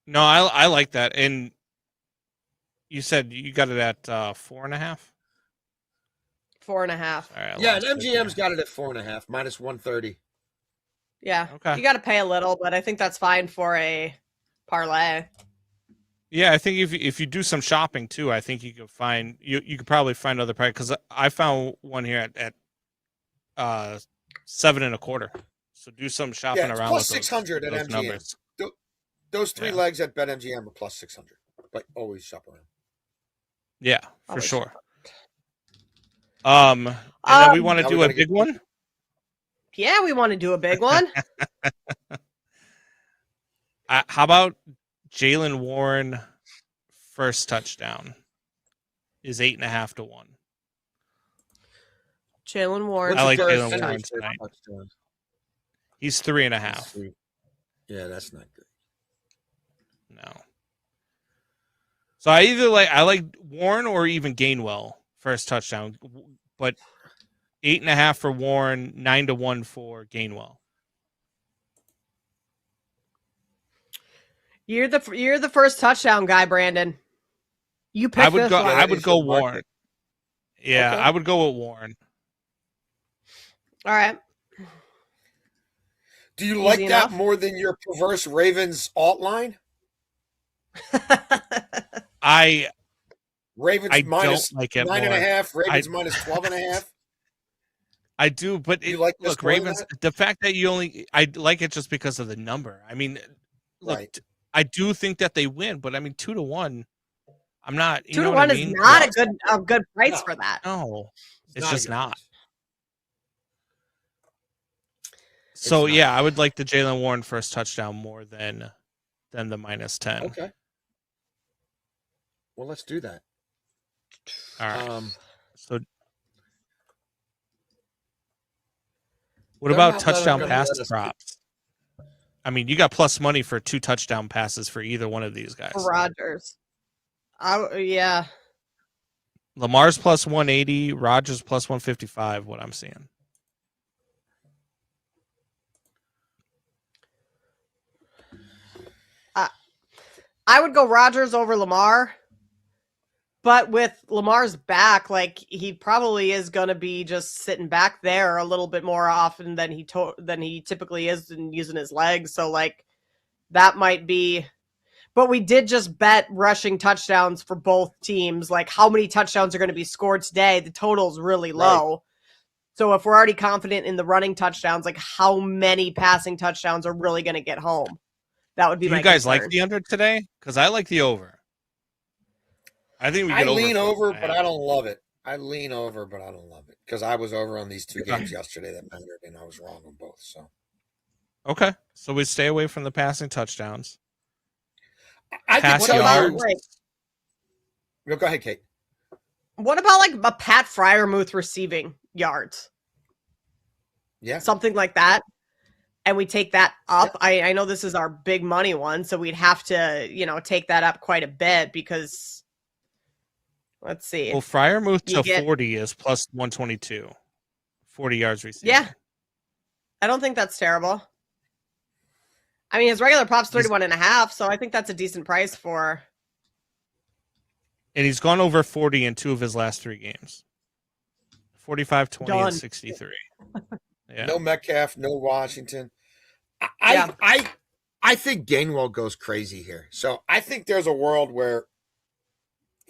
No, I like that. And you said you got it at 4.5? 4.5. All right, Yeah, and MGM's got it at 4.5, minus 130. Yeah. Okay. You got to pay a little, but I think that's fine for a parlay. Yeah, I think if you do some shopping too, I think you could find you could probably find other price, because I found one here at 7.25. So do some shopping Yeah, it's around plus with those, 600 at those MGM. numbers. Those 3 legs at BetMGM are plus 600, but always shop around. Yeah, for Always sure. And then we want to do a big one. Yeah, we want to do a big one. How about Jaylen Warren first touchdown is 8.5 to 1. Jaylen Warren. I like What's the Jaylen first Warren touchdown? tonight. He's 3.5. Yeah, that's not good. No. So I like Warren or even Gainwell first touchdown, but 8.5 for Warren, 9 to 1 for Gainwell. You're the first touchdown guy, Brandon. You pick I would this go. one. I would go Warren. Yeah, Okay. I would go with Warren. All right. Do you like Easy that enough. more than your perverse Ravens alt line? Ravens I minus don't like it 9.5, Ravens minus 12.5. I do, but You like this look, more than Ravens. that? The fact that I like it just because of the number. I mean, look, Right. I do think that they win, but I mean, 2 to 1. I'm not. 2 to 1 is not a good price for that. No, it's not a just good not. price. So not. yeah, I would like the Jaylen Warren first touchdown more than the minus 10. Okay. Well, let's do that. All right. So what They're about not touchdown letting pass them let us- props? I mean, you got plus money for 2 touchdown passes for either one of these guys. Rodgers. Yeah. Lamar's plus 180, Rodgers plus 155. What I'm seeing. I would go Rodgers over Lamar. But with Lamar's back, like, he probably is going to be just sitting back there a little bit more often than he typically is and using his legs. So, like, that might be. But we did just bet rushing touchdowns for both teams. Like, how many touchdowns are going to be scored today? The total's really low. Right. So if we're already confident in the running touchdowns, like, how many passing touchdowns are really going to get home? That would be my concern. You guys like the under today? Because I like the over. I think we get lean over, but I don't love it. I lean over, but I don't love it because I was over on these 2 games yesterday that mattered, and I was wrong on both. So okay, so we stay away from the passing touchdowns. I Pass can tell you. Like, Go ahead, Kate. What about like a Pat Freiermuth receiving yards? Yeah, something like that. And we take that up. Yeah. I know this is our big money one, so we'd have to, take that up quite a bit because, let's see. Well, Freiermuth to 40 is plus 122. 40 yards receiving. Yeah. I don't think that's terrible. I mean, his regular prop's 31.5, so I think that's a decent price for. And he's gone over 40 in 2 of his last 3 games. 45, 20, Done. and 63. Yeah. No Metcalf, no Washington. Yeah. I think Gainwell goes crazy here. So I think there's a world where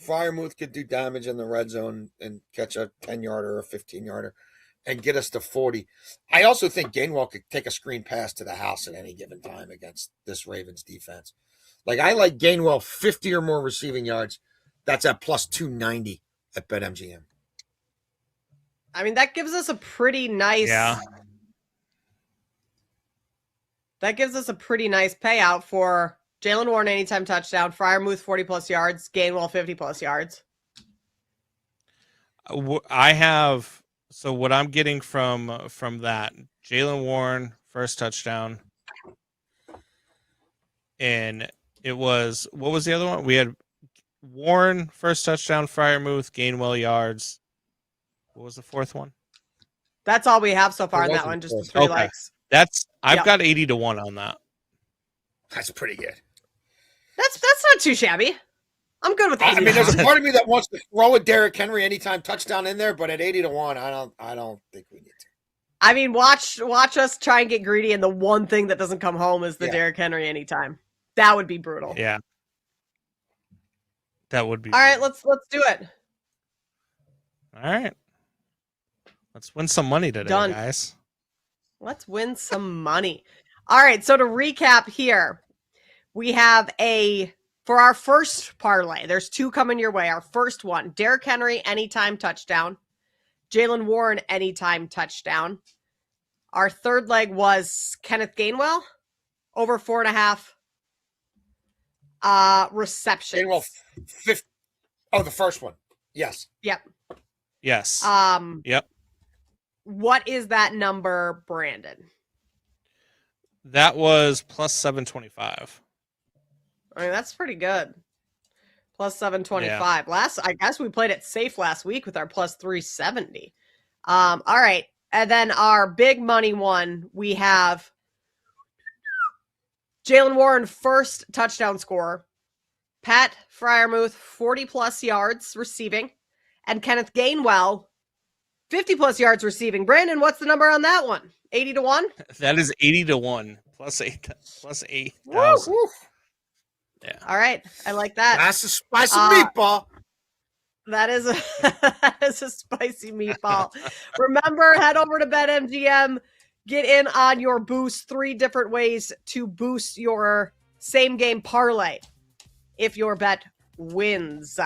Freiermuth could do damage in the red zone and catch a 10-yarder or a 15-yarder and get us to 40. I also think Gainwell could take a screen pass to the house at any given time against this Ravens defense. Like, I like Gainwell 50 or more receiving yards. That's at plus 290 at BetMGM. I mean, that gives us a pretty nice. Yeah. That gives us a pretty nice payout for Jalen Warren anytime touchdown, Freiermuth 40+ yards, Gainwell 50+ yards. I have, so what I'm getting from that, Jalen Warren first touchdown, and it was, what was the other one? We had Warren first touchdown, Freiermuth, Gainwell yards. What was the fourth one? That's all we have so far It in that wasn't one, just the close. 3 Okay. likes. I've Yep. got 80 to 1 on that. That's pretty good. That's not too shabby. I'm good with 80. I mean, there's a part of me that wants to throw a Derrick Henry anytime touchdown in there, but at 80 to 1, I don't think we need to. I mean, watch us try and get greedy, and the one thing that doesn't come home is the Yeah. Derrick Henry anytime. That would be brutal. Yeah. That would be. All right, let's do it. All right. Let's win some money today, Done. guys. Let's win some money. All right, so to recap here, we have for our first parlay, there's 2 coming your way. Our first one, Derrick Henry anytime touchdown, Jalen Warren anytime touchdown. Our third leg was Kenneth Gainwell over 4.5 receptions. Gainwell 50. Oh, the first one. Yes. Yep. Yes. Yep. What is that number, Brandon? That was plus 725. I mean, that's pretty good. Plus 725. I guess we played it safe last week with our plus 370. All right. And then our big money one, we have Jalen Warren first touchdown scorer, Pat Freiermuth 40+ yards receiving, and Kenneth Gainwell 50+ yards receiving. Brandon, what's the number on that one? 80 to 1? That is 80 to 1 plus 8,000. Woo. Yeah. All right. I like that. That's a spicy meatball. That is a spicy meatball. Remember, head over to BetMGM, get in on your boost. 3 different ways to boost your same game parlay if your bet wins.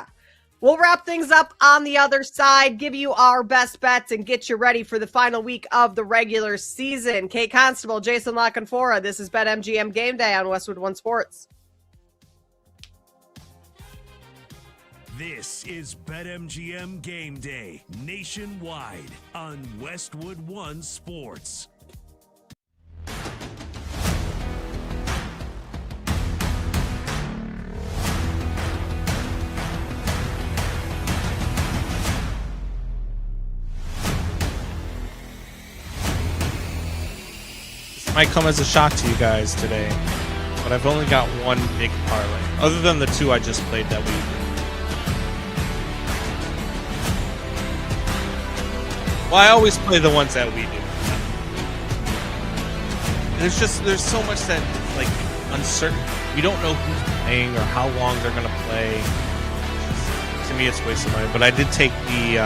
We'll wrap things up on the other side, give you our best bets, and get you ready for the final week of the regular season. Kate Constable, Jason Lockenfora, this is BetMGM Game Day on Westwood One Sports. This is BetMGM Game Day nationwide on Westwood One Sports. This might come as a shock to you guys today, but I've only got one big parlay, other than the 2 I just played that week. Well, I always play the ones that we do. There's so much that like uncertain. We don't know who's playing or how long they're gonna play. To me, it's a waste of money. But I did take the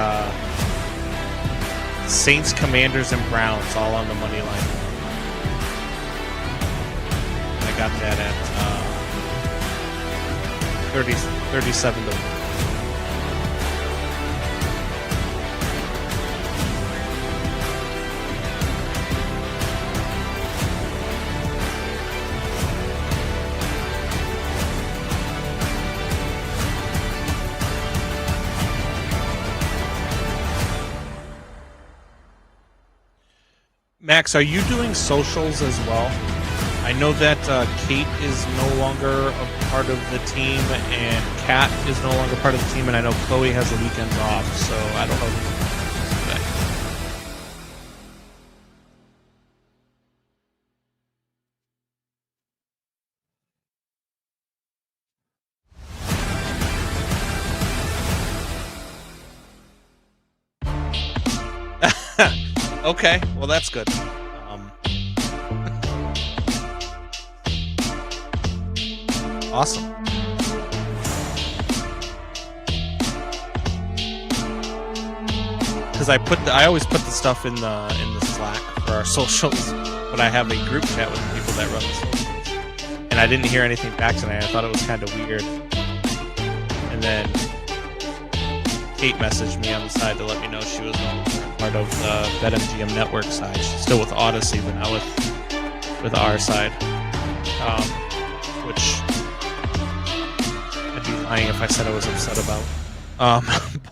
Saints, Commanders, and Browns all on the money line. I got that at 37 to 1. Max, are you doing socials as well? I know that Kate is no longer a part of the team, and Kat is no longer part of the team, and I know Chloe has the weekends off, so I don't know who. Okay, well that's good. Awesome. Because I always put the stuff in the Slack for our socials, but I have a group chat with the people that run the socials, and I didn't hear anything back tonight. I thought it was kind of weird, and then Kate messaged me on the side to let me know she was part of the BetMGM network side. She's still with Odyssey, but not with our side, which I'd be lying if I said I was upset about.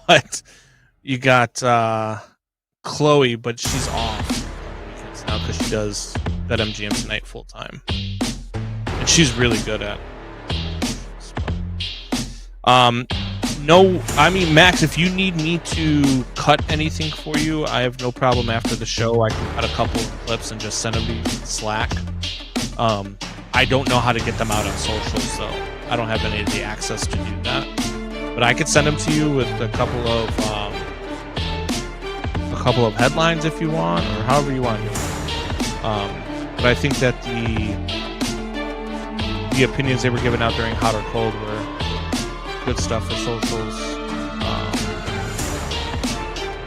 But you got Chloe, but she's off now because she does BetMGM tonight full time, and she's really good at it. No, I mean, Max, if you need me to cut anything for you, I have no problem after the show. I can cut a couple of clips and just send them to you in Slack. I don't know how to get them out on social, so I don't have any of the access to do that. But I could send them to you with a couple of headlines if you want, or however you want to do it. But I think that the opinions they were giving out during Hot or Cold were good stuff for socials,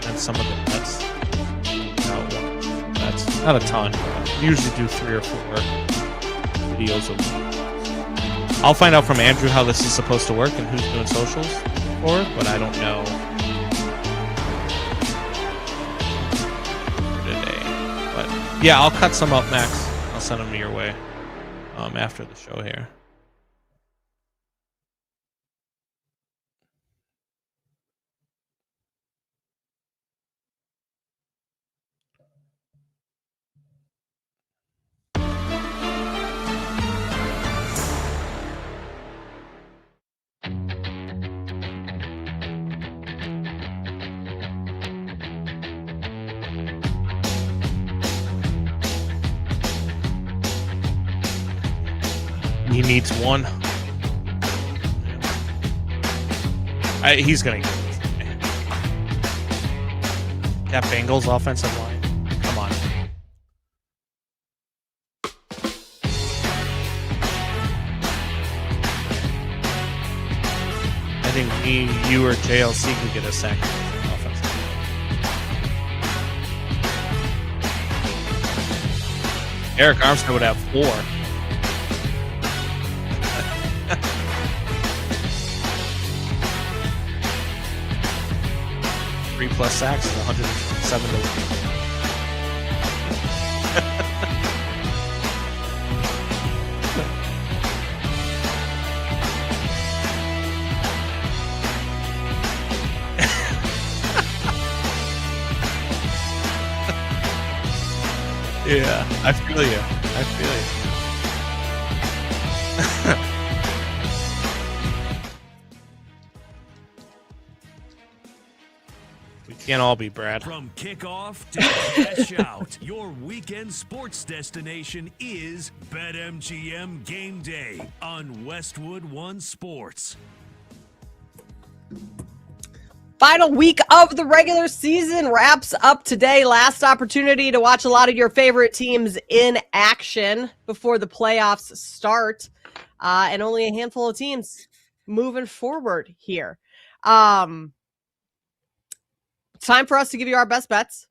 and some of the bets. That's not a ton. We usually do 3 or 4 videos a week. I'll find out from Andrew how this is supposed to work and who's doing socials for it, but I don't know today. But yeah, I'll cut some up, Max. I'll send them your way after the show here. He needs one. He's going to get it. That Bengals offensive line. Come on. I think me, you, or JLC could get a sack offensive line. Eric Armstead would have 4. 3+ sacks and 107 to win. Yeah, I feel you. I feel you. We can't all be Brad. From kickoff to cash out, your weekend sports destination is BetMGM Game Day on Westwood One Sports. Final week of the regular season wraps up today. Last opportunity to watch a lot of your favorite teams in action before the playoffs start. And only a handful of teams moving forward here. It's time for us to give you our best bets.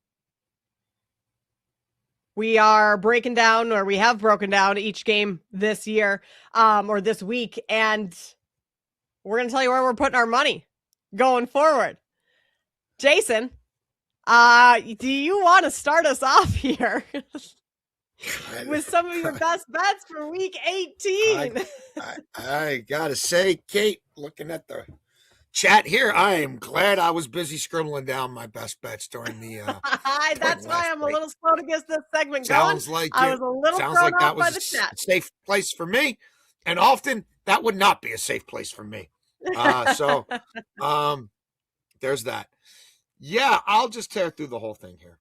We are breaking down, or we have broken down each game this year, or this week, and we're going to tell you where we're putting our money going forward. Jason, do you want to start us off here with some of your best bets for week 18? I gotta say, Kate, looking at the chat here, I am glad I was busy scribbling down my best bets during the that's why I'm a little slow to get this segment sounds going. like I was a little sounds thrown like that off by was the chat. a safe place for me, and often that would not be a safe place for me. So there's that. Yeah, I'll just tear through the whole thing here.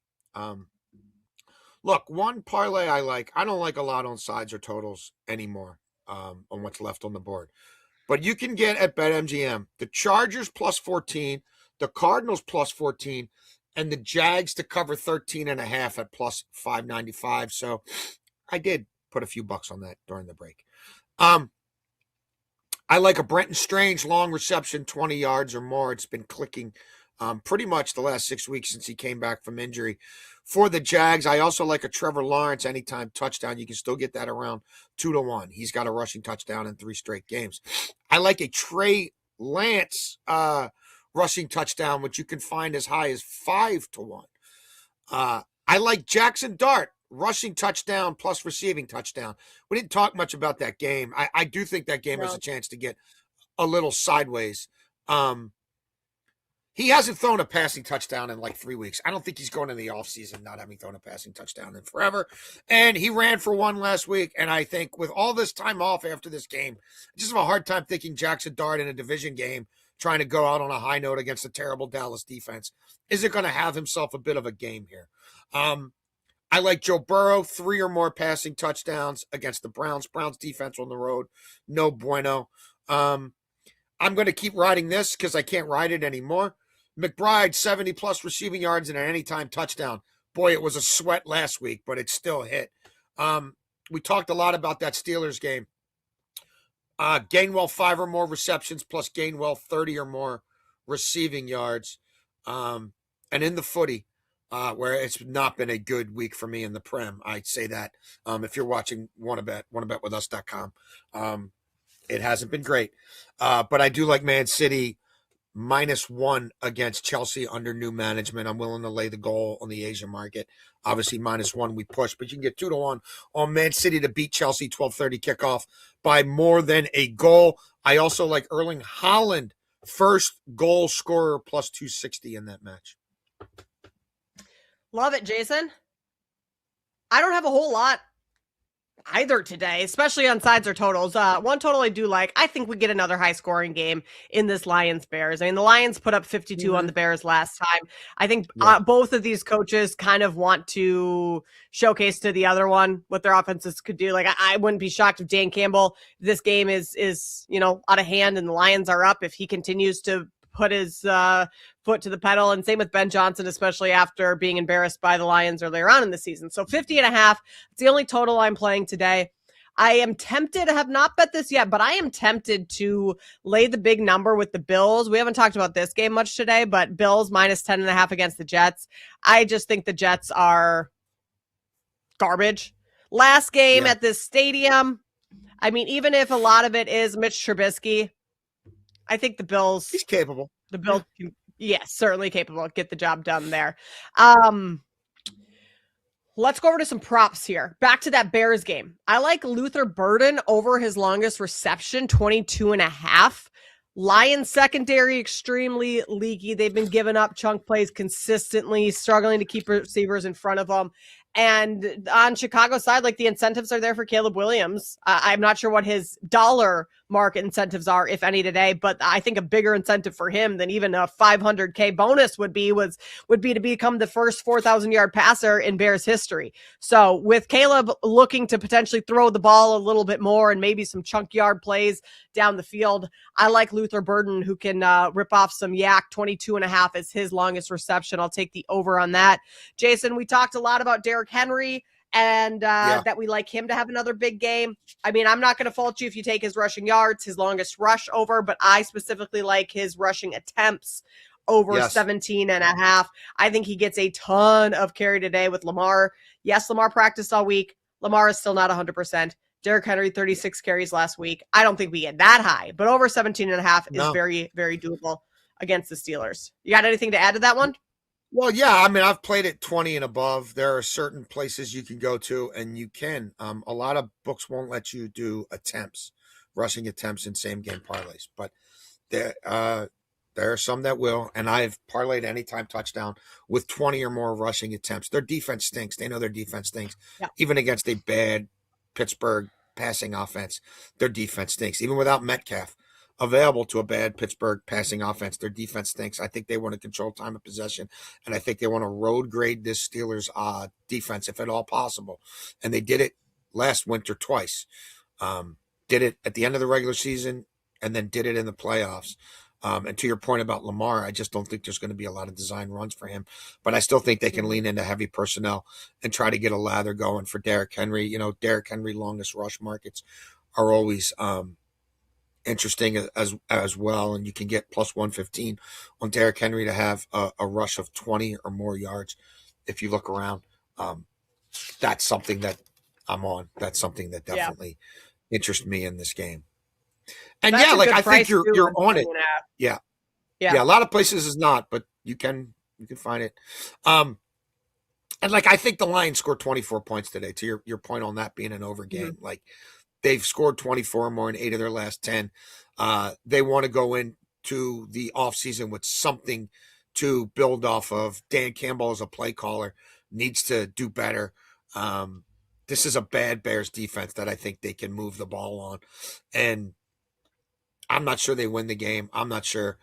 Look, one parlay I like. I don't like a lot on sides or totals anymore on what's left on the board. But you can get at BetMGM the Chargers plus 14, the Cardinals plus 14, and the Jags to cover 13.5 at plus 595. So I did put a few bucks on that during the break. I like a Brenton Strange long reception, 20 yards or more. It's been clicking pretty much the last 6 weeks since he came back from injury. For the Jags, I also like a Trevor Lawrence anytime touchdown. You can still get that around 2-1. He's got a rushing touchdown in 3 straight games. I like a Trey Lance rushing touchdown, which you can find as high as 5-1. I like Jackson Dart rushing touchdown plus receiving touchdown. We didn't talk much about that game. I do think that game has a chance to get a little sideways. He hasn't thrown a passing touchdown in like 3 weeks. I don't think he's going in the offseason not having thrown a passing touchdown in forever. And he ran for one last week. And I think with all this time off after this game, I just have a hard time thinking Jackson Dart in a division game trying to go out on a high note against a terrible Dallas defense isn't going to have himself a bit of a game here. I like Joe Burrow, 3 or more passing touchdowns against the Browns. Browns defense on the road, no bueno. I'm going to keep riding this because I can't ride it anymore. McBride, 70-plus receiving yards and an anytime touchdown. Boy, it was a sweat last week, but it still hit. We talked a lot about that Steelers game. Gainwell, 5 or more receptions, plus Gainwell, 30 or more receiving yards. And in the footy, where it's not been a good week for me in the Prem. I'd say that if you're watching wannabetwithus.com, it hasn't been great. But I do like Man City -1 against Chelsea under new management. I'm willing to lay the goal on the Asian market. Obviously, -1 we push, but you can get 2-1 on Man City to beat Chelsea 12:30 kickoff by more than a goal. I also like Erling Haaland, first goal scorer, plus 260 in that match. Love it, Jason. I don't have a whole lot either today, especially on sides or totals. One total I do like. I think we get another high-scoring game in this Lions-Bears. I mean, the Lions put up 52 on the Bears last time. I think both of these coaches kind of want to showcase to the other one what their offenses could do. Like, I wouldn't be shocked if Dan Campbell, this game is out of hand and the Lions are up, if he continues to put his foot to the pedal, and same with Ben Johnson, especially after being embarrassed by the Lions earlier on in the season. So 50.5, it's the only total I'm playing today. I am tempted, I have not bet this yet, but I am tempted to lay the big number with the Bills. We haven't talked about this game much today, but Bills -10.5 against the Jets. I just think the Jets are garbage. Last game at this stadium, I mean, even if a lot of it is Mitch Trubisky, I think the Bills... He's capable. The Bills, yes, certainly capable. Get the job done there. Let's go over to some props here. Back to that Bears game. I like Luther Burden over his longest reception, 22.5. Lions secondary, extremely leaky. They've been giving up chunk plays consistently, struggling to keep receivers in front of them. And on Chicago's side, like, the incentives are there for Caleb Williams. I'm not sure what his dollar market incentives are, if any, today, but I think a bigger incentive for him than even a $500K bonus would be to become the first 4,000-yard passer in Bears history. So with Caleb looking to potentially throw the ball a little bit more and maybe some chunk yard plays down the field, I like Luther Burden, who can rip off some yak. 22.5 is his longest reception. I'll take the over on that. Jason, we talked a lot about Derrick Henry and that we like him to have another big game. I mean, I'm not going to fault you if you take his rushing yards, his longest rush over, but I specifically like his rushing attempts over 17.5. I think he gets a ton of carry today with Lamar. Yes, Lamar practiced all week. Lamar is still not 100%. Derrick Henry, 36 carries last week. I don't think we get that high, but over 17.5 is very, very doable against the Steelers. You got anything to add to that one? Well, yeah, I mean, I've played it 20 and above. There are certain places you can go to, and you can. A lot of books won't let you do rushing attempts in same-game parlays, but there are some that will, and I've parlayed anytime touchdown with 20 or more rushing attempts. Their defense stinks. They know their defense stinks. Yeah. Even against a bad Pittsburgh passing offense, their defense stinks. Even without Metcalf available to a bad Pittsburgh passing offense, their defense stinks. I think they want to control time of possession, and I think they want to road grade this Steelers defense if at all possible. And they did it last winter twice. Did it at the end of the regular season and then did it in the playoffs. And to your point about Lamar, I just don't think there's going to be a lot of design runs for him. But I still think they can lean into heavy personnel and try to get a lather going for Derrick Henry. You know, Derrick Henry longest rush markets are always interesting as well. And you can get plus 115 on Derrick Henry to have a rush of 20 or more yards. If you look around, that's something that I'm on. That's something that definitely interests me in this game. And That's a good I think price, too, you're for on it. bringing out. Yeah. Yeah. A lot of places is not, but you can find it. And I think the Lions scored 24 points today. To your point on that being an over game, like they've scored 24 or more in 8 of their last 10. They want to go into the offseason with something to build off of. Dan Campbell as a play caller needs to do better. This is a bad Bears defense that I think they can move the ball on, and I'm not sure they win the game. I'm not sure,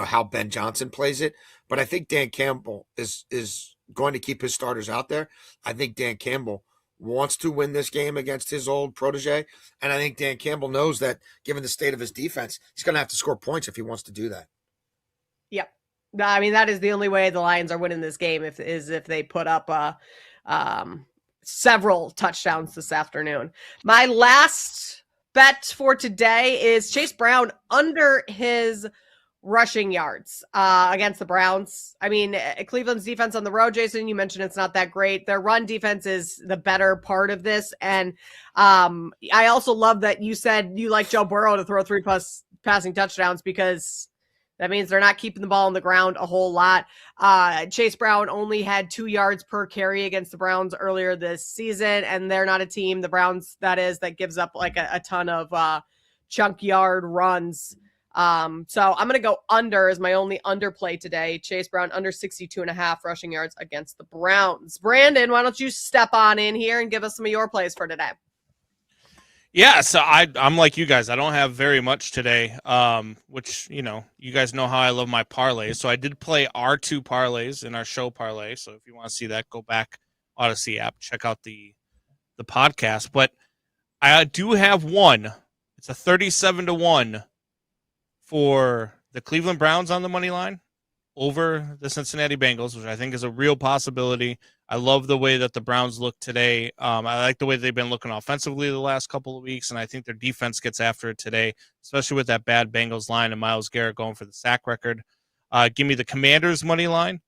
how Ben Johnson plays it, but I think Dan Campbell is going to keep his starters out there. I think Dan Campbell wants to win this game against his old protege, and I think Dan Campbell knows that given the state of his defense, he's going to have to score points if he wants to do that. Yep. I mean, that is the only way the Lions are winning this game if they put up several touchdowns this afternoon. My last bet for today is Chase Brown under his rushing yards against the Browns. I mean, Cleveland's defense on the road, Jason, you mentioned it's not that great. Their run defense is the better part of this. And I also love that you said you like Joe Burrow to throw 3+ passing touchdowns, because that means they're not keeping the ball on the ground a whole lot. Chase Brown only had 2 yards per carry against the Browns earlier this season, and they're not a team, the Browns, that gives up like a ton of chunk yard runs. So I'm going to go under as my only underplay today. Chase Brown under 62.5 rushing yards against the Browns. Brandon, why don't you step on in here and give us some of your plays for today? Yeah, so I'm like you guys. I don't have very much today, which, you guys know how I love my parlays. So I did play our 2 parlays in our show parlay. So if you want to see that, go back Odyssey app, check out the podcast. But I do have one. It's a 37-1 for the Cleveland Browns on the money line over the Cincinnati Bengals, which I think is a real possibility. I love the way that the Browns look today. I like the way they've been looking offensively the last couple of weeks, and I think their defense gets after it today, especially with that bad Bengals line and Myles Garrett going for the sack record. Give me the Commanders' money line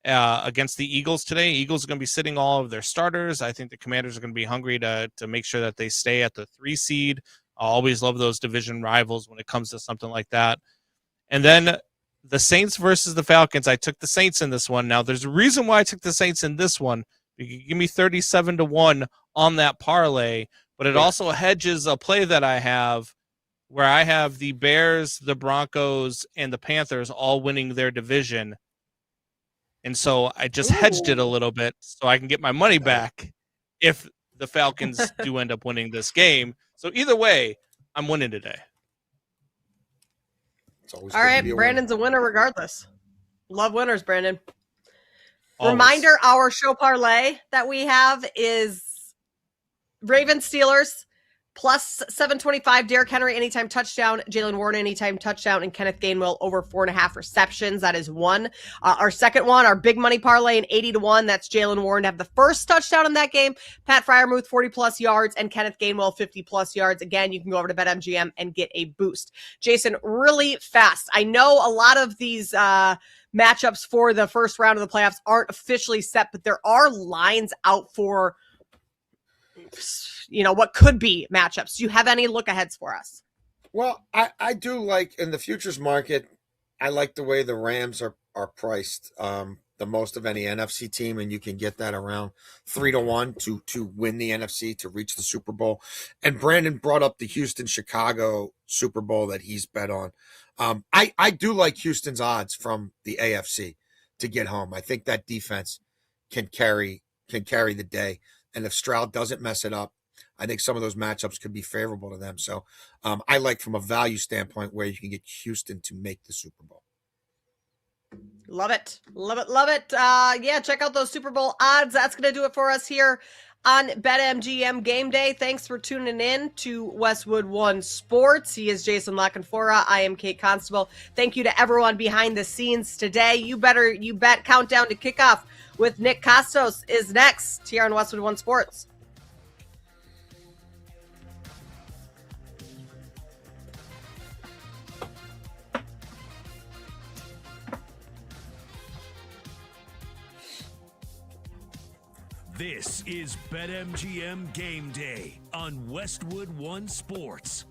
against the Eagles today. Eagles are going to be sitting all of their starters. I think the Commanders are going to be hungry to make sure that they stay at the 3 seed. I always love those division rivals when it comes to something like that. And then the Saints versus the Falcons. I took the Saints in this one. Now, there's a reason why I took the Saints in this one. You can give me 37-1 on that parlay, but it also hedges a play that I have where I have the Bears, the Broncos, and the Panthers all winning their division. And so I just hedged it a little bit so I can get my money back if the Falcons do end up winning this game. So either way, I'm winning today. All right, Brandon's a winner regardless. Love winners, Brandon. Always. Reminder, our show parlay that we have is Ravens Steelers plus 725, Derrick Henry anytime touchdown, Jalen Warren anytime touchdown, and Kenneth Gainwell over 4.5 receptions. That is one. Our second one, our big money parlay, an 80-1. That's Jalen Warren to have the first touchdown in that game, Pat Freiermuth 40+ yards, and Kenneth Gainwell 50+ yards. Again, you can go over to BetMGM and get a boost. Jason, really fast. I know a lot of these matchups for the first round of the playoffs aren't officially set, but there are lines out for what could be matchups. Do you have any look aheads for us? Well, I do like in the futures market, I like the way the Rams are priced the most of any NFC team, and you can get that around 3-1 to win the NFC, to reach the Super Bowl. And Brandon brought up the Houston-Chicago Super Bowl that he's bet on. I do like Houston's odds from the AFC to get home. I think that defense can carry the day. And if Stroud doesn't mess it up, I think some of those matchups could be favorable to them. So I like from a value standpoint where you can get Houston to make the Super Bowl. Love it. Love it. Love it. Yeah, check out those Super Bowl odds. That's going to do it for us here on BetMGM Game Day. Thanks for tuning in to Westwood One Sports. He is Jason Lockenfora. I am Kate Constable. Thank you to everyone behind the scenes today. You bet countdown to kickoff with Nick Costos is next here on Westwood One Sports. This is BetMGM Game Day on Westwood One Sports.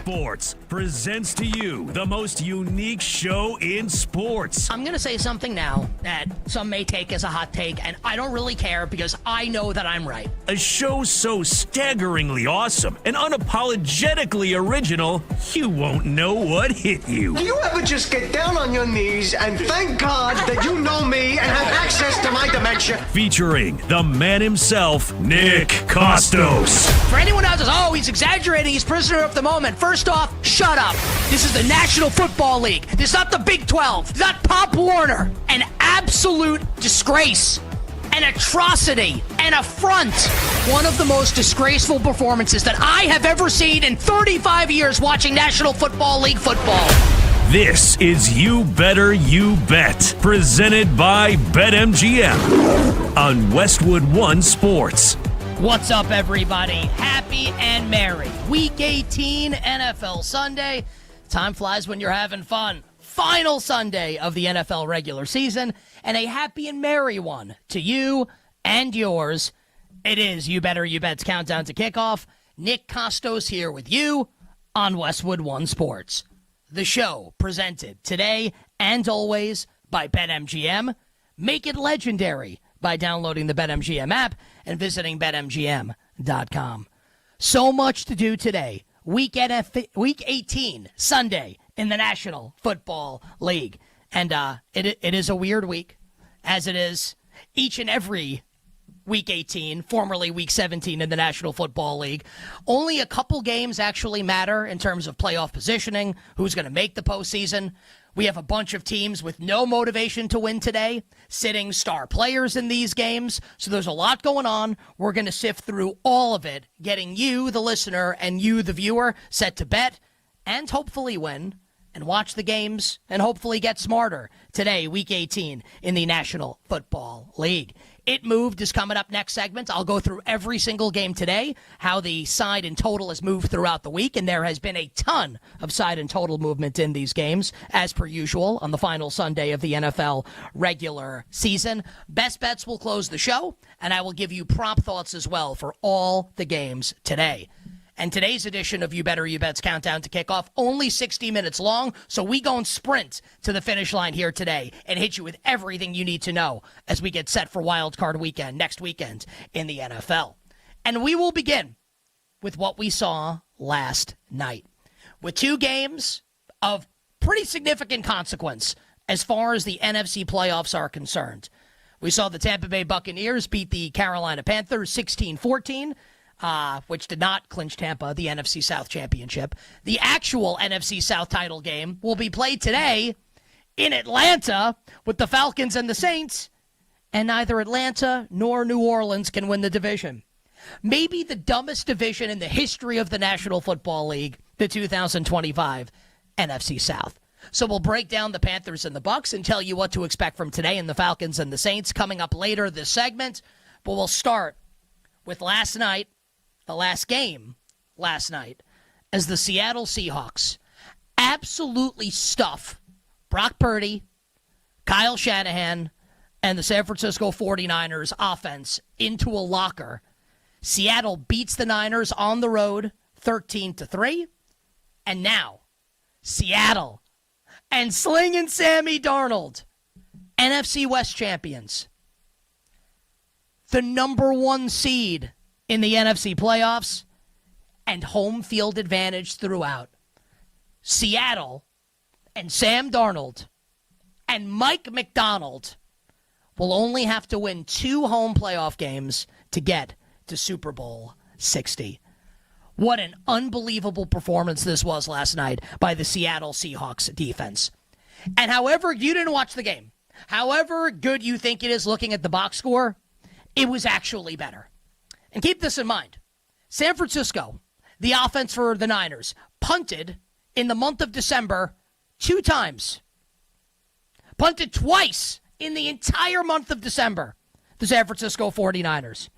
Sports presents to you the most unique show in sports. I'm going to say something now that some may take as a hot take, and I don't really care because I know that I'm right. A show so staggeringly awesome and unapologetically original, you won't know what hit you. Do you ever just get down on your knees and thank God that you know me and have access to my dementia? Featuring the man himself, Nick Costos. For anyone else says, oh, he's exaggerating, he's prisoner of the moment. First off, shut up. This is the National Football League. This is not the Big 12. It's not Pop Warner. An absolute disgrace. An atrocity, an affront. One of the most disgraceful performances that I have ever seen in 35 years watching National Football League football. This is You Better You Bet, presented by BetMGM on Westwood One Sports. What's up, everybody? Happy and merry. Week 18 NFL Sunday. Time flies when you're having fun. Final Sunday of the NFL regular season, and a happy and merry one to you and yours. It is You Better You Bet's countdown to kickoff. Nick Costos here with you on Westwood One Sports. The show presented today and always by BetMGM. Make it legendary by downloading the BetMGM app and visiting BetMGM.com. So much to do today. Week 18, Sunday, in the National Football League. And it is a weird week, as it is each and every Week 18, formerly Week 17 in the National Football League. Only a couple games actually matter in terms of playoff positioning, who's going to make the postseason. We have a bunch of teams with no motivation to win today, sitting star players in these games. So there's a lot going on. We're going to sift through all of it, getting you, the listener, and you, the viewer, set to bet and hopefully win and watch the games and hopefully get smarter today, Week 18 in the National Football League. It Moved is coming up next segment. I'll go through every single game today, how the side and total has moved throughout the week, and there has been a ton of side and total movement in these games, as per usual, on the final Sunday of the NFL regular season. Best Bets will close the show, and I will give you prop thoughts as well for all the games today. And today's edition of You Better You Bet's Countdown to Kickoff, only 60 minutes long, so we go and sprint to the finish line here today and hit you with everything you need to know as we get set for Wild Card Weekend next weekend in the NFL. And we will begin with what we saw last night, with two games of pretty significant consequence as far as the NFC playoffs are concerned. We saw the Tampa Bay Buccaneers beat the Carolina Panthers 16-14, which did not clinch Tampa the NFC South Championship. The actual NFC South title game will be played today in Atlanta with the Falcons and the Saints, and neither Atlanta nor New Orleans can win the division. Maybe the dumbest division in the history of the National Football League, the 2025 NFC South. So we'll break down the Panthers and the Bucs and tell you what to expect from today and the Falcons and the Saints coming up later this segment. But we'll start with last night. The last game last night, as the Seattle Seahawks absolutely stuff Brock Purdy, Kyle Shanahan, and the San Francisco 49ers offense into a locker. Seattle beats the Niners on the road 13-3. And now, Seattle and Slingin' Sammy Darnold, NFC West champions. The number one seed in the NFC playoffs, and home field advantage throughout. Seattle and Sam Darnold and Mike McDonald will only have to win 2 home playoff games to get to Super Bowl 60. What an unbelievable performance this was last night by the Seattle Seahawks defense. And however you didn't watch the game, however good you think it is looking at the box score, it was actually better. And keep this in mind. San Francisco, the offense for the Niners, punted in the month of December 2 times. Punted twice in the entire month of December, the San Francisco 49ers.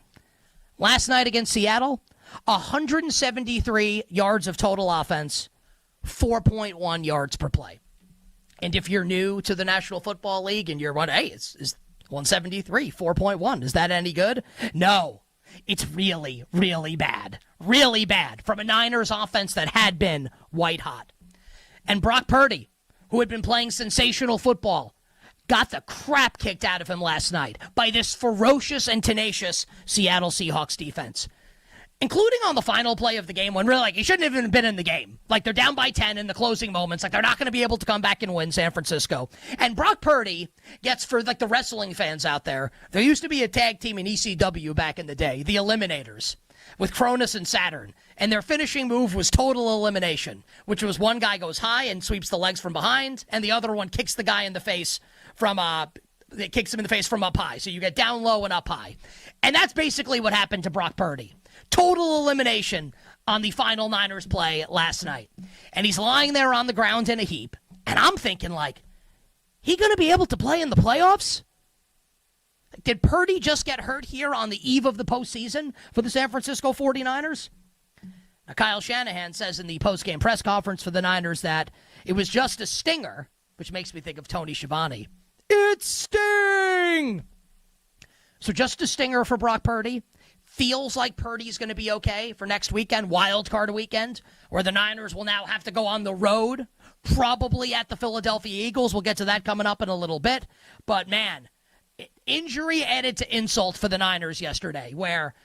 Last night against Seattle, 173 yards of total offense, 4.1 yards per play. And if you're new to the National Football League and you're wondering, hey, it's 173, 4.1, is that any good? No. It's really, really bad. Really bad from a Niners offense that had been white hot. And Brock Purdy, who had been playing sensational football, got the crap kicked out of him last night by this ferocious and tenacious Seattle Seahawks defense. Including on the final play of the game when really, he shouldn't have even been in the game. They're down by 10 in the closing moments. They're not going to be able to come back and win San Francisco. And Brock Purdy gets, for the wrestling fans out there, there used to be a tag team in ECW back in the day, the Eliminators, with Cronus and Saturn. And their finishing move was total elimination, which was one guy goes high and sweeps the legs from behind, and the other one kicks the guy in the face from up high. So you get down low and up high. And that's basically what happened to Brock Purdy. Total elimination on the final Niners play last night. And he's lying there on the ground in a heap. And I'm thinking, he going to be able to play in the playoffs? Did Purdy just get hurt here on the eve of the postseason for the San Francisco 49ers? Now, Kyle Shanahan says in the postgame press conference for the Niners that it was just a stinger, which makes me think of Tony Schiavone. It's Sting! So just a stinger for Brock Purdy. Feels like Purdy's going to be okay for next weekend, wild card weekend, where the Niners will now have to go on the road, probably at the Philadelphia Eagles. We'll get to that coming up in a little bit. But, man, injury added to insult for the Niners yesterday, where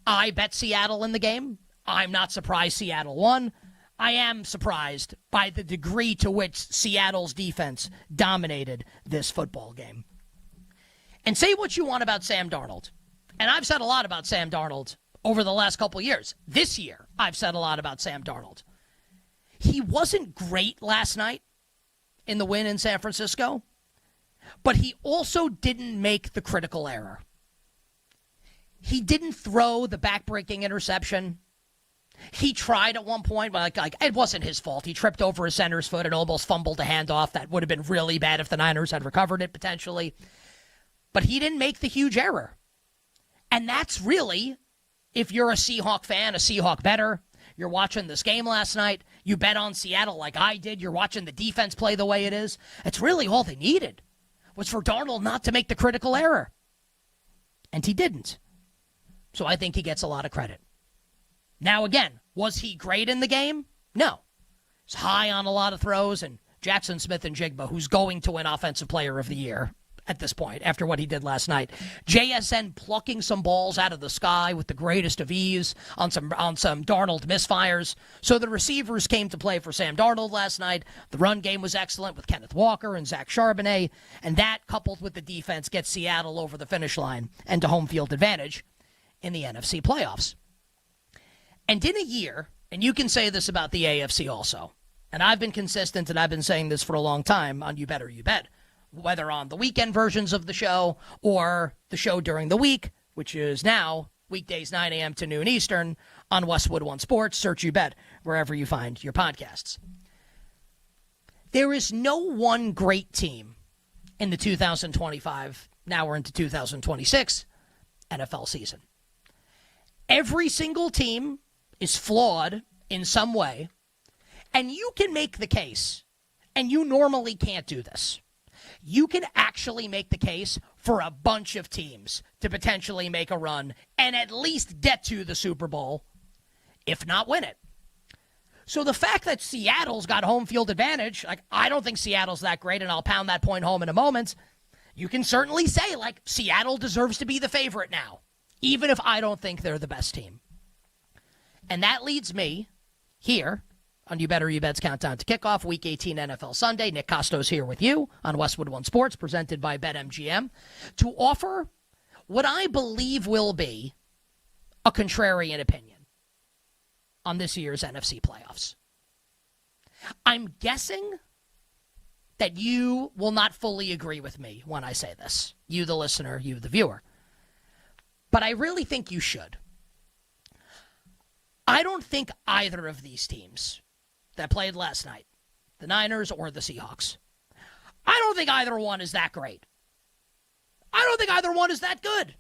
I bet Seattle in the game. I'm not surprised Seattle won. I am surprised by the degree to which Seattle's defense dominated this football game. And say what you want about Sam Darnold. And I've said a lot about Sam Darnold over the last couple of years. This year, I've said a lot about Sam Darnold. He wasn't great last night in the win in San Francisco, but he also didn't make the critical error. He didn't throw the back-breaking interception. He tried at one point, it wasn't his fault. He tripped over his center's foot and almost fumbled a handoff. That would have been really bad if the Niners had recovered it, potentially. But he didn't make the huge error. And that's really, if you're a Seahawk fan, a Seahawk bettor, you're watching this game last night, you bet on Seattle like I did, you're watching the defense play the way it is, it's really all they needed was for Darnold not to make the critical error. And he didn't. So I think he gets a lot of credit. Now again, was he great in the game? No. He's high on a lot of throws, and Jackson Smith-Njigba, who's going to win Offensive Player of the Year at this point, after what he did last night. JSN plucking some balls out of the sky with the greatest of ease on some Darnold misfires. So the receivers came to play for Sam Darnold last night. The run game was excellent with Kenneth Walker and Zach Charbonnet, and that, coupled with the defense, gets Seattle over the finish line and to home field advantage in the NFC playoffs. And in a year, and you can say this about the AFC also, and I've been consistent and I've been saying this for a long time on You Better You Bet, whether on the weekend versions of the show or the show during the week, which is now weekdays 9 a.m. to noon Eastern on Westwood One Sports. Search You Bet wherever you find your podcasts. There is no one great team in the 2025, now we're into 2026, NFL season. Every single team is flawed in some way, and you can make the case, and you normally can't do this. You can actually make the case for a bunch of teams to potentially make a run and at least get to the Super Bowl, if not win it. So the fact that Seattle's got home field advantage, I don't think Seattle's that great, and I'll pound that point home in a moment. You can certainly say, Seattle deserves to be the favorite now, even if I don't think they're the best team. And that leads me here on You Better You Bet's Countdown to Kickoff, Week 18 NFL Sunday. Nick Costo's here with you on Westwood One Sports, presented by BetMGM, to offer what I believe will be a contrarian opinion on this year's NFC playoffs. I'm guessing that you will not fully agree with me when I say this. You, the listener, you, the viewer. But I really think you should. I don't think either of these teams that played last night, the Niners or the Seahawks, I don't think either one is that great. I don't think either one is that good.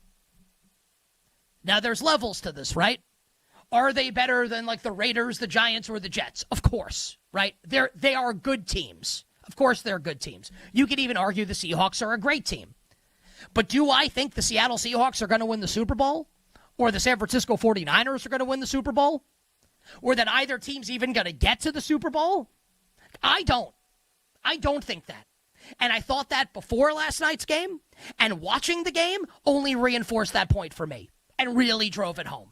Now, there's levels to this, right? Are they better than the Raiders, the Giants, or the Jets? Of course, right? They are good teams. Of course they're good teams. You could even argue the Seahawks are a great team. But do I think the Seattle Seahawks are going to win the Super Bowl? or the San Francisco 49ers are going to win the Super Bowl, or that either team's even going to get to the Super Bowl. I don't think that. And I thought that before last night's game, and watching the game only reinforced that point for me and really drove it home.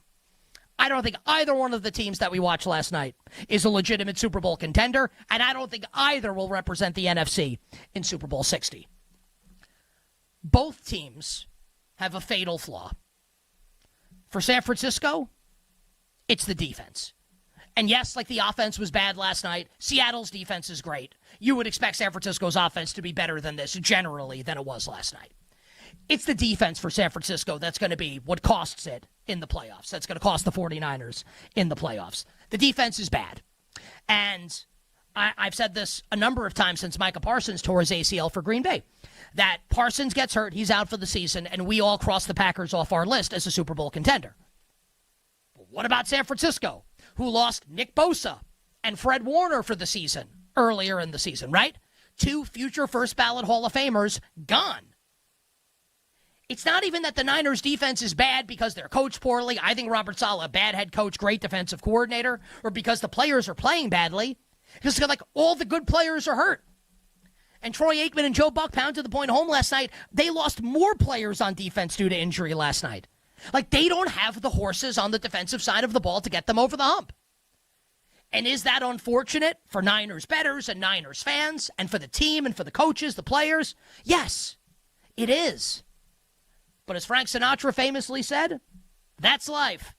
I don't think either one of the teams that we watched last night is a legitimate Super Bowl contender, and I don't think either will represent the NFC in Super Bowl 60. Both teams have a fatal flaw. For San Francisco, it's the defense. And yes, like the offense was bad last night, Seattle's defense is great. You would expect San Francisco's offense to be better than this generally than it was last night. It's the defense for San Francisco that's going to be what costs it in the playoffs. That's going to cost the 49ers in the playoffs. The defense is bad. And I've said this a number of times since Micah Parsons tore his ACL for Green Bay, that Parsons gets hurt, he's out for the season, and we all cross the Packers off our list as a Super Bowl contender. But what about San Francisco, who lost Nick Bosa and Fred Warner for the season earlier in the season, right? 2 future first ballot Hall of Famers gone. It's not even that the Niners defense is bad because they're coached poorly. I think Robert Saleh, a bad head coach, great defensive coordinator, or because the players are playing badly. Because like all the good players are hurt. And Troy Aikman and Joe Buck pounded the point home last night. They lost more players on defense due to injury last night. Like they don't have the horses on the defensive side of the ball to get them over the hump. And is that unfortunate for Niners bettors and Niners fans and for the team and for the coaches, the players? Yes, it is. But as Frank Sinatra famously said, that's life.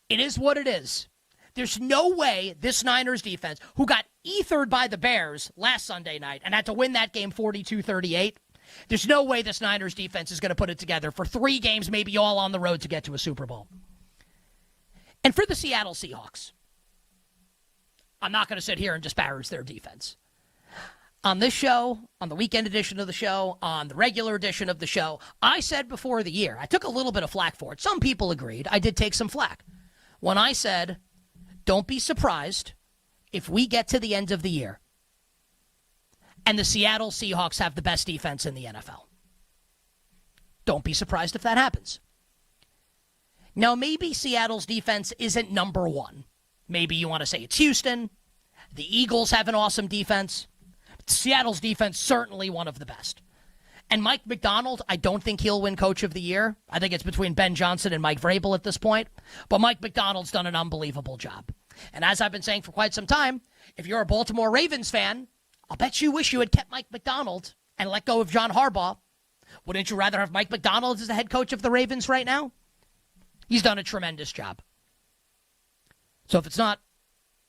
It is what it is. There's no way this Niners defense, who got ethered by the Bears last Sunday night and had to win that game 42-38, there's no way this Niners defense is going to put it together for 3 games, maybe all on the road to get to a Super Bowl. And for the Seattle Seahawks, I'm not going to sit here and disparage their defense. On this show, on the weekend edition of the show, on the regular edition of the show, I said before the year, I took a little bit of flack for it. Some people agreed. I did take some flack. When I said, don't be surprised if we get to the end of the year and the Seattle Seahawks have the best defense in the NFL. Don't be surprised if that happens. Now, maybe Seattle's defense isn't number 1. Maybe you want to say it's Houston. The Eagles have an awesome defense. Seattle's defense, certainly one of the best. And Mike Macdonald, I don't think he'll win Coach of the Year. I think it's between Ben Johnson and Mike Vrabel at this point. But Mike Macdonald's done an unbelievable job. And as I've been saying for quite some time, if you're a Baltimore Ravens fan, I'll bet you wish you had kept Mike Macdonald and let go of John Harbaugh. Wouldn't you rather have Mike Macdonald as the head coach of the Ravens right now? He's done a tremendous job. So if it's not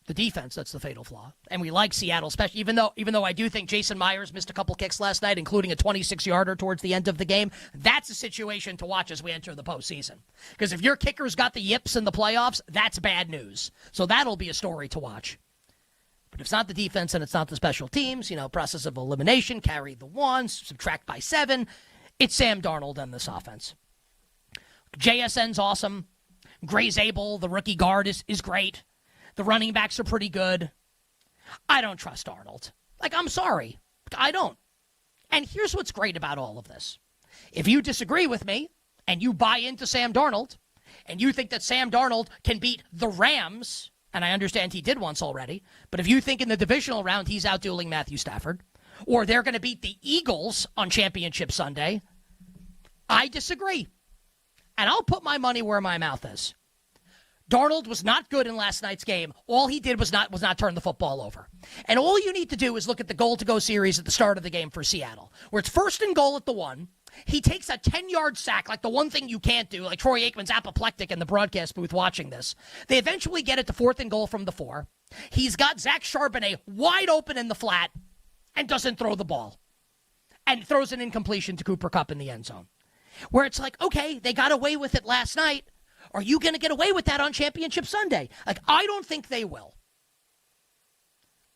the defense, that's the fatal flaw. And we like Seattle, especially even though I do think Jason Myers missed a couple kicks last night, including a 26-yarder towards the end of the game. That's a situation to watch as we enter the postseason. Because if your kicker's got the yips in the playoffs, that's bad news. So that'll be a story to watch. But if it's not the defense and it's not the special teams, process of elimination, carry the 1, subtract by 7, it's Sam Darnold and this offense. JSN's awesome. Gray Zabel, the rookie guard, is great. The running backs are pretty good. I don't trust Arnold. I'm sorry. I don't. And here's what's great about all of this. If you disagree with me and you buy into Sam Darnold and you think that Sam Darnold can beat the Rams, and I understand he did once already, but if you think in the divisional round he's outdueling Matthew Stafford, or they're going to beat the Eagles on Championship Sunday, I disagree. And I'll put my money where my mouth is. Darnold was not good in last night's game. All he did was not turn the football over. And all you need to do is look at the goal-to-go series at the start of the game for Seattle, where it's 1st and goal at the 1. He takes a 10-yard sack, like the one thing you can't do, like Troy Aikman's apoplectic in the broadcast booth watching this. They eventually get it to 4th and goal from the 4. He's got Zach Charbonnet wide open in the flat and doesn't throw the ball. And throws an incompletion to Cooper Kupp in the end zone. Where it's like, okay, they got away with it last night. Are you going to get away with that on Championship Sunday? I don't think they will.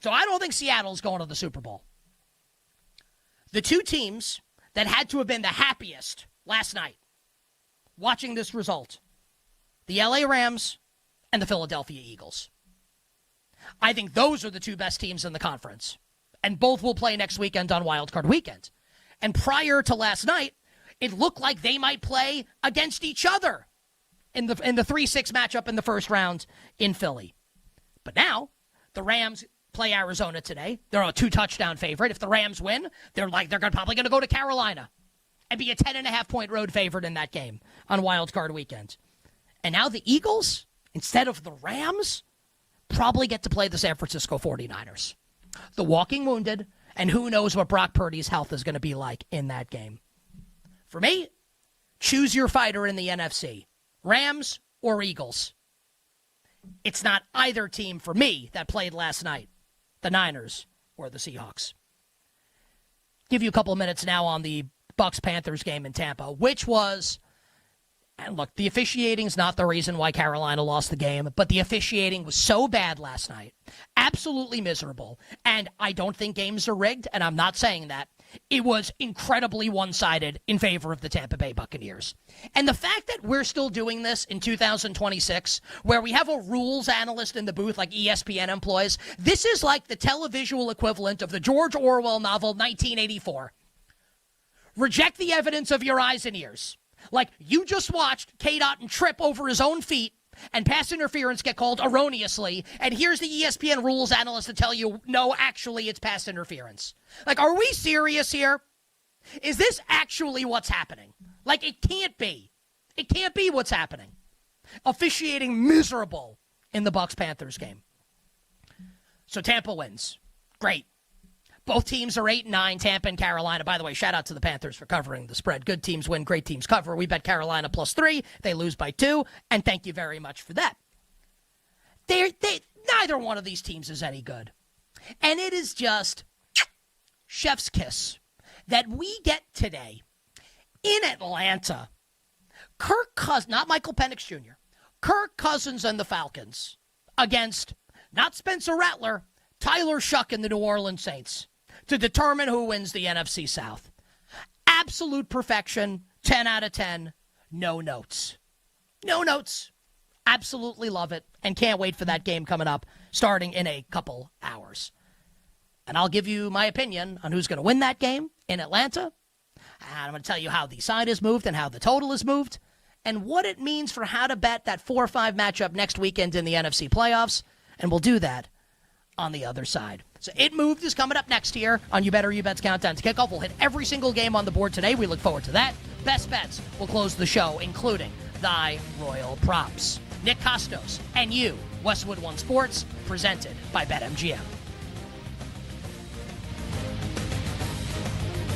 So I don't think Seattle's going to the Super Bowl. The 2 teams that had to have been the happiest last night watching this result, the LA Rams and the Philadelphia Eagles. I think those are the 2 best teams in the conference. And both will play next weekend on Wild Card Weekend. And prior to last night, it looked like they might play against each other in the 3-6 matchup in the first round in Philly. But now the Rams play Arizona today. They're a 2-touchdown favorite. If the Rams win, they're probably going to go to Carolina and be a 10.5-point road favorite in that game on Wild Card weekend. And now the Eagles, instead of the Rams, probably get to play the San Francisco 49ers. The walking wounded, and who knows what Brock Purdy's health is going to be like in that game. For me, choose your fighter in the NFC, Rams or Eagles. It's not either team for me that played last night, the Niners or the Seahawks. Give you a couple of minutes now on the Bucs-Panthers game in Tampa, which was, and look, the officiating's not the reason why Carolina lost the game, but the officiating was so bad last night, absolutely miserable, and I don't think games are rigged, and I'm not saying that. It was incredibly one-sided in favor of the Tampa Bay Buccaneers. And the fact that we're still doing this in 2026, where we have a rules analyst in the booth like ESPN employs, this is like the televisual equivalent of the George Orwell novel 1984. Reject the evidence of your eyes and ears. Like, you just watched K-Dot trip over his own feet and pass interference get called erroneously, and here's the ESPN rules analyst to tell you, no, actually, it's pass interference. Like, are we serious here? Is this actually what's happening? Like, it can't be. It can't be what's happening. Officiating miserable in the Bucs-Panthers game. So Tampa wins. Great. Both teams are 8-9, Tampa and Carolina. By the way, shout out to the Panthers for covering the spread. Good teams win, great teams cover. We bet Carolina +3. They lose by 2, and thank you very much for that. Neither one of these teams is any good. And it is just chef's kiss that we get today in Atlanta. Kirk Cousins, not Michael Penix Jr., Kirk Cousins and the Falcons against not Spencer Rattler, Tyler Shuck and the New Orleans Saints, to determine who wins the NFC South. Absolute perfection, 10 out of 10, no notes. No notes. Absolutely love it, and can't wait for that game coming up, starting in a couple hours. And I'll give you my opinion on who's going to win that game in Atlanta. And I'm going to tell you how the side is moved and how the total is moved, and what it means for how to bet that 4-5 matchup next weekend in the NFC playoffs, and we'll do that on the other side. So It Moved is coming up next here on You Better You Bet's Countdown to Kickoff. We'll hit every single game on the board today. We look forward to that. Best bets will close the show, including Thy Royal Props. Nick Costos and you, Westwood One Sports, presented by BetMGM.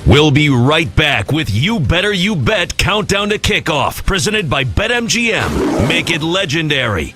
We'll be right back with You Better You Bet Countdown to Kickoff, presented by BetMGM. Make it legendary.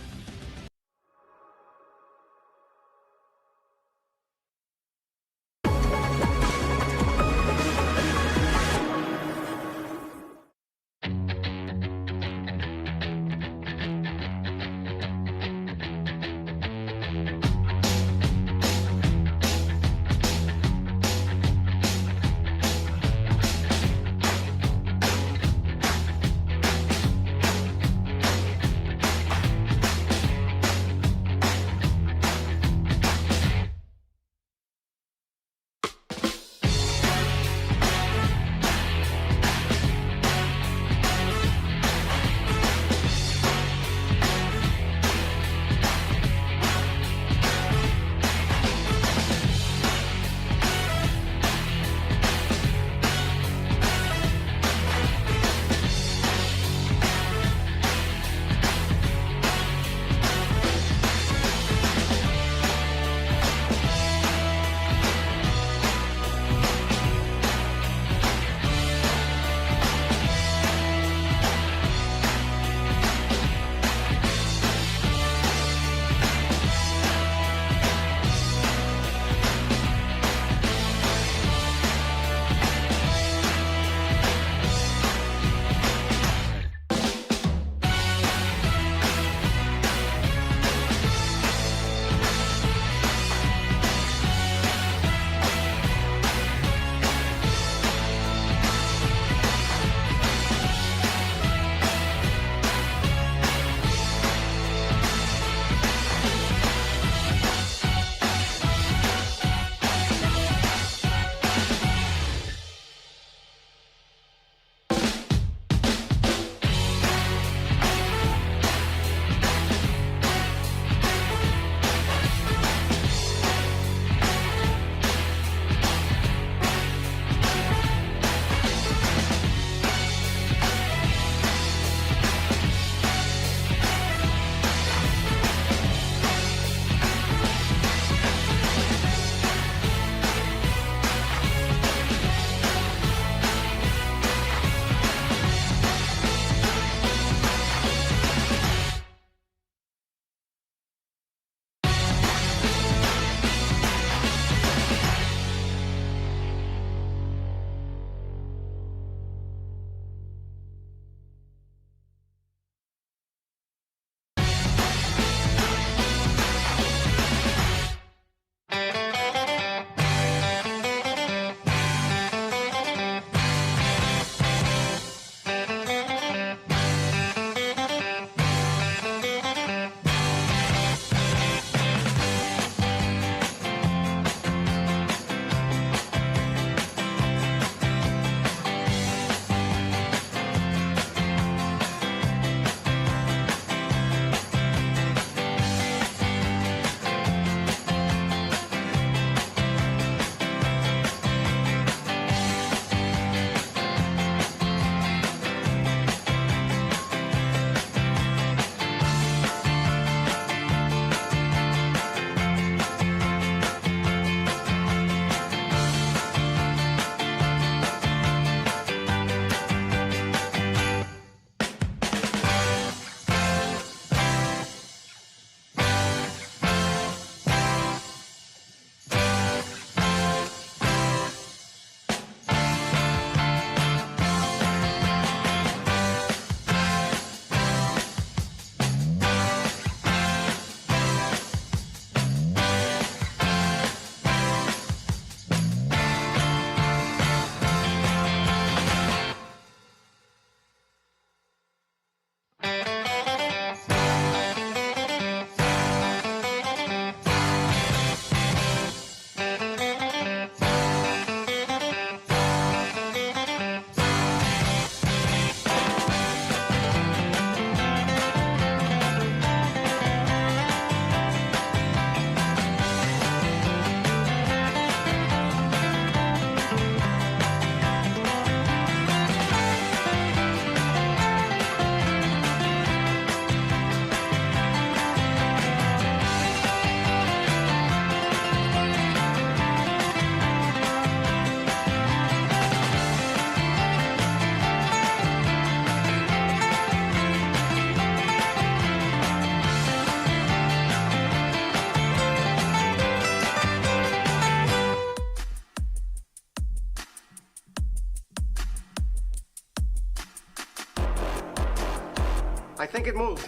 I think it moved.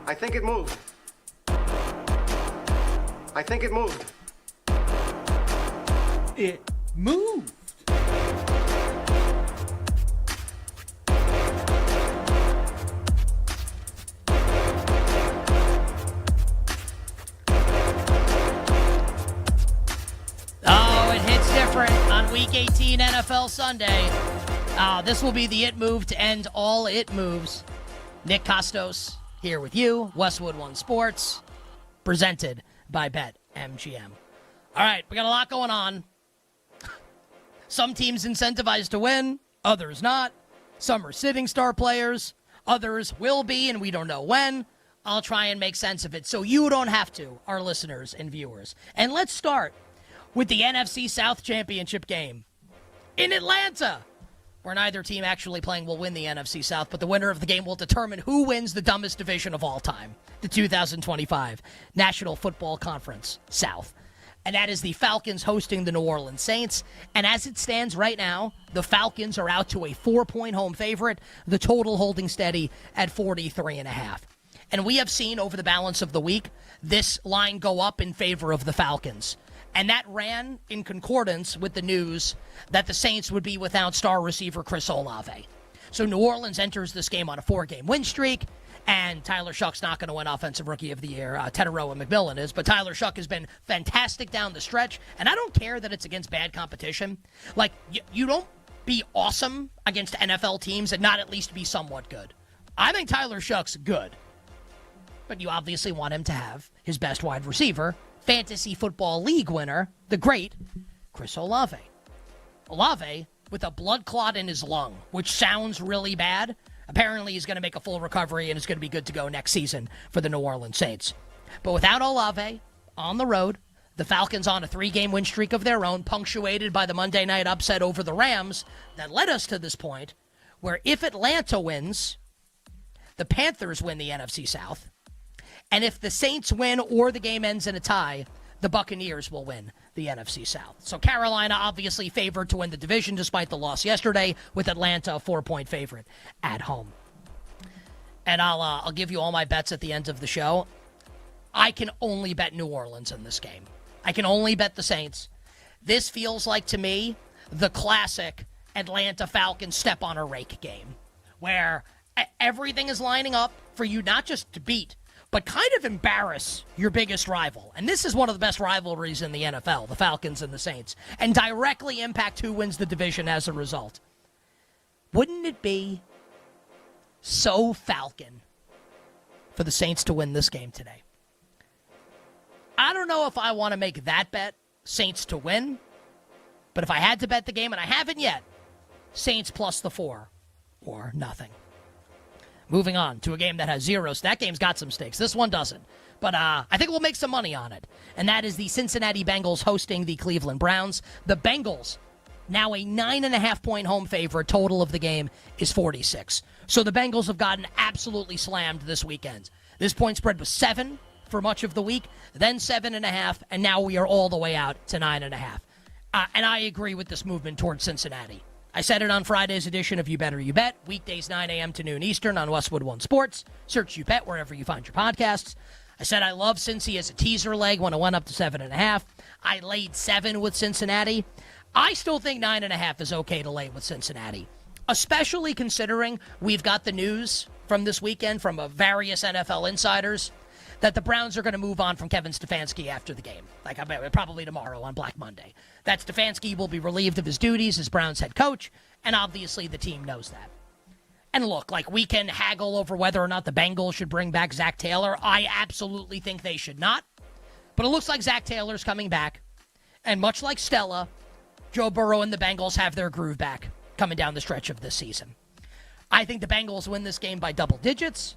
I think it moved. I think it moved. It moved. Oh, it hits different on Week 18 NFL Sunday. This will be the It Move to end all It Moves. Nick Costos here with you, Westwood One Sports, presented by BetMGM. All right, we got a lot going on. Some teams incentivized to win, others not. Some are sitting star players, others will be, and we don't know when. I'll try and make sense of it so you don't have to, our listeners and viewers. And let's start with the NFC South Championship game in Atlanta, where neither team actually playing will win the NFC South, but the winner of the game will determine who wins the dumbest division of all time, the 2025 National Football Conference South. And that is the Falcons hosting the New Orleans Saints. And as it stands right now, the Falcons are out to a 4-point home favorite, the total holding steady at 43.5. And we have seen over the balance of the week this line go up in favor of the Falcons. And that ran in concordance with the news that the Saints would be without star receiver Chris Olave. So New Orleans enters this game on a 4-game win streak, and Tyler Shuck's not going to win Offensive Rookie of the Year. Teteroa McMillan is, but Tyler Shuck has been fantastic down the stretch, and I don't care that it's against bad competition. Like, you don't be awesome against NFL teams and not at least be somewhat good. I think Tyler Shuck's good, but you obviously want him to have his best wide receiver, Fantasy Football League winner, the great Chris Olave. Olave with a blood clot in his lung, which sounds really bad. Apparently he's going to make a full recovery and is going to be good to go next season for the New Orleans Saints. But without Olave on the road, the Falcons on a 3-game win streak of their own, punctuated by the Monday night upset over the Rams that led us to this point, where if Atlanta wins, the Panthers win the NFC South. And if the Saints win or the game ends in a tie, the Buccaneers will win the NFC South. So Carolina obviously favored to win the division despite the loss yesterday, with Atlanta a 4-point favorite at home. And I'll give you all my bets at the end of the show. I can only bet New Orleans in this game. I can only bet the Saints. This feels like, to me, the classic Atlanta Falcons step on a rake game, where everything is lining up for you not just to beat, but kind of embarrass your biggest rival. And this is one of the best rivalries in the NFL, the Falcons and the Saints, and directly impact who wins the division as a result. Wouldn't it be so Falcon for the Saints to win this game today? I don't know if I want to make that bet, Saints to win, but if I had to bet the game, and I haven't yet, Saints plus the 4 or nothing. Moving on to a game that has zeros. That game's got some stakes. This one doesn't. But I think we'll make some money on it. And that is the Cincinnati Bengals hosting the Cleveland Browns. The Bengals, now a 9.5-point home favorite. Total of the game is 46. So the Bengals have gotten absolutely slammed this weekend. This point spread was 7 for much of the week, then 7.5, and now we are all the way out to 9.5. And I agree with this movement towards Cincinnati. I said it on Friday's edition of You Better You Bet, weekdays 9 a.m. to noon Eastern on Westwood One Sports. Search You Bet wherever you find your podcasts. I said I love Cincy as a teaser leg when it went up to 7.5. I laid 7 with Cincinnati. I still think 9.5 is okay to lay with Cincinnati, especially considering we've got the news from this weekend from various NFL insiders that the Browns are going to move on from Kevin Stefanski after the game, like probably tomorrow on Black Monday. That Stefanski will be relieved of his duties as Browns head coach, and obviously the team knows that. And look, like, we can haggle over whether or not the Bengals should bring back Zach Taylor. I absolutely think they should not. But it looks like Zach Taylor's coming back, and much like Stella, Joe Burrow and the Bengals have their groove back coming down the stretch of this season. I think the Bengals win this game by double digits,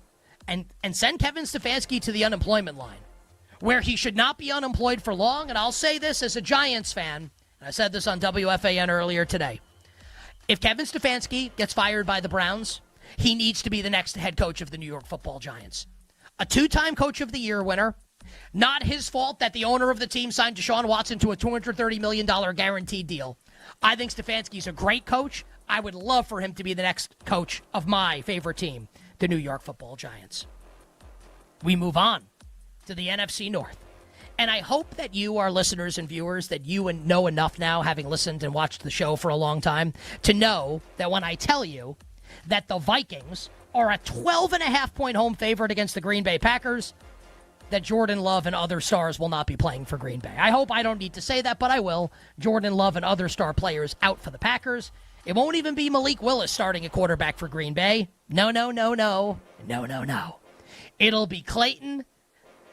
and send Kevin Stefanski to the unemployment line, where he should not be unemployed for long. And I'll say this as a Giants fan, and I said this on WFAN earlier today. If Kevin Stefanski gets fired by the Browns, he needs to be the next head coach of the New York Football Giants. A 2-time Coach of the Year winner. Not his fault that the owner of the team signed Deshaun Watson to a $230 million guaranteed deal. I think Stefanski's a great coach. I would love for him to be the next coach of my favorite team, the New York Football Giants. We move on to the NFC North. And I hope that you, our listeners and viewers, that you know enough now, having listened and watched the show for a long time, to know that when I tell you that the Vikings are a 12.5-point home favorite against the Green Bay Packers, that Jordan Love and other stars will not be playing for Green Bay. I hope I don't need to say that, but I will. Jordan Love and other star players out for the Packers. It won't even be Malik Willis starting a quarterback for Green Bay. No. It'll be Clayton.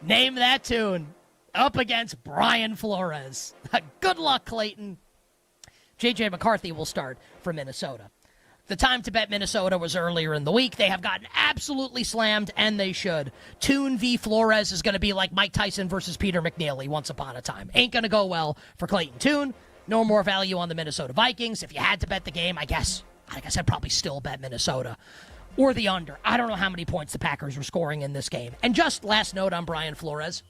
Name that tune. Up against Brian Flores. Good luck, Clayton. J.J. McCarthy will start for Minnesota. The time to bet Minnesota was earlier in the week. They have gotten absolutely slammed, and they should. Tune v. Flores is going to be like Mike Tyson versus Peter McNeely once upon a time. Ain't going to go well for Clayton Tune. No more value on the Minnesota Vikings. If you had to bet the game, I guess I'd probably still bet Minnesota. Or the under. I don't know how many points the Packers are scoring in this game. And just last note on Brian Flores.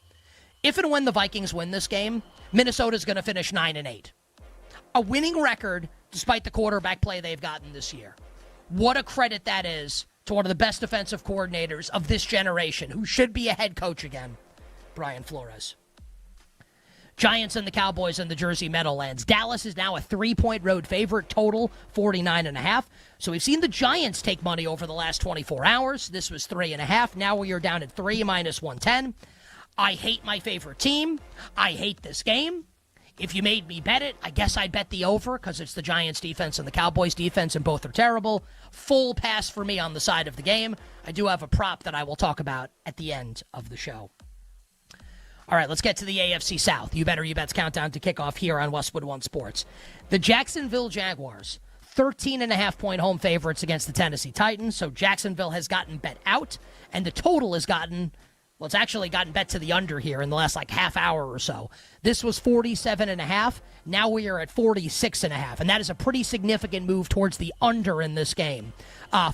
If and when the Vikings win this game, Minnesota's going to finish 9-8. A winning record despite the quarterback play they've gotten this year. What a credit that is to one of the best defensive coordinators of this generation, who should be a head coach again, Brian Flores. Giants and the Cowboys in the Jersey Meadowlands. Dallas is now a 3-point road favorite, total 49.5. So we've seen the Giants take money over the last 24 hours. This was 3.5. Now we are down at 3 minus 110. I hate my favorite team. I hate this game. If you made me bet it, I guess I'd bet the over because it's the Giants defense and the Cowboys defense, and both are terrible. Full pass for me on the side of the game. I do have a prop that I will talk about at the end of the show. All right, let's get to the AFC South. You better, you bet's countdown to kickoff here on Westwood One Sports. The Jacksonville Jaguars, 13.5-point home favorites against the Tennessee Titans. So Jacksonville has gotten bet out, and the total has gotten... Well, it's actually gotten bet to the under here in the last half hour or so. This was 47.5. Now we are at 46.5. And that is a pretty significant move towards the under in this game.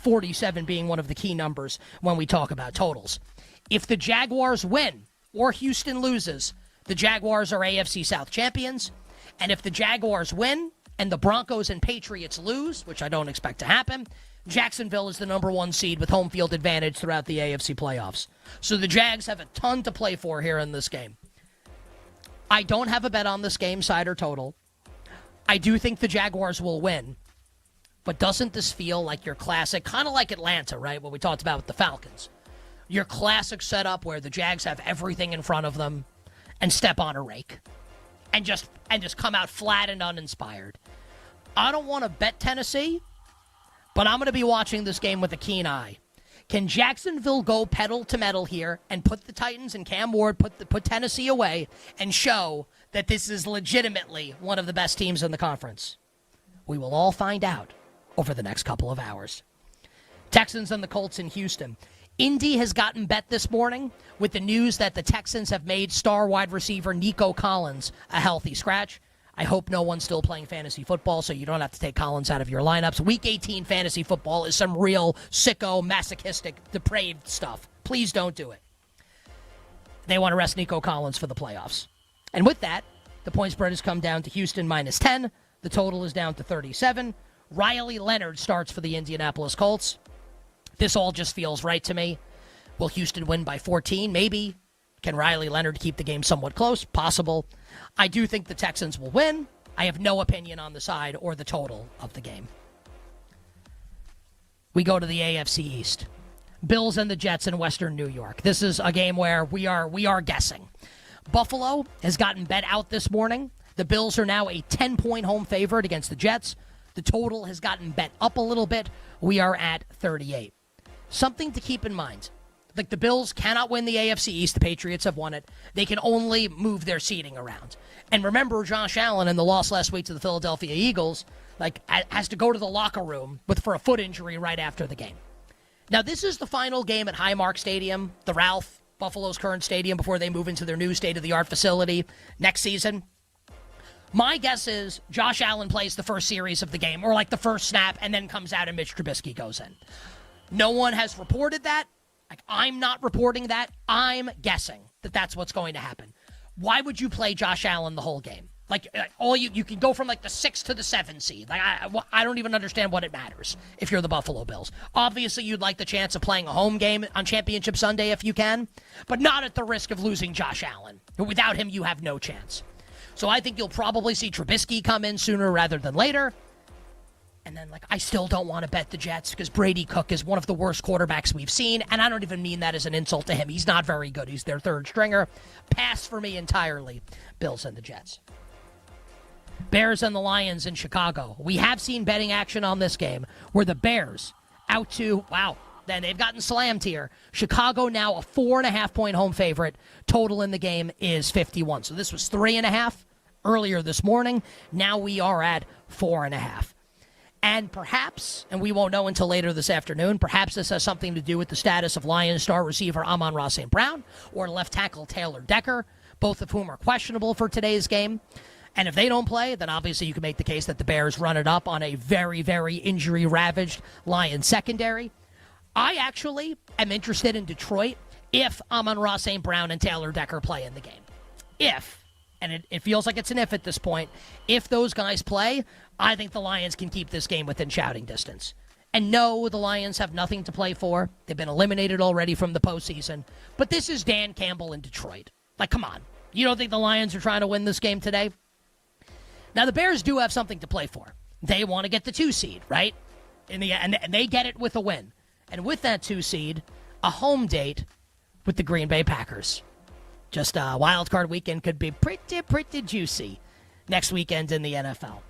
47 being one of the key numbers when we talk about totals. If the Jaguars win or Houston loses, the Jaguars are AFC South champions. And if the Jaguars win and the Broncos and Patriots lose, which I don't expect to happen, Jacksonville is the number 1 seed with home field advantage throughout the AFC playoffs. So the Jags have a ton to play for here in this game. I don't have a bet on this game, side or total. I do think the Jaguars will win. But doesn't this feel like your classic, kind of like Atlanta, right? What we talked about with the Falcons. Your classic setup where the Jags have everything in front of them and step on a rake. And just come out flat and uninspired. I don't want to bet Tennessee, but I'm going to be watching this game with a keen eye. Can Jacksonville go pedal to metal here and put the Titans and Cam Ward, put Tennessee away, and show that this is legitimately one of the best teams in the conference? We will all find out over the next couple of hours. Texans and the Colts in Houston. Indy has gotten bet this morning with the news that the Texans have made star wide receiver Nico Collins a healthy scratch. I hope no one's still playing fantasy football, so you don't have to take Collins out of your lineups. Week 18 fantasy football is some real sicko, masochistic, depraved stuff. Please don't do it. They want to rest Nico Collins for the playoffs. And with that, the point spread has come down to Houston minus 10. The total is down to 37. Riley Leonard starts for the Indianapolis Colts. This all just feels right to me. Will Houston win by 14? Maybe. Can Riley Leonard keep the game somewhat close? Possible. I do think the Texans will win. I have no opinion on the side or the total of the game. We go to the AFC East. Bills and the Jets in Western New York. This is a game where we are guessing. Buffalo has gotten bet out this morning. The Bills are now a 10-point home favorite against the Jets. The total has gotten bet up a little bit. We are at 38. Something to keep in mind. Like, the Bills cannot win the AFC East. The Patriots have won it. They can only move their seeding around. And remember, Josh Allen in the loss last week to the Philadelphia Eagles, has to go to the locker room for a foot injury right after the game. Now, this is the final game at Highmark Stadium, the Ralph, Buffalo's current stadium, before they move into their new state-of-the-art facility next season. My guess is Josh Allen plays the first series of the game, or the first snap, and then comes out and Mitch Trubisky goes in. No one has reported that. I'm not reporting that. I'm guessing that that's what's going to happen. Why would you play Josh Allen the whole game? Like, all you can go from like the 6 to the 7 seed. Like, I don't even understand what it matters if you're the Buffalo Bills. Obviously, you'd like the chance of playing a home game on Championship Sunday if you can, but not at the risk of losing Josh Allen. Without him, you have no chance. So I think you'll probably see Trubisky come in sooner rather than later. And then, like, I still don't want to bet the Jets because Brady Cook is one of the worst quarterbacks we've seen, and I don't even mean that as an insult to him. He's not very good. He's their third stringer. Pass for me entirely. Bills and the Jets. Bears and the Lions in Chicago. We have seen betting action on this game where the Bears out to, then they've gotten slammed here. Chicago now a 4.5-point home favorite. Total in the game is 51. So this was 3.5 earlier this morning. Now we are at 4.5. And perhaps, and we won't know until later this afternoon, perhaps this has something to do with the status of Lions star receiver Amon-Ra St. Brown or left tackle Taylor Decker, both of whom are questionable for today's game. And if they don't play, then obviously you can make the case that the Bears run it up on a very, very injury-ravaged Lions secondary. I actually am interested in Detroit if Amon-Ra St. Brown and Taylor Decker play in the game. If, and it feels like it's an if at this point, if those guys play, I think the Lions can keep this game within shouting distance. And no, the Lions have nothing to play for. They've been eliminated already from the postseason. But this is Dan Campbell in Detroit. Like, come on. You don't think the Lions are trying to win this game today? Now, the Bears do have something to play for. They want to get the 2 seed, right? And they get it with a win. And with that 2 seed, a home date with the Green Bay Packers. Just a wild card weekend could be pretty juicy next weekend in the NFL.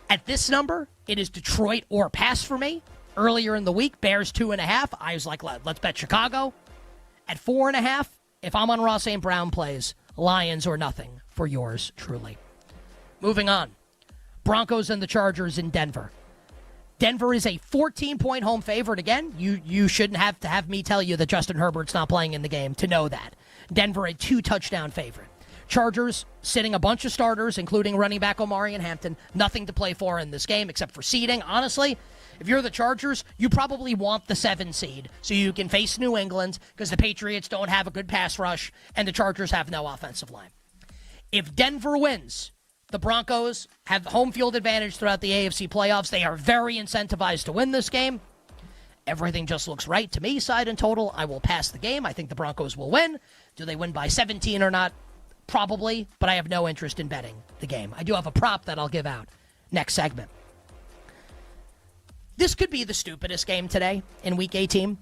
At this number, it is Detroit or pass for me. Earlier in the week, Bears 2.5. I was like, let's bet Chicago. At 4.5, if Amon-Ra St. Brown plays, Lions or nothing for yours truly. Moving on. Broncos and the Chargers in Denver. Denver is a 14-point home favorite. Again, you shouldn't have to have me tell you that Justin Herbert's not playing in the game to know that. Denver a 2-touchdown favorite. Chargers sitting a bunch of starters, including running back Omari and Hampton. Nothing to play for in this game except for seeding. Honestly, if you're the Chargers, you probably want the 7 seed so you can face New England because the Patriots don't have a good pass rush and the Chargers have no offensive line. If Denver wins, the Broncos have home field advantage throughout the AFC playoffs. They are very incentivized to win this game. Everything just looks right to me, side and total. I will pass the game. I think the Broncos will win. Do they win by 17 or not? Probably, but I have no interest in betting the game. I do have a prop that I'll give out next segment. This could be the stupidest game today in Week 18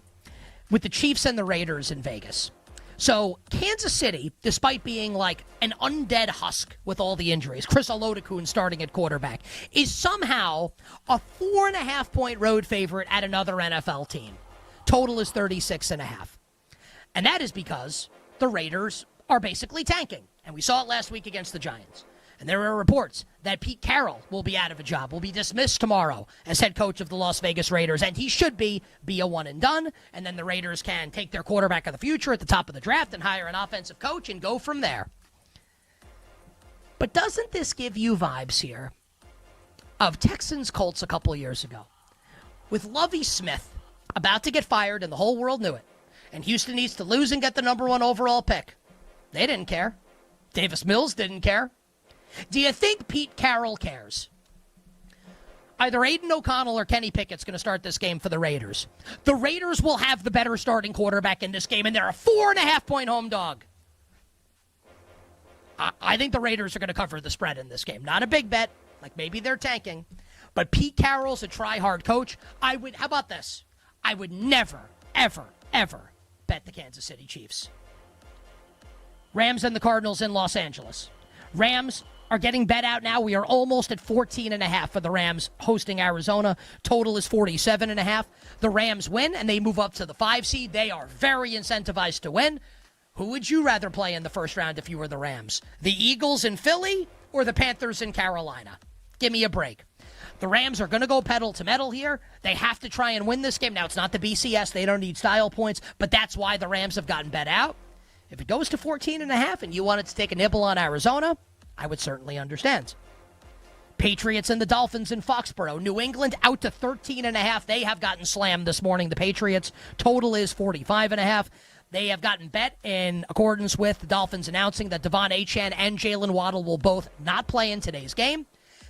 with the Chiefs and the Raiders in Vegas. So Kansas City, despite being like an undead husk with all the injuries, Chris Olodokun starting at quarterback, is somehow a 4.5-point road favorite at another NFL team. Total is 36.5. And that is because the Raiders are basically tanking. And we saw it last week against the Giants. And there are reports that Pete Carroll will be out of a job, will be dismissed tomorrow as head coach of the Las Vegas Raiders, and he should be a one and done, and then the Raiders can take their quarterback of the future at the top of the draft and hire an offensive coach and go from there. But doesn't this give you vibes here of Texans Colts a couple years ago? With Lovie Smith about to get fired and the whole world knew it, and Houston needs to lose and get the number 1 overall pick. They didn't care. Davis Mills didn't care. Do you think Pete Carroll cares? Either Aiden O'Connell or Kenny Pickett's going to start this game for the Raiders. The Raiders will have the better starting quarterback in this game, and they're a 4.5-point home dog. I think the Raiders are going to cover the spread in this game. Not a big bet, like maybe they're tanking, but Pete Carroll's a try-hard coach. How about this? I would never, ever, ever bet the Kansas City Chiefs. Rams and the Cardinals in Los Angeles. Rams are getting bet out now. We are almost at 14.5 for the Rams hosting Arizona. Total is 47.5. The Rams win, and they move up to the 5 seed. They are very incentivized to win. Who would you rather play in the first round if you were the Rams? The Eagles in Philly or the Panthers in Carolina? Give me a break. The Rams are going to go pedal to metal here. They have to try and win this game. Now, it's not the BCS. They don't need style points, but that's why the Rams have gotten bet out. If it goes to 14.5 and you wanted to take a nibble on Arizona, I would certainly understand. Patriots and the Dolphins in Foxborough. New England out to 13.5. They have gotten slammed this morning, the Patriots. Total is 45.5. They have gotten bet in accordance with the Dolphins announcing that Devon Achane and Jalen Waddle will both not play in today's game.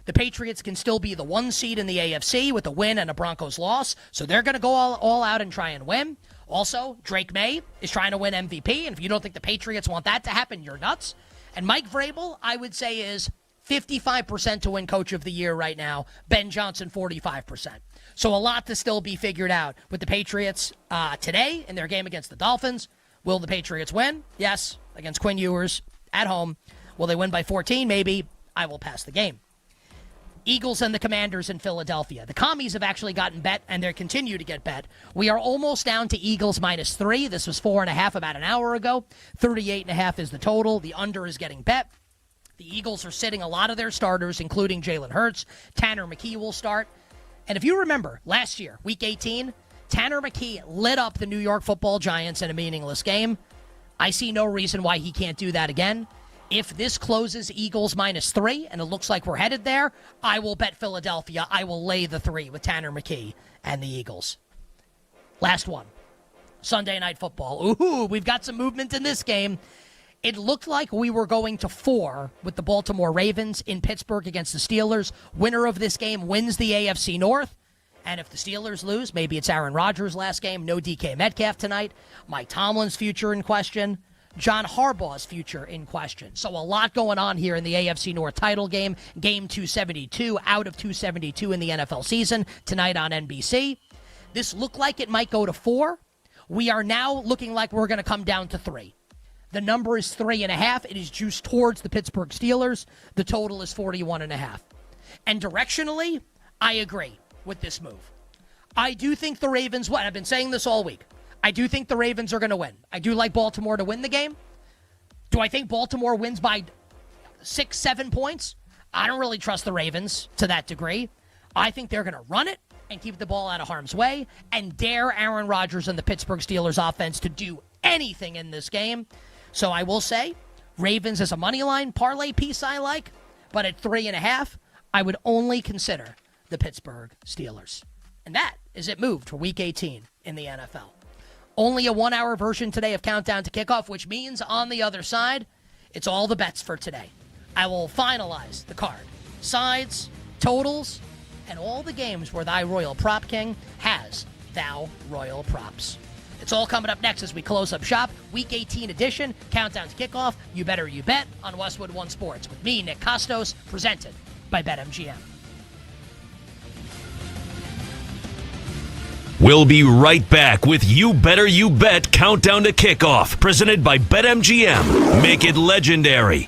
The Patriots can still be the 1 seed in the AFC with a win and a Broncos loss, so they're going to go all out and try and win. Also, Drake May is trying to win MVP, and if you don't think the Patriots want that to happen, you're nuts. And Mike Vrabel, I would say, is 55% to win Coach of the Year right now. Ben Johnson, 45%. So a lot to still be figured out with the Patriots today in their game against the Dolphins. Will the Patriots win? Yes, against Quinn Ewers at home. Will they win by 14? Maybe. I will pass the game. Eagles and the Commanders in Philadelphia. The Commies have actually gotten bet, and they continue to get bet. We are almost down to Eagles -3. This was 4.5 about an hour ago. 38.5 is the total. The under is getting bet. The Eagles are sitting a lot of their starters, including Jalen Hurts. Tanner McKee will start. And if you remember, last year, Week 18, Tanner McKee lit up the New York Football Giants in a meaningless game. I see no reason why he can't do that again. If this closes Eagles -3, and it looks like we're headed there, I will bet Philadelphia. I will lay the 3 with Tanner McKee and the Eagles. Last one. Sunday Night Football. Ooh, we've got some movement in this game. It looked like we were going to 4 with the Baltimore Ravens in Pittsburgh against the Steelers. Winner of this game wins the AFC North. And if the Steelers lose, maybe it's Aaron Rodgers' last game. No DK Metcalf tonight. Mike Tomlin's future in question. John Harbaugh's future in question. So a lot going on here in the AFC North title game. Game 272 out of 272 in the NFL season tonight on NBC. This looked like it might go to 4. We are now looking like we're going to come down to 3. The number is 3.5. It is juiced towards the Pittsburgh Steelers. The total is 41.5. And directionally, I agree with this move. I do think the Ravens win. I've been saying this all week. I do think the Ravens are going to win. I do like Baltimore to win the game. Do I think Baltimore wins by 6-7 points? I don't really trust the Ravens to that degree. I think they're going to run it and keep the ball out of harm's way and dare Aaron Rodgers and the Pittsburgh Steelers offense to do anything in this game. So I will say, Ravens as a money line parlay piece I like, but at 3.5, I would only consider the Pittsburgh Steelers. And that is it moved for Week 18 in the NFL. Only a 1-hour version today of Countdown to Kickoff, which means on the other side, it's all the bets for today. I will finalize the card, sides, totals, and all the games where thy Royal Prop King has thou Royal Props. It's all coming up next as we close up shop. Week 18 edition, Countdown to Kickoff, You Better You Bet on Westwood One Sports with me, Nick Costos, presented by BetMGM. We'll be right back with You Better You Bet Countdown to Kickoff, presented by BetMGM. Make it legendary.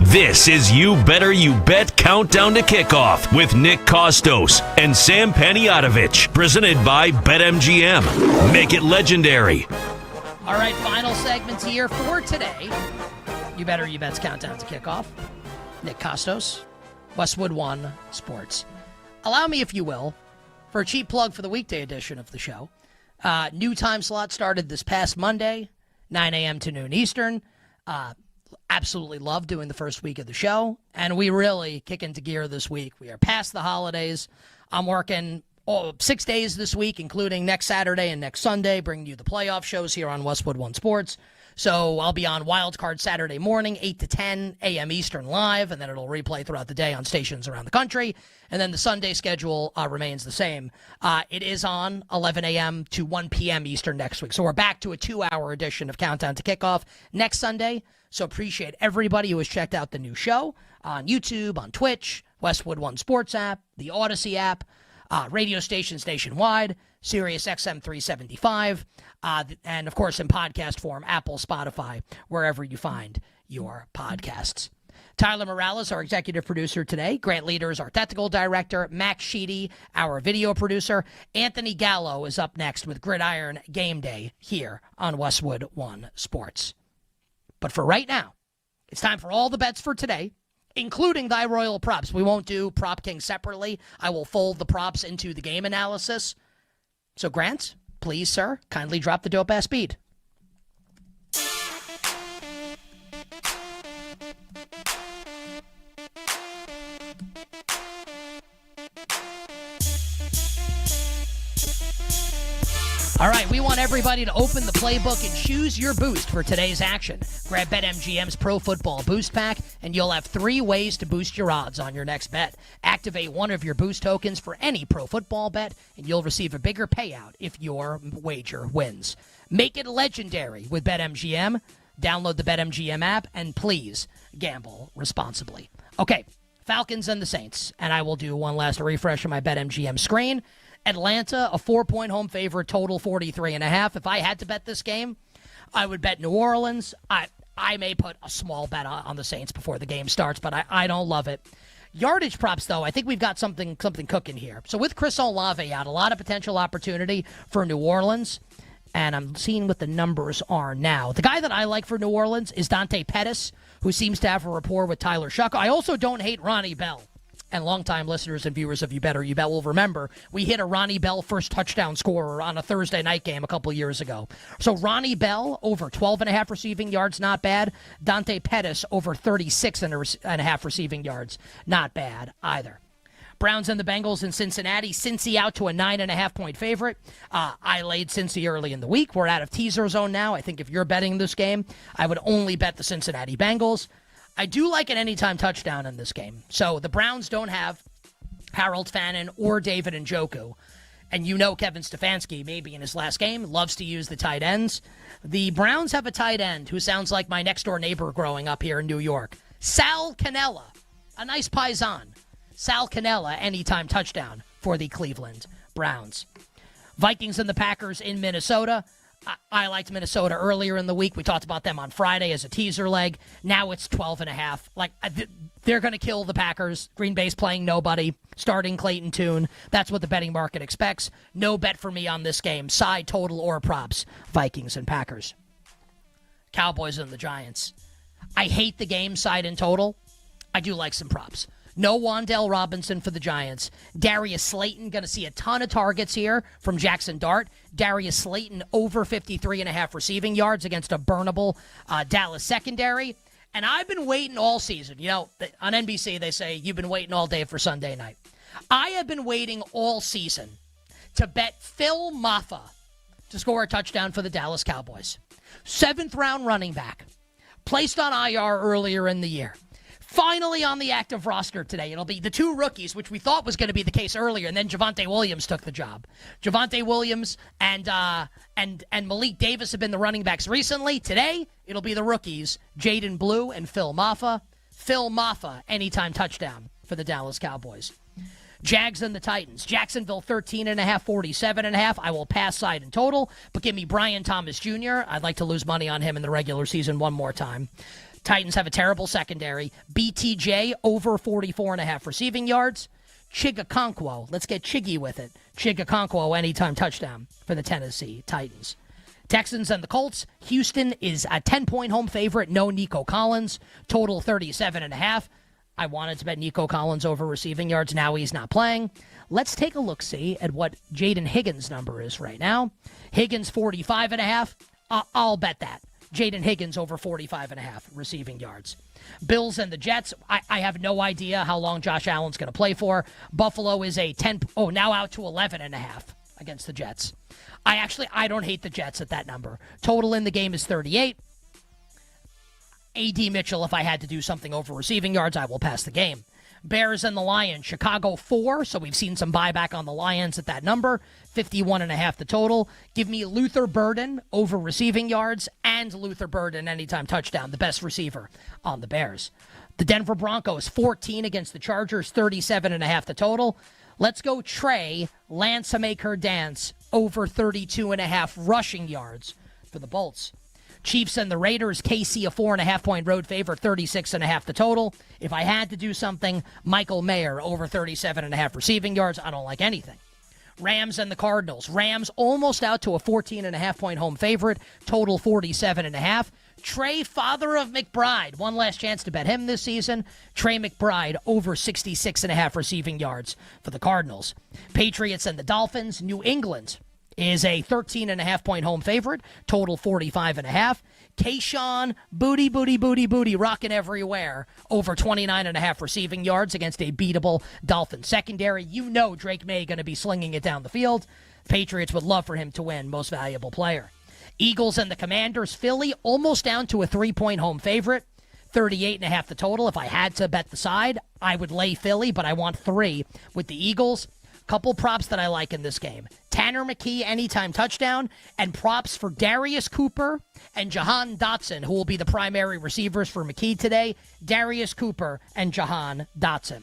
This is You Better You Bet Countdown to Kickoff with Nick Kostos and Sam Paniatovich, presented by BetMGM. Make it legendary. All right, final segments here for today. You Better You Bet's Countdown to Kickoff. Nick Kostos, Westwood One Sports. Allow me, if you will, for a cheap plug for the weekday edition of the show. New time slot started this past Monday, 9 a.m. to noon Eastern. Absolutely love doing the first week of the show, and we really kick into gear this week. We are past the holidays. I'm working 6 days this week, including next Saturday and next Sunday, bringing you the playoff shows here on Westwood One Sports. So I'll be on Wildcard Saturday morning, 8 to 10 a.m. Eastern live, and then it'll replay throughout the day on stations around the country. And then the Sunday schedule remains the same. It is on 11 a.m. to 1 p.m. Eastern next week. So we're back to a 2-hour edition of Countdown to Kickoff next Sunday. So appreciate everybody who has checked out the new show on YouTube, on Twitch, Westwood One Sports app, the Odyssey app, radio stations nationwide, Sirius XM 375, and, of course, in podcast form, Apple, Spotify, wherever you find your podcasts. Tyler Morales, our executive producer today. Grant Leader is our technical director. Max Sheedy, our video producer. Anthony Gallo is up next with Gridiron Game Day here on Westwood One Sports. But for right now, it's time for all the bets for today, including thy royal props. We won't do Prop King separately. I will fold the props into the game analysis. So, Grant, please, sir, kindly drop the dope-ass beat. All right, we want everybody to open the playbook and choose your boost for today's action. Grab BetMGM's Pro Football Boost Pack, and you'll have 3 ways to boost your odds on your next bet. Activate one of your boost tokens for any pro football bet, and you'll receive a bigger payout if your wager wins. Make it legendary with BetMGM. Download the BetMGM app, and please gamble responsibly. Okay, Falcons and the Saints, and I will do one last refresh of my BetMGM screen. Atlanta, a 4-point home favorite, total 43.5. If I had to bet this game, I would bet New Orleans. I may put a small bet on the Saints before the game starts, but I don't love it. Yardage props, though, I think we've got something cooking here. So with Chris Olave out, a lot of potential opportunity for New Orleans, and I'm seeing what the numbers are now. The guy that I like for New Orleans is Dante Pettis, who seems to have a rapport with Tyler Shuck. I also don't hate Ronnie Bell. And longtime listeners and viewers of You Better You Bet will remember we hit a Ronnie Bell first touchdown scorer on a Thursday night game a couple years ago. So Ronnie Bell over 12.5 receiving yards, not bad. Dante Pettis over 36.5 receiving yards, not bad either. Browns and the Bengals in Cincinnati. Cincy out to a 9.5-point favorite. I laid Cincy early in the week. We're out of teaser zone now. I think if you're betting this game, I would only bet the Cincinnati Bengals. I do like an anytime touchdown in this game. So the Browns don't have Harold Fannin or David Njoku. And you know Kevin Stefanski, maybe in his last game, loves to use the tight ends. The Browns have a tight end who sounds like my next-door neighbor growing up here in New York. Sal Cannella, a nice paisan. Sal Cannella, anytime touchdown for the Cleveland Browns. Vikings and the Packers in Minnesota. I liked Minnesota earlier in the week. We talked about them on Friday as a teaser leg. Now it's 12.5. They're going to kill the Packers. Green Bay's playing nobody. Starting Clayton Tune. That's what the betting market expects. No bet for me on this game. Side, total, or props. Vikings and Packers. Cowboys and the Giants. I hate the game side and total. I do like some props. No Wan'Dale Robinson for the Giants. Darius Slayton going to see a ton of targets here from Jackson Dart. Darius Slayton over 53.5 receiving yards against a burnable Dallas secondary. And I've been waiting all season. You know, on NBC they say you've been waiting all day for Sunday night. I have been waiting all season to bet Phil Maffa to score a touchdown for the Dallas Cowboys. 7th-round running back. Placed on IR earlier in the year. Finally on the active roster today. It'll be the 2 rookies, which we thought was going to be the case earlier, and then Javonte Williams took the job. Javonte Williams and Malik Davis have been the running backs recently. Today, it'll be the rookies, Jaden Blue and Phil Maffa. Phil Maffa, anytime touchdown for the Dallas Cowboys. Jags and the Titans. Jacksonville 13.5, 47.5. I will pass side in total, but give me Brian Thomas Jr. I'd like to lose money on him in the regular season one more time. Titans have a terrible secondary. BTJ over 44.5 receiving yards. Chigakonkwo, let's get Chiggy with it. Chigakonkwo anytime touchdown for the Tennessee Titans. Texans and the Colts. Houston is a 10-point home favorite. No Nico Collins. Total 37.5. I wanted to bet Nico Collins over receiving yards. Now he's not playing. Let's take a look-see at what Jaden Higgins' number is right now. Higgins 45.5. I'll bet that. Jaden Higgins over 45.5 receiving yards. Bills and the Jets. I have no idea how long Josh Allen's going to play for. Buffalo is a 10. Oh, now out to 11.5 against the Jets. I don't hate the Jets at that number. Total in the game is 38. A.D. Mitchell, if I had to do something over receiving yards, I will pass the game. Bears and the Lions. Chicago 4, so we've seen some buyback on the Lions at that number. 51.5 the total. Give me Luther Burden over receiving yards and Luther Burden anytime touchdown, the best receiver on the Bears. The Denver Broncos 14 against the Chargers, 37.5 the total. Let's go Trey Lance Make Her Dance over 32.5 rushing yards for the Bolts. Chiefs and the Raiders, KC a 4.5-point road favorite, 36.5 the total. If I had to do something, Michael Mayer over 37.5 receiving yards. I don't like anything. Rams and the Cardinals. Rams almost out to a 14.5-point home favorite, total 47.5. Trey, father of McBride, one last chance to bet him this season. Trey McBride over 66.5 receiving yards for the Cardinals. Patriots and the Dolphins. New England is a 13.5-point home favorite, total 45.5. Kayshawn, booty, rocking everywhere, over 29.5 receiving yards against a beatable Dolphin secondary. You know Drake May going to be slinging it down the field. Patriots would love for him to win most valuable player. Eagles and the Commanders. Philly almost down to a 3-point home favorite, 38.5 the total. If I had to bet the side, I would lay Philly, but I want 3 with the Eagles. Couple props that I like in this game. Tanner McKee anytime touchdown, and props for Darius Cooper and Jahan Dotson, who will be the primary receivers for McKee today. Darius Cooper and Jahan Dotson.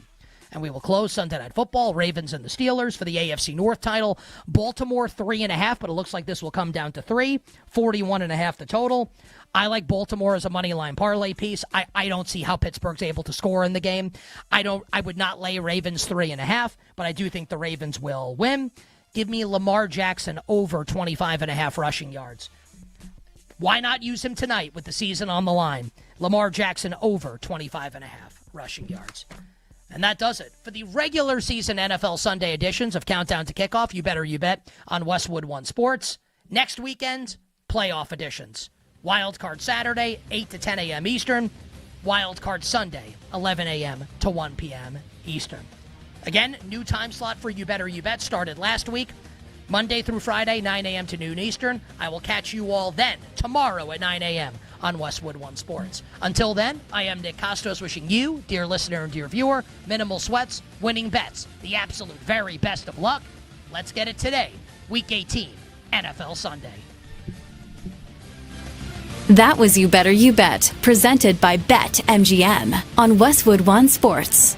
And we will close Sunday Night Football. Ravens and the Steelers for the AFC North title. Baltimore 3.5, but it looks like this will come down to 3. 41.5 the total. I like Baltimore as a money line parlay piece. I don't see how Pittsburgh's able to score in the game. I would not lay Ravens 3.5, but I do think the Ravens will win. Give me Lamar Jackson over 25.5 rushing yards. Why not use him tonight with the season on the line? Lamar Jackson over 25.5 rushing yards. And that does it for the regular season NFL Sunday editions of Countdown to Kickoff. You better you bet on Westwood One Sports. Next weekend, playoff editions. Wild Card Saturday, 8 to 10 a.m. Eastern. Wild Card Sunday, 11 a.m. to 1 p.m. Eastern. Again, new time slot for You Better You Bet started last week. Monday through Friday, 9 a.m. to noon Eastern. I will catch you all then, tomorrow at 9 a.m. on Westwood One Sports. Until then, I am Nick Costos wishing you, dear listener and dear viewer, minimal sweats, winning bets, the absolute very best of luck. Let's get it today, Week 18, NFL Sunday. That was You Better You Bet, presented by BetMGM on Westwood One Sports.